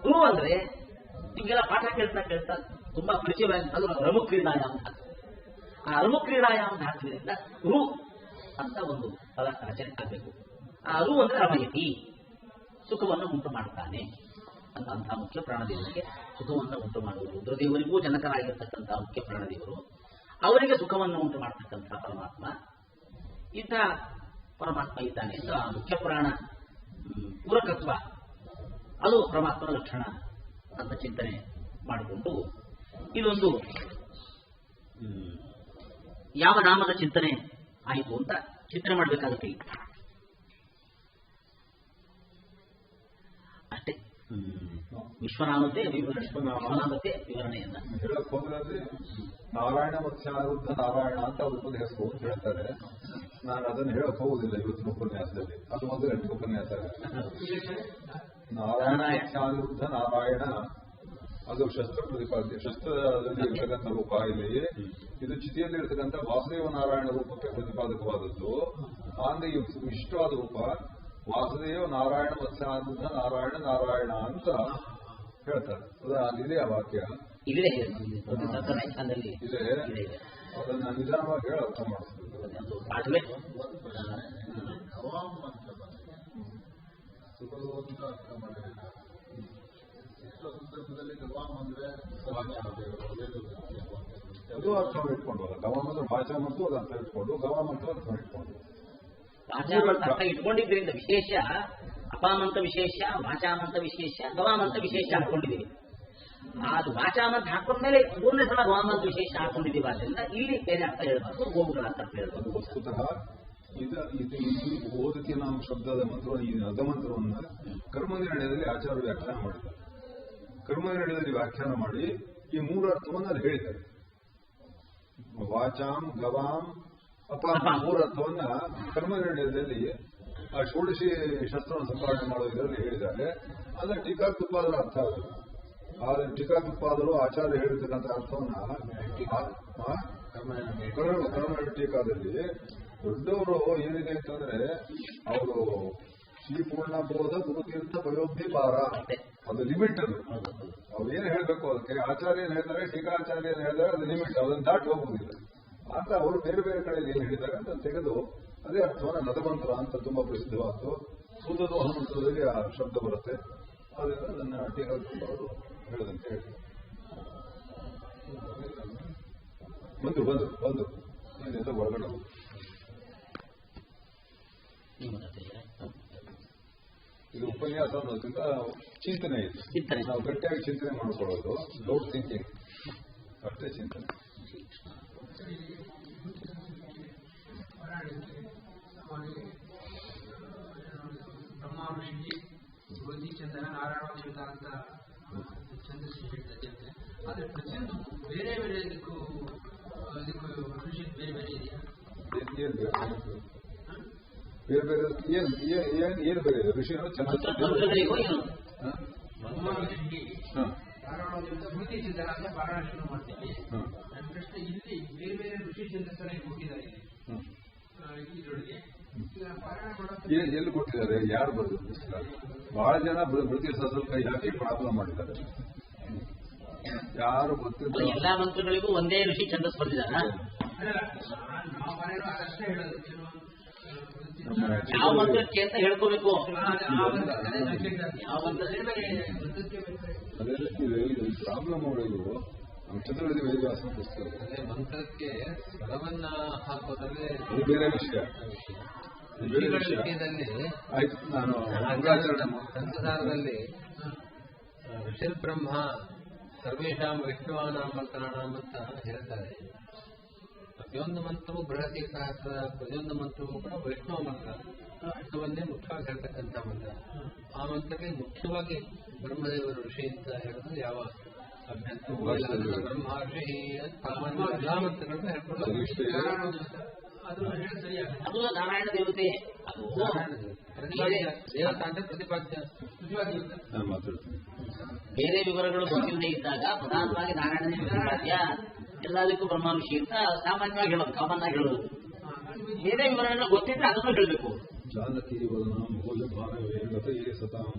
ರೂ ಅಂದ್ರೆ ನಿಮ್ಗೆಲ್ಲ ಪಾಠ ಕೇಳ್ತಾ ಕೇಳ್ತಾ ತುಂಬಾ ಪರಿಚಯವಾಗಿ ಅದು ರಮುಕ್ರೀಡಾಯಾಮ ಧಾತು. ಆ ರಮುಕ್ರೀಡಾಯಾಮ ಧಾತುವಿನಿಂದ ರು ಅಂತ ಒಂದು ಪದ ರಚನೆ ಆಗಬೇಕು. ಆ ರು ಅಂದ್ರೆ ರಮಯತಿ, ಸುಖವನ್ನು ಉಂಟು ಮಾಡ್ತಾನೆ ಅಂತ. ಅಂತಹ ಮುಖ್ಯ ಪ್ರಾಣದೇವರಿಗೆ ಸುಖವನ್ನು ಉಂಟು ಮಾಡುವುದು. ರುದ್ರದೇವರಿಗೂ ಜನಕರಾಗಿರ್ತಕ್ಕಂಥ ಮುಖ್ಯ ಪ್ರಾಣದೇವರು, ಅವರಿಗೆ ಸುಖವನ್ನು ಉಂಟು ಮಾಡತಕ್ಕಂಥ ಪರಮಾತ್ಮ. ಇಂಥ ಪರಮಾತ್ಮ ಇದ್ದಾನೆ ಅಂತ ಆ ಮುಖ್ಯ ಪ್ರಾಣ ಪೂರಕತ್ವ ಅದು ಪರಮಾತ್ಮನ ಲಕ್ಷಣ ಅಂತ ಚಿಂತನೆ ಮಾಡಿಕೊಂಡು ಇದೊಂದು ಯಾವ ನಾಮದ ಚಿಂತನೆ ಆಯಿತು ಅಂತ ಚಿಂತನೆ ಮಾಡಬೇಕಾಗುತ್ತೆ. ಅಷ್ಟೇ ವಿಶ್ವನಾಮತೆ ವಿಶ್ವನಾಮತೆ ವಿವರಣೆಯನ್ನ ಹೇಳಕ್ ಹೋದ್ರೆ ನಾರಾಯಣ ಮತ್ಸ್ಯಾರುದ್ಧ ನಾರಾಯಣ ಅಂತ ಅವ್ರ ಹೆಸರು ಅಂತ ಹೇಳ್ತಾರೆ. ನಾನು ಅದನ್ನು ಹೇಳಕ್ ಹೋಗುದಿಲ್ಲ ಇವತ್ತಿನ ಉಪನ್ಯಾಸದಲ್ಲಿ, ಅದು ಮೊದಲ ಉಪನ್ಯಾಸ. ನಾರಾಯಣ ಮತ್ಸ್ಯಾರುದ್ಧ ನಾರಾಯಣ ಅದು ಶಸ್ತ್ರ ಪ್ರತಿಪಾದ್ಯ, ಶಸ್ತ್ರದಲ್ಲಿ ಇರ್ತಕ್ಕಂಥ ರೂಪ ಇಲ್ಲಿ. ಇದು ಚಿತಿಯಲ್ಲಿ ಇರ್ತಕ್ಕಂಥ ವಾಸುದೇವ ನಾರಾಯಣ ರೂಪಕ್ಕೆ ಪ್ರತಿಪಾದಕವಾದದ್ದು. ಆದ್ರೆ ಇಷ್ಟವಾದ ರೂಪ ವಾಸುದೇವ ನಾರಾಯಣ ಮತ್ಸ್ಯಾರುದ್ಧ ನಾರಾಯಣ ನಾರಾಯಣ ಅಂತ ಹೇಳ್ತಾರೆ. ಅದಿದೆ ಆ ವಾಕ್ಯ ಇದೆ. ಅದನ್ನ ನಿಧಾನವಾಗಿ ಹೇಳಿ ಅರ್ಥ ಮಾಡಿಸ್ಬೇಕು. ಅದು ಅರ್ಥ ಇಟ್ಕೊಂಡು ಗವಾಮ್ ಅಂದ್ರೆ ಭಾಷಾ ಮತ್ತು ಅದು ಅರ್ಥ ಇಟ್ಕೊಂಡು ಗವಾಮ್ ಅಂತ ಅರ್ಥ ಇಟ್ಕೊಂಡು ಅರ್ಥ ಇಟ್ಕೊಂಡಿದ್ರಿಂದ ವಿಶೇಷ ಅಪಾಮಂತ ವಿಶೇಷ, ವಾಚಾಮಂತ ವಿಶೇಷ, ಗವಾಮಂತ ವಿಶೇಷ ಹಾಕೊಂಡಿದ್ದೀವಿ. ಅದು ವಾಚಾಮಂತ ಹಾಕೊಂಡ್ಮೇಲೆ ಮೂರನೇ ಸಲ ಗವಾಮಂತ ವಿಶೇಷ ಹಾಕೊಂಡಿದ್ದೀವಿ. ಆದ್ದರಿಂದ ಇಲ್ಲಿ ಬೇರೆ ಅರ್ಥ ಹೇಳ್ಬಾರ್ದು, ಗೋವುಗಳ ಅರ್ಥ ಹೇಳ್ಬಾರ್ದು. ವಸ್ತುತಃ ಓದಕ್ಕೆ ನಾವು ಶಬ್ದದ ಮಂತ್ರ ಈ ಅಗಮಂತ್ರವನ್ನು ಕರ್ಮನಿರ್ಣಯದಲ್ಲಿ ಆಚಾರ್ಯ ವ್ಯಾಖ್ಯಾನ ಮಾಡಿದ್ದಾರೆ. ಕರ್ಮನಿರ್ಣಯದಲ್ಲಿ ವ್ಯಾಖ್ಯಾನ ಮಾಡಿ ಈ ಮೂರು ಅರ್ಥವನ್ನು ಅಲ್ಲಿ ಹೇಳಿದ್ದಾರೆ. ವಾಚಾಂ ಗವಾಂ ಅಪಾಂ ಮೂರು ಅರ್ಥವನ್ನ ಕರ್ಮನಿರ್ಣಯದಲ್ಲಿ ಆ ಷೋಡಶಿ ಶಸ್ತ್ರವನ್ನು ಸಂಪಾದನೆ ಮಾಡೋದ್ರಲ್ಲಿ ಹೇಳಿದ್ದಾರೆ. ಅಂದ್ರೆ ಟೀಕಾಕೃತ್ಪಾದರ ಅರ್ಥ ಅದು. ಆದ್ರೆ ಟೀಕಾಕೃತ್ಪಾದರು ಆಚಾರ್ಯ ಹೇಳಿರ್ತಕ್ಕಂಥ ಅರ್ಥವನ್ನ ಕರ್ಮ ಟೀಕಾದಲ್ಲಿ ದೊಡ್ಡವರು ಏನಿದೆ ಅಂತಂದ್ರೆ ಅವರು ಶ್ರೀಪೂರ್ಣ ಬೋಧ ಗುರುತೀರ್ಥ ಪಯೋಬ್ಧಿ ಪಾರ, ಅದು ಲಿಮಿಟ್. ಅದು ಅವ್ರು ಏನ್ ಹೇಳ್ಬೇಕು ಅದಕ್ಕೆ ಆಚಾರ್ಯ ಏನ್ ಹೇಳ್ತಾರೆ, ಟೀಕಾಚಾರ್ಯ ಏನ್ ಹೇಳ್ತಾರೆ, ಅದು ಲಿಮಿಟ್, ಅದನ್ನ ದಾಟಿ ಹೋಗುವುದಿಲ್ಲ ಅಂತ ಅವರು ಬೇರೆ ಬೇರೆ ಕಡೆ ಏನ್ ಹೇಳಿದ್ದಾರೆ ಅಂತ ತೆಗೆದು ಅದೇ ಅರ್ಥವನ್ನ ನದಮಂತ್ರ ಅಂತ ತುಂಬಾ ಪ್ರಸಿದ್ಧವಾದ್ದು. ಸೂದೋಹ ಮಂತ್ರದಲ್ಲಿ ಆ ಶಬ್ದ ಬರುತ್ತೆ. ಅದರಿಂದ ಅದನ್ನ ಟೀಕಾಕೃತ್ಪಾದರು ಹೇಳದಂತೆ ಹೇಳಿ ಬಂದು ಏನಿಂದ ಒಳಗಡೆ ಇದು ಉಪನ್ಯಾಸ ಅನ್ನೋದ್ರಿಂದ ಚಿಂತನೆ ಇದೆ. ನಾವು ಗಟ್ಟಿಯಾಗಿ ಚಿಂತನೆ ಮಾಡಿಕೊಳ್ಳೋದು, ಲೌಡ್ ಥಿಂಕಿಂಗ್ ಅಷ್ಟೇ ಚಿಂತನೆ. ಬ್ರಹ್ಮ ಋಷಿಗೆ ಗೋಧಿ ಚಂದನ ನಾರಾಯಣ ಅಂತ ಛಂದಸ್ಸು ಹೇಳ್ತದೆ. ಆದರೆ ಪ್ರತಿಯೊಂದು ಬೇರೆ ಬೇರೆ ಇದಕ್ಕೂ ಋಷಿ ಬೇರೆ ಬೇರೆ ಇದೆಯಾ? ಬೇರೆ ಬೇರೆ ಏನು ಬೇರೆ ಇದೆ? ಋಷಿ ಬ್ರಹ್ಮ ಋಷಿಗೆ ನಾರಾಯಣ ಗೋಧಿ ಚಂದನ ಅಂತ ಪಾರಾಯಣ ಶುರು ಮಾಡ್ತೀವಿ. ನನ್ನ ಪ್ರಶ್ನೆ, ಇಲ್ಲಿ ಬೇರೆ ಬೇರೆ ಋಷಿ ಛಂದಸ್ಸನ್ನ ಕೊಟ್ಟಿದ್ದಾರೆ ಇದರೊಳಗೆ ಎಲ್ಲಿ ಕೊಟ್ಟಿದ್ದಾರೆ, ಯಾರು ಬರೆದು? ಬಹಳ ಜನ ಬೃತಿ ಸಸಲ್ ಕೈ ಹಾಕಿ ಪ್ರಾಬ್ಲಮ್ ಮಾಡಿದ್ದಾರೆ. ಯಾರು ಗೊತ್ತಿಲ್ಲ. ಎಲ್ಲಾ ಮಂತ್ರಗಳಿಗೂ ಒಂದೇ ಋಷಿ ಛಂದಸ್ ಬರ್ತಿದಾರ. ಯಾವ ಮಂತ್ರಕ್ಕೆ ಅಂತ ಹೇಳ್ಕೋಬೇಕು. ಪ್ರಾಬ್ಲಮ್ ಅವರಿಗೂ ಚತುರ್ವೇದಿ ವೇದವ್ಯಾಸನ ಪುಸ್ತಕ ಮಂತ್ರಕ್ಕೆ ಸ್ವರವನ್ನ ಹಾಕೋದ್ರಲ್ಲಿ ಅದು ಬೇರೆ ವಿಷಯ. ಆಯ್ತು, ನಾನು ಸಂಸಾರದಲ್ಲಿ ಋಷಿರ್ ಬ್ರಹ್ಮ ಸರ್ವೇಶಾಂ ವಿಷ್ಣುವಾನಾಂ ಮಂತ್ರಾಣಾಂ ಅಂತ ಹೇಳ್ತಾರೆ. ಪ್ರತಿಯೊಂದು ಮಂತ್ರವೂ ಬೃಹತಿ ಸಹಸ್ರ, ಪ್ರತಿಯೊಂದು ಮಂತ್ರವೂ ಕೂಡ ವೈಷ್ಣವ ಮಂತ್ರ. ವಿಷ್ಣುವನ್ನೇ ಮುಖ್ಯವಾಗಿ ಹೇಳ್ತಕ್ಕಂಥ ಮಂತ್ರ. ಆ ಮಂತ್ರಕ್ಕೆ ಮುಖ್ಯವಾಗಿ ಬ್ರಹ್ಮದೇವರು ಋಷಿ ಅಂತ ಹೇಳಿದ್ರೆ ಯಾವ ಬ್ರಹ್ಮ ಋಷಿ ಸಾಮಾನ್ಯ ಎಲ್ಲಾ ಮಂತ್ರಗಳನ್ನ ಹೇಳ್ಕೊಂಡು ಅದು ನಾರಾಯಣ ದೇವತೆ ಅದು ದೇವತಾ ಅಂದ್ರೆ ಪ್ರತಿಪಾದ್ಯ. ನಾನು ಮಾತಾಡ್ತೀನಿ. ಬೇರೆ ವಿವರಗಳು ಗೊತ್ತಿಲ್ಲದೆ ಇದ್ದಾಗ ಪ್ರಧಾನವಾಗಿ ನಾರಾಯಣನೇ ಪ್ರತಿಪಾದ್ಯ, ಎಲ್ಲದಕ್ಕೂ ಬ್ರಹ್ಮ ಋಷಿ ಅಂತ ಸಾಮಾನ್ಯವಾಗಿ ಹೇಳೋದು, ಕಾಮನ್ ಆಗಿ ಹೇಳೋದು. ಬೇರೆ ವಿವರಗಳು ಗೊತ್ತಿದ್ರೆ ಅದನ್ನು ಹೇಳಬೇಕು. ಜಾನಕಿ ವದನ ಮೌಲ್ಯ ಭಾರವೇ ಗತ ಸತಾಂ